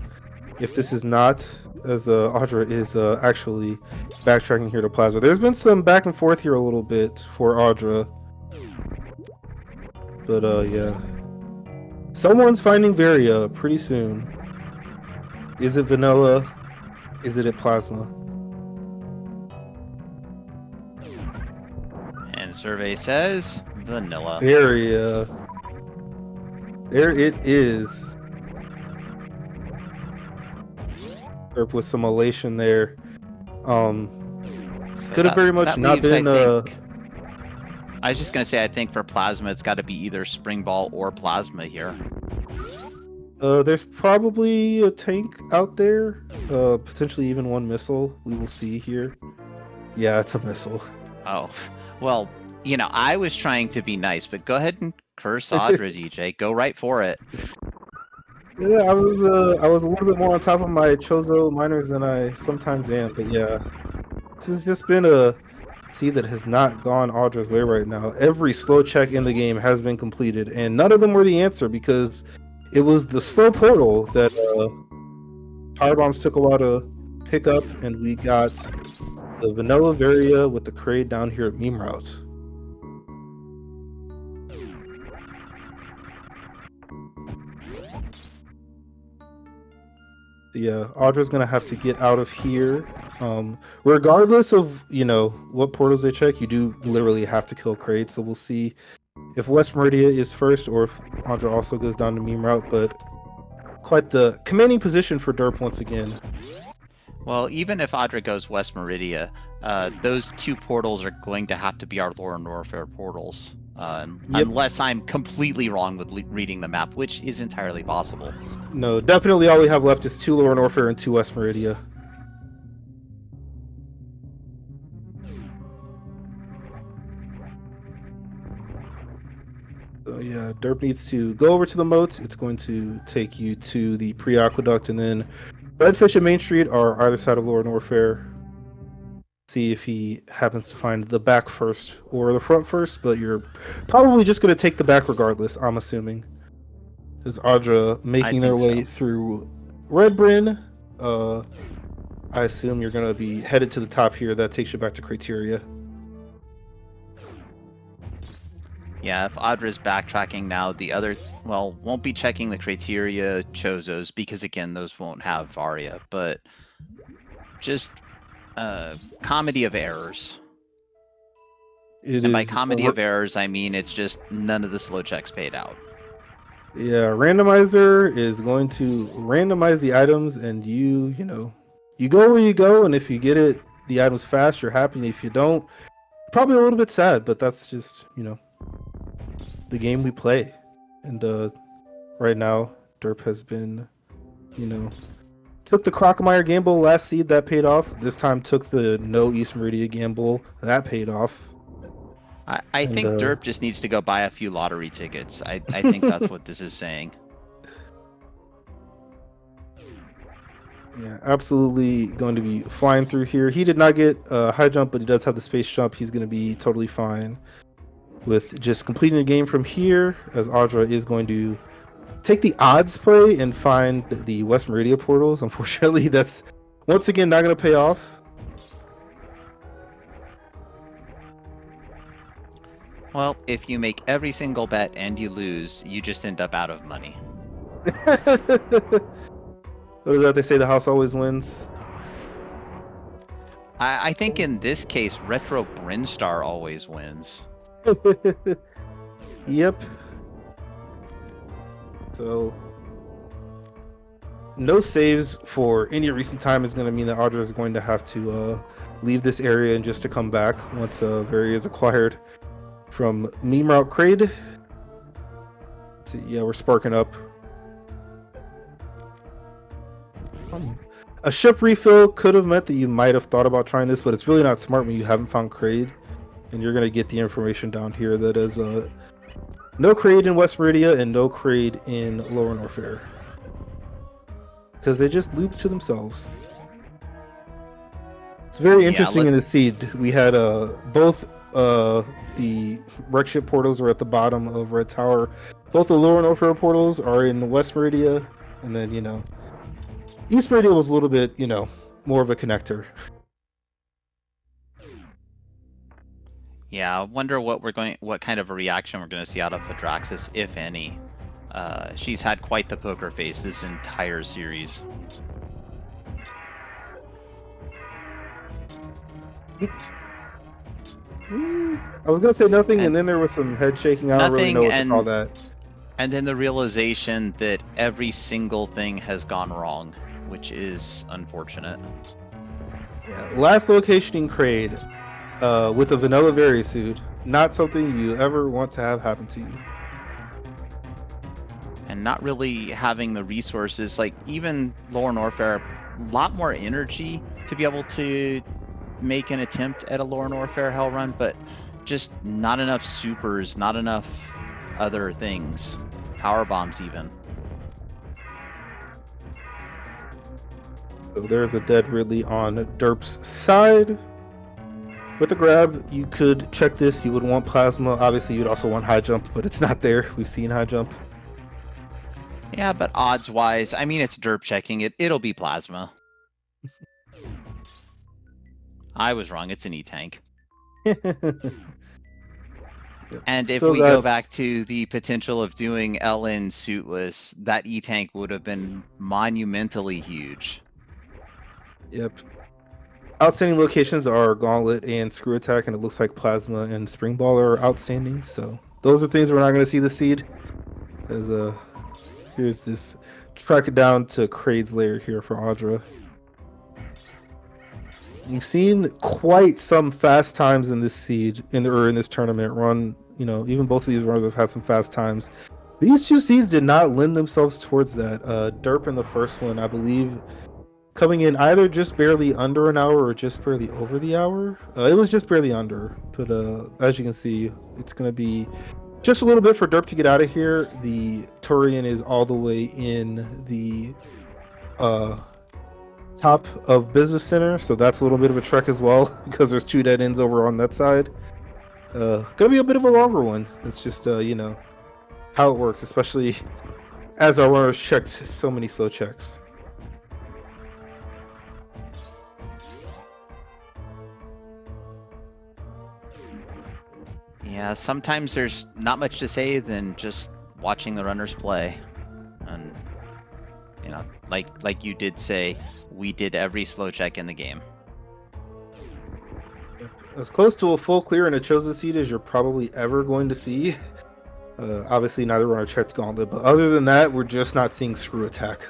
If this is not, as Audra is actually backtracking here to Plasma. There's been some back and forth here a little bit for Audra. But yeah. Someone's finding Varia pretty soon. Is it Vanilla? Is it at Plasma? And survey says vanilla. Varia. There it is. Derp with some elation there. So Could have very much not leaves, been. I was just gonna say, I think for Plasma, it's got to be either Spring Ball or Plasma here. There's probably a tank out there. Potentially even one missile. We will see here. Yeah, it's a missile. Oh, well, you know, I was trying to be nice, but go ahead and curse Audra, DJ. Go right for it. Yeah, I was a little bit more on top of my Chozo miners than I sometimes am, but yeah, this has just been a seed that has not gone Audra's way right now. Every slow check in the game has been completed, and none of them were the answer because it was the slow portal that Power Bombs took a while to pick up, and we got the Vanilla Varia with the Kraid down here at Meme Route. Yeah, Audra's gonna have to get out of here. Regardless of what portals they check, you do literally have to kill Kraid. So we'll see if West Meridia is first or if Audra also goes down to Meme Route. But quite the commanding position for derp once again. Well, even if Audra goes West Meridia, those two portals are going to have to be our Lore and Warfare portals. Yep. Unless I'm completely wrong with reading the map, which is entirely possible. No, definitely all we have left is 2 Lore and Warfare and 2 West Meridia. So yeah, derp needs to go over to the moat. It's going to take you to the pre-aqueduct, and then Redfish and Main Street are either side of Lore and Warfare. See if he happens to find the back first or the front first, but you're probably just going to take the back regardless, I'm assuming. Is Audra making their way through Red Bryn? I assume you're going to be headed to the top here. That takes you back to Criteria. Yeah, if Audra's backtracking now, the other, well, won't be checking the Criteria Chozos because, again, those won't have Varia, but just comedy of errors. And by comedy of errors, I mean it's just none of the slow checks paid out. Yeah, Randomizer is going to randomize the items, and you go where you go, and if you get it, the items fast, you're happy, and if you don't, probably a little bit sad, but that's just, the game we play. And right now, derp has been, took the Crocomire gamble last seed, that paid off. This time took the no East Meridia gamble, that paid off. I think derp just needs to go buy a few lottery tickets. I think that's what this is saying. Yeah, absolutely going to be flying through here. He did not get a high jump, but he does have the space jump. He's going to be totally fine with just completing the game from here, as Audra is going to take the odds play and find the West Meridia portals. Unfortunately, that's once again not going to pay off. Well, if you make every single bet and you lose, you just end up out of money. What is that? They say the house always wins. I think in this case, Retro Brinstar always wins. Yep. So, no saves for any recent time is going to mean that Audra is going to have to leave this area and just to come back once Varia is acquired from Meme Route Kraid. See, yeah, we're sparking up. A ship refill could have meant that you might have thought about trying this, but it's really not smart when you haven't found Kraid. And you're going to get the information down here that is no Kraid in West Meridia and no Kraid in Lower Warfare. Because they just loop to themselves. It's very interesting in the seed. We had both the wreck ship portals were at the bottom of Red Tower. Both the Lower and Orphan portals are in West Meridia, and then East Meridia was a little bit more of a connector. Yeah, I wonder what kind of a reaction we're going to see out of Audraxys, if any. She's had quite the poker face this entire series. I was gonna say nothing, and then there was some head shaking. I don't really know what to call that. And then the realization that every single thing has gone wrong, which is unfortunate. Yeah, last location in Kraid, with a vanilla Varisuit, not something you ever want to have happen to you. And not really having the resources, like even Lore Warfare, a lot more energy to be able to make an attempt at a Lore Warfare hell run, but just not enough supers, not enough other things, power bombs even. So there's a dead Ridley on Derp's side. With the grab, you could check this. You would want plasma. Obviously, you'd also want high jump, but it's not there. We've seen high jump. Yeah, but odds-wise, I mean, it's derp checking it. It'll be plasma. I was wrong. It's an E-tank. And if we go back to the potential of doing LN suitless, that E-tank would have been monumentally huge. Yep. Outstanding locations are Gauntlet and Screw Attack, and it looks like Plasma and Spring Ball are outstanding. So those are things we're not going to see the seed. As here's this track it down to Kraid's lair here for Audra. You've seen quite some fast times in this seed in this tournament run. Even both of these runs have had some fast times. These two seeds did not lend themselves towards that. Derp in the first one, I believe, coming in either just barely under an hour or just barely over the hour. It was just barely under, but as you can see, it's going to be just a little bit for Derp to get out of here. The Turian is all the way in the top of Business Center, so that's a little bit of a trek as well because there's 2 dead ends over on that side. Gonna be a bit of a longer one. It's just how it works, especially as our runners checked so many slow checks. Yeah, sometimes there's not much to say than just watching the runners play. And like you did say, we did every slow check in the game. As close to a full clear in a chosen seed as you're probably ever going to see. Obviously, neither runner checked Gauntlet, but other than that, we're just not seeing Screw Attack.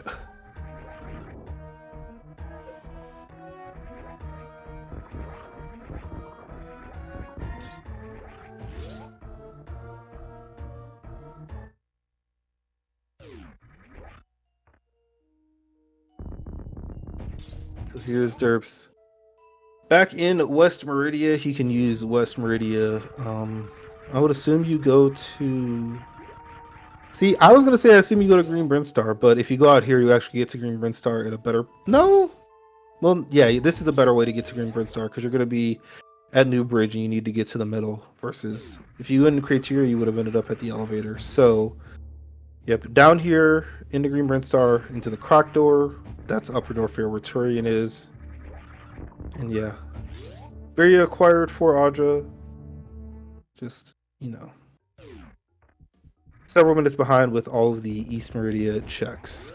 So here's Derps. Back in West Meridia, he can use West Meridia. I would assume you go to... See, I was going to say I assume you go to Green Brinstar, but if you go out here, you actually get to Green Brinstar at a better... No? Well, yeah, this is a better way to get to Green Brinstar, because you're going to be at New Bridge, and you need to get to the middle, versus if you went in Criteria, you would have ended up at the elevator. So, yep, down here, into Green Brinstar, into the Croc Door, that's Upper North Fair where Turian is. And yeah, very acquired for Audra. Just, several minutes behind with all of the East Meridia checks.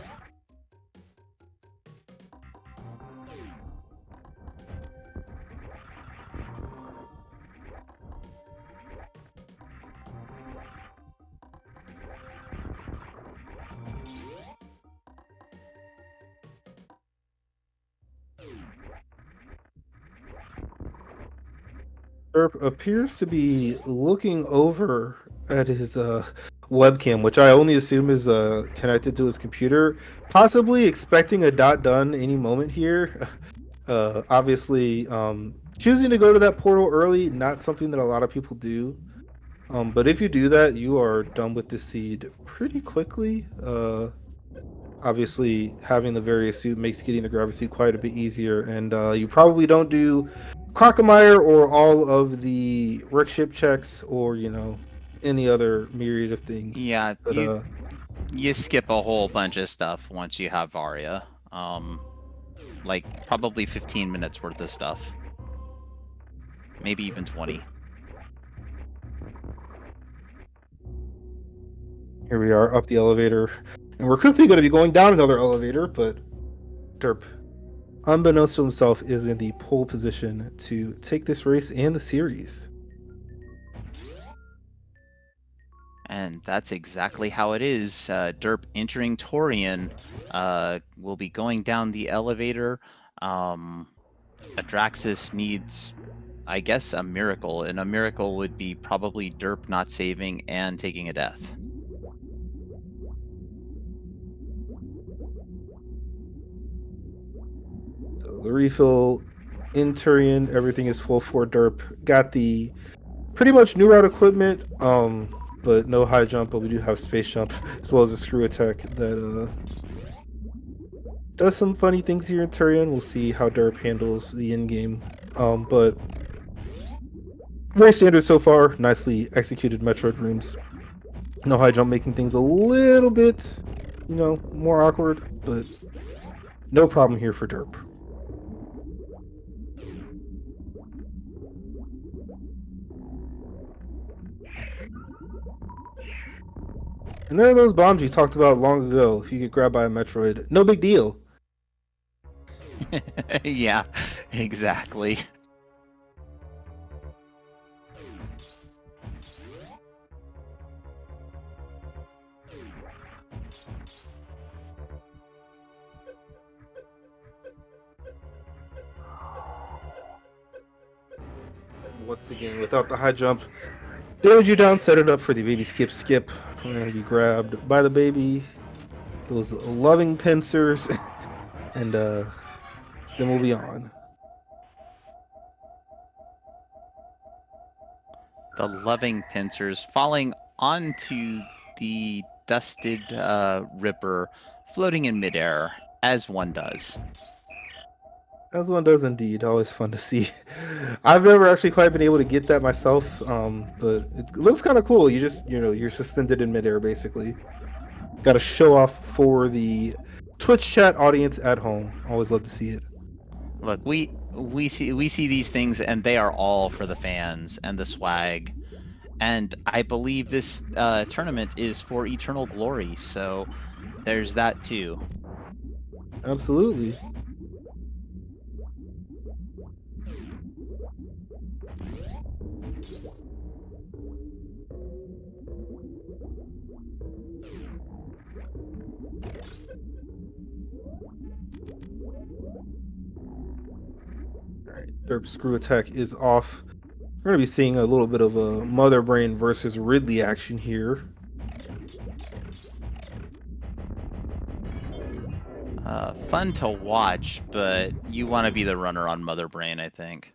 Derp appears to be looking over at his webcam, which I only assume is connected to his computer, possibly expecting a dot done any moment here. Obviously, choosing to go to that portal early, not something that a lot of people do. But if you do that, you are done with the seed pretty quickly. Obviously, having the various suit makes getting the gravity suit quite a bit easier, and you probably don't do Crocomire or all of the Rick ship checks, or any other myriad of things. Yeah, But you skip a whole bunch of stuff once you have Varia. Like probably 15 minutes worth of stuff. Maybe even 20. here we are up the elevator, and we're quickly going to be going down another elevator. But Derp, unbeknownst to himself, is in the pole position to take this race and the series. And that's exactly how it is. Derp entering Torian will be going down the elevator. Audraxys needs, I guess, a miracle, and a miracle would be probably Derp not saving and taking a death. So the refill in Turian, everything is full for Derp. Got the pretty much new route equipment, but no high jump, but we do have space jump as well as a screw attack that does some funny things here in Turian. We'll see how Derp handles the end game. But very standard so far. Nicely executed Metroid rooms. No high jump, making things a little bit, more awkward, but no problem here for Derp. And then those bombs you talked about long ago, if you get grabbed by a Metroid, no big deal. Yeah, exactly. Once again, without the high jump, damage you down, set it up for the baby skip. We're gonna be grabbed by the baby, those loving pincers, and then we'll be on. The loving pincers falling onto the dusted ripper, floating in midair, as one does. As one does indeed. Always fun to see. I've never actually quite been able to get that myself, but it looks kind of cool. You just, you're suspended in midair basically. Got to show off for the Twitch chat audience at home. Always love to see it. Look, we see these things, and they are all for the fans and the swag. And I believe this tournament is for eternal glory, so there's that too. Absolutely. Derp screw attack is off. We're going to be seeing a little bit of a Mother Brain versus Ridley action here. Fun to watch, but you want to be the runner on Mother Brain, I think.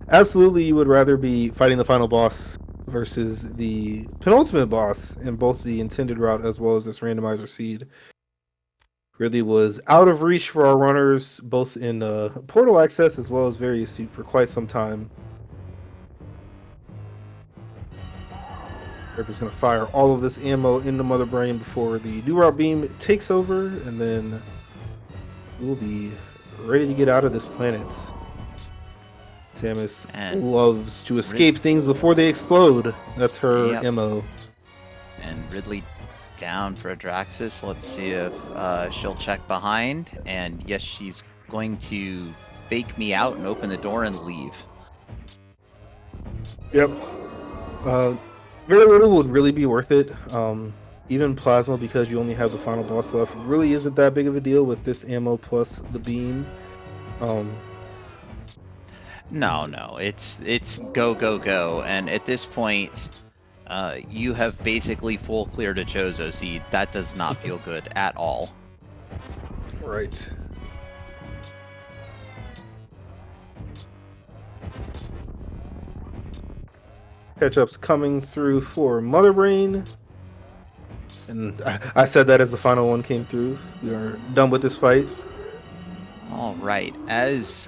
Absolutely, you would rather be fighting the final boss versus the penultimate boss in both the intended route as well as this randomizer seed. Really was out of reach for our runners, both in portal access as well as various suit for quite some time. They're just going to fire all of this ammo into Mother Brain before the new route beam takes over, and then we'll be ready to get out of this planet. Samus loves to escape things before they explode. That's her MO. And Ridley down for Audraxys. Let's see if she'll check behind. And yes, she's going to fake me out and open the door and leave. Yep. Very little would really be worth it. Even Plasma, because you only have the final boss left, really isn't that big of a deal with this ammo plus the beam. No, it's go, and at this point, you have basically full cleared a Chozo seed. That does not feel good at all. Right. Catch-up's coming through for Mother Brain. And I said that as the final one came through. We are done with this fight. All right. As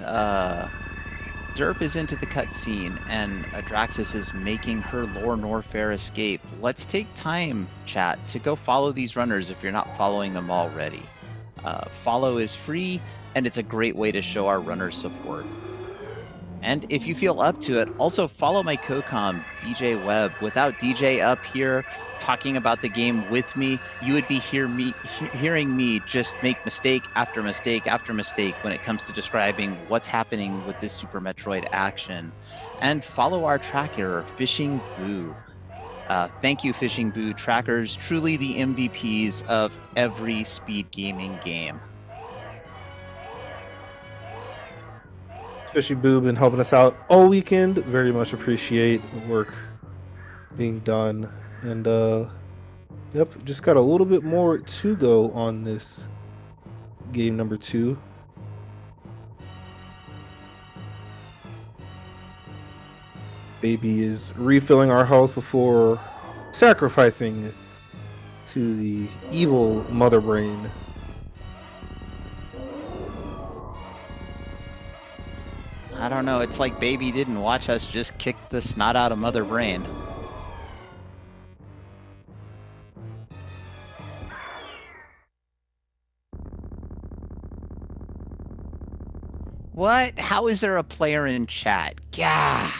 Derp is into the cutscene, and Audraxys is making her Lore Norfair escape. Let's take time, chat, to go follow these runners if you're not following them already. Follow is free, and it's a great way to show our runners support. And if you feel up to it, also follow my co-com, DJ Webb. Without DJ up here talking about the game with me, you would be hearing me just make mistake after mistake after mistake when it comes to describing what's happening with this Super Metroid action. And follow our tracker, Fishing Boo. Thank you, Fishing Boo trackers, truly the MVPs of every speed gaming game. Fishy Boo been helping us out all weekend. Very much appreciate the work being done. And yep, just got a little bit more to go on this game number 2. Baby is refilling our health before sacrificing to the evil mother brain. I don't know, it's like Baby didn't watch us just kick the snot out of Mother Brain. What? How is there a player in chat? Gah!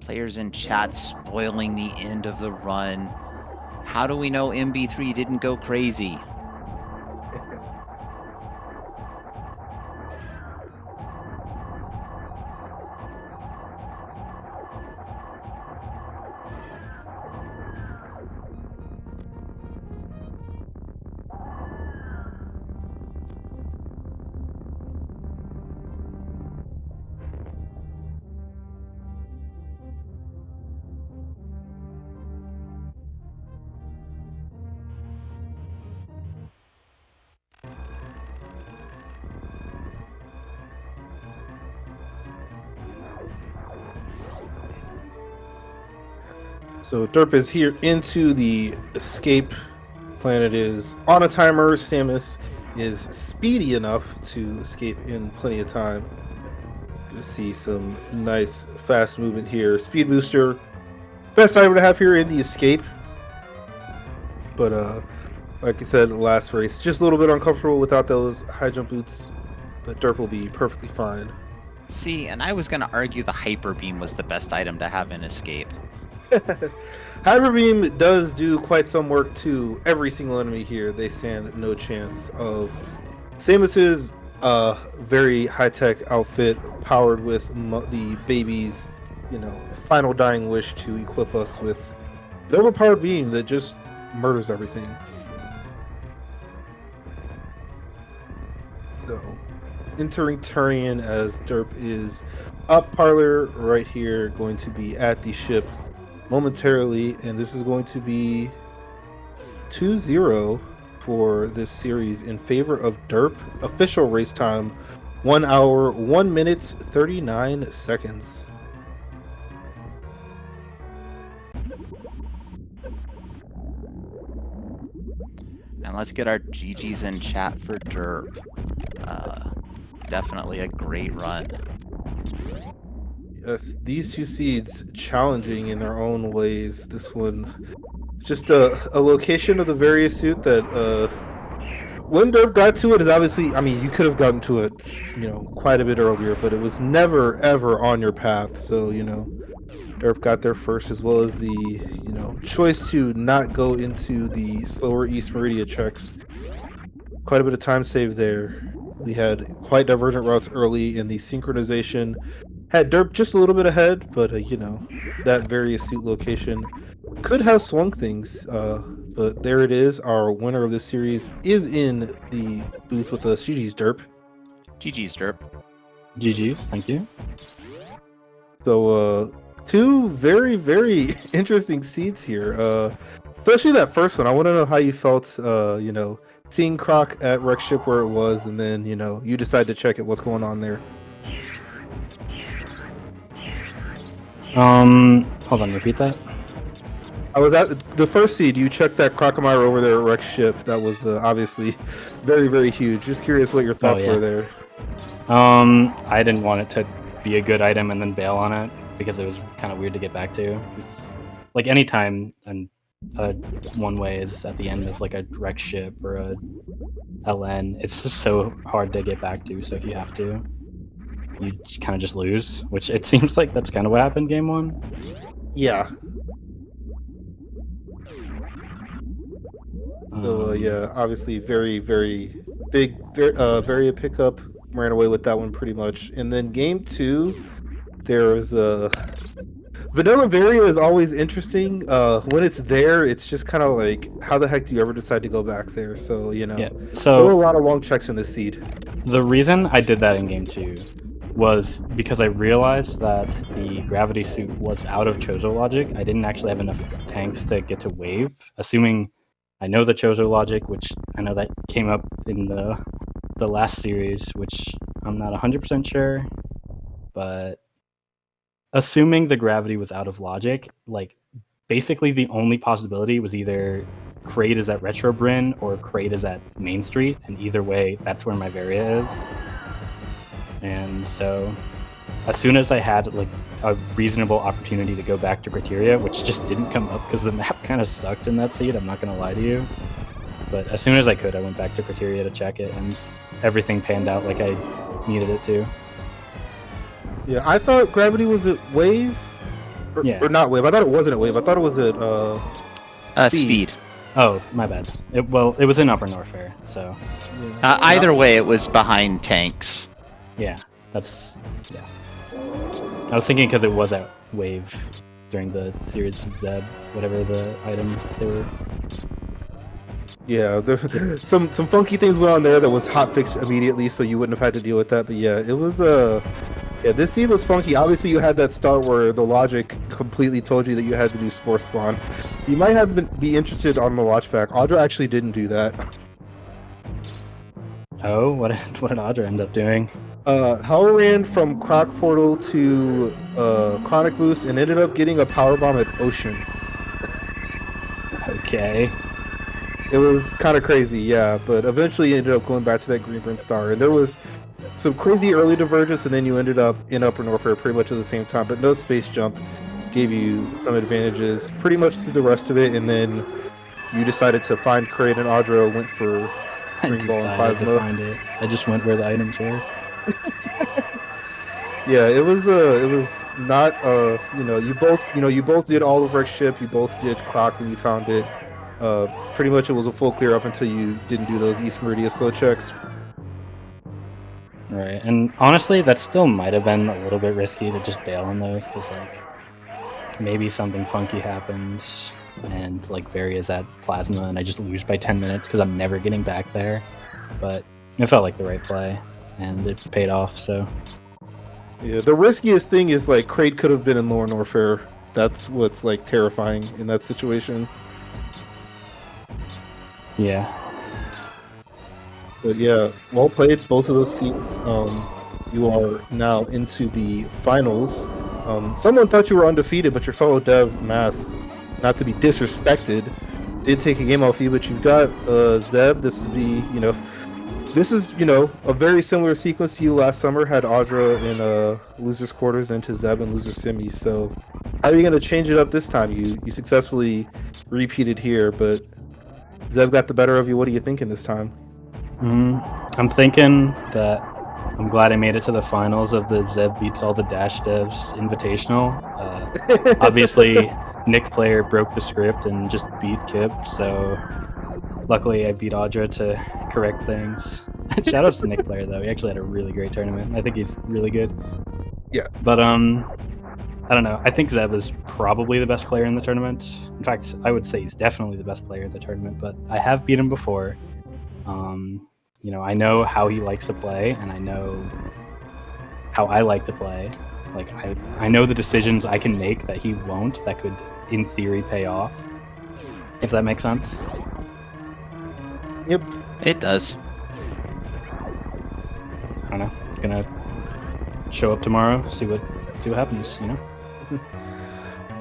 Players in chat spoiling the end of the run. How do we know MB3 didn't go crazy? So Derp is here into the escape. Planet is on a timer. Samus is speedy enough to escape in plenty of time. You see some nice fast movement here. Speed booster, best item to have here in the escape. But like I said, the last race, just a little bit uncomfortable without those high jump boots. But Derp will be perfectly fine. See, and I was going to argue the Hyper Beam was the best item to have in escape. Hyper Beam does do quite some work to every single enemy here. They stand no chance of Samus's very high-tech outfit powered with the baby's, final dying wish to equip us with the overpowered beam that just murders everything. So, entering Tourney as Derp is up parlor right here, going to be at the ship momentarily, and this is going to be 2-0 for this series in favor of Derp. Official race time 1 hour 1 minute 39 seconds. And let's get our GGs in chat for Derp. Definitely a great run. Yes, these two seeds challenging in their own ways. This one, just a location of the various suit that when Derp got to it is obviously, you could have gotten to it, quite a bit earlier, but it was never ever on your path. So, Derp got there first, as well as the, choice to not go into the slower East Meridia checks. Quite a bit of time saved there. We had quite divergent routes early in the synchronization. Had Derp just a little bit ahead, but that various suit location could have swung things. But there it is. Our winner of this series is in the booth with us. GG's Derp. GG's Derp. GG's, thank you. So two very, very interesting seats here. Especially that first one. I want to know how you felt, seeing Croc at Rex Ship where it was, and then, you decide to check it. What's going on there? Hold on, repeat that. I was at the first seed. You checked that Crocomire over there at Rex Ship. That was obviously very, very huge. Just curious what your thoughts were there. I didn't want it to be a good item and then bail on it because it was kind of weird to get back to. It's, like anytime and one way is at the end of like a wrecked ship or a LN, it's just so hard to get back to. So if you have to, you kind of just lose, which it seems like that's kind of what happened game one. Yeah. So yeah, obviously very, very big, very a pickup. Ran away with that one pretty much. And then game two, there was a Vanilla Varia is always interesting. When it's there, it's just kind of like, how the heck do you ever decide to go back there? So Yeah. there were a So lot of long checks in this seed. the reason I did that in game two was because I realized that the gravity suit was out of Chozo logic. I didn't actually have enough tanks to get to wave, assuming I know the Chozo logic, which I know that came up in the last series, which I'm not 100% sure, but assuming the gravity was out of logic, like basically the only possibility was either Kraid is at Retro Bryn or Kraid is at Main Street, and either way, that's where my Varia is. And so as soon as I had like a reasonable opportunity to go back to Criteria, which just didn't come up because the map kind of sucked in that seed, I'm not going to lie to you. But as soon as I could, I went back to Criteria to check it, and everything panned out like I needed it to. Yeah, I thought gravity was at wave, or not wave. I thought it wasn't at wave. I thought it was at Speed. Oh, my bad. It was in Upper Norfair, so Either way, it was behind tanks. yeah. I was thinking because it was at wave during the series of Zeb, whatever the item they were. Yeah, some funky things went on there that was hot fixed immediately, so you wouldn't have had to deal with that. But yeah, it was yeah, this seed was funky. Obviously, you had that start where the logic completely told you that you had to do Spore Spawn. You might have be interested on the watch back. Audra actually didn't do that. Oh, what did Audra end up doing? Hell ran from Croc Portal to Chronic Boost and ended up getting a power bomb at Ocean. Okay. It was kind of crazy, yeah, but eventually you ended up going back to that Green Burn Star, and there was some crazy early divergence, and then you ended up in Upper Norfair pretty much at the same time, but no space jump gave you some advantages pretty much through the rest of it, and then you decided to find Kraid, and Audra went for Green Ball and Plasma. To find it. I just went where the items were. Yeah, it was not you both did all of Rex ship, you both did Croc when you found it. Pretty much it was a full clear up until you didn't do those East Meridia slow checks. Right, and honestly, that still might have been a little bit risky to just bail on those, because like maybe something funky happens and like Varia's at Plasma and I just lose by 10 minutes because I'm never getting back there. But it felt like the right play, and it paid off. So yeah, the riskiest thing is like Kraid could have been in Lower Norfair. That's what's like terrifying in that situation. yeah. But yeah, well played, both of those seats. You are now into the finals. Someone thought you were undefeated, but your fellow dev, Mass, not to be disrespected, did take a game off you, but you've got Zeb. This is a very similar sequence to you last summer. Had Audra in losers quarters into Zeb and loser semis. So how are you going to change it up this time? You successfully repeated here, but Zeb got the better of you. What are you thinking this time? I'm thinking that I'm glad I made it to the finals of the Zeb Beats All the Dash Devs Invitational. Obviously, Nick player broke the script and just beat Kip, so luckily I beat Audra to correct things. Shoutouts to Nick player though, he actually had a really great tournament. I think he's really good. Yeah. But I don't know. I think Zeb is probably the best player in the tournament. In fact, I would say he's definitely the best player in the tournament, but I have beat him before. I know how he likes to play, and I know how I like to play. Like, I know the decisions I can make that he won't, that could, in theory, pay off. If that makes sense. Yep. It does. I don't know. Gonna show up tomorrow, see what happens,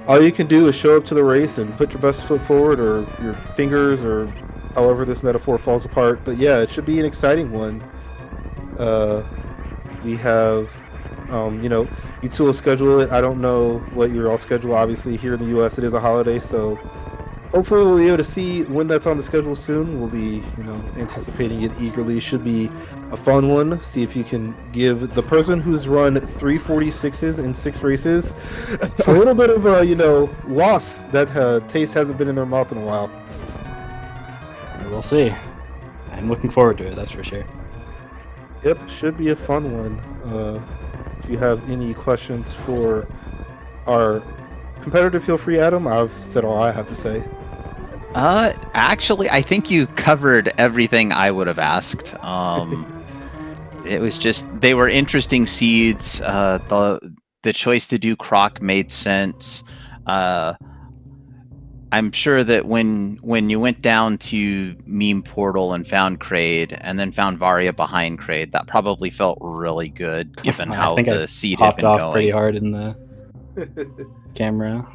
All you can do is show up to the race and put your best foot forward, or your fingers, or however this metaphor falls apart. But yeah, it should be an exciting one. We have, you two will schedule it. I don't know what your all schedule. Obviously, here in the U.S., it is a holiday, so hopefully we'll be able to see when that's on the schedule soon. We'll be, anticipating it eagerly. Should be a fun one. See if you can give the person who's run 346s in 6 races a little bit of a, loss. That taste hasn't been in their mouth in a while. We'll see. I'm looking forward to it, that's for sure. Yep, should be a fun one. If you have any questions for our competitor, feel free, Adam. I've said all I have to say. Actually, I think you covered everything I would have asked. It was just they were interesting seeds. The choice to do Croc made sense. I'm sure that when you went down to Meme Portal and found Kraid, and then found Varia behind Kraid, that probably felt really good, given how the seed had popped been off going. pretty hard in the camera.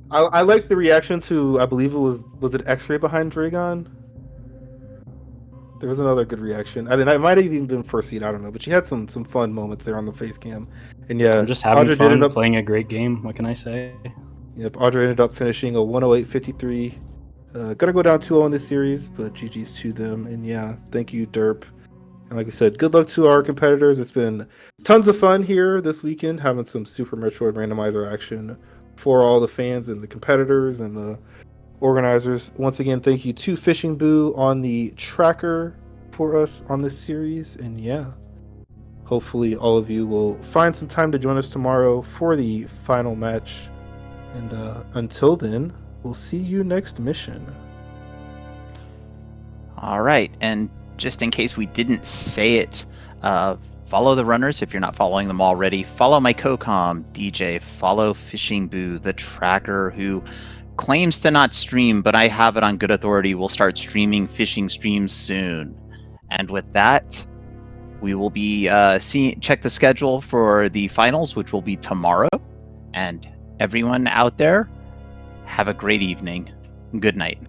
I liked the reaction to, I believe it was it X-Ray behind Dragon? There was another good reaction. I mean, it might have even been first seed, I don't know, but she had some fun moments there on the face cam. And yeah, I'm just having Audra fun playing a great game. What can I say? Yep, Audra ended up finishing a 108.53. Gonna go down 2-0 in this series, but GG's to them. And yeah, thank you, Derp. And like we said, good luck to our competitors. It's been tons of fun here this weekend, having some Super Metroid Randomizer action for all the fans and the competitors and the organizers. Once again, thank you to Fishing Boo on the tracker for us on this series. And yeah, hopefully all of you will find some time to join us tomorrow for the final match. And until then, we'll see you next mission. All right, and just in case we didn't say it, follow the runners if you're not following them already. Follow my co-com, DJ. Follow Fishing Boo, the tracker, who claims to not stream, but I have it on good authority. We'll start streaming fishing streams soon. And with that, we will be check the schedule for the finals, which will be tomorrow. And everyone out there, have a great evening. Good night.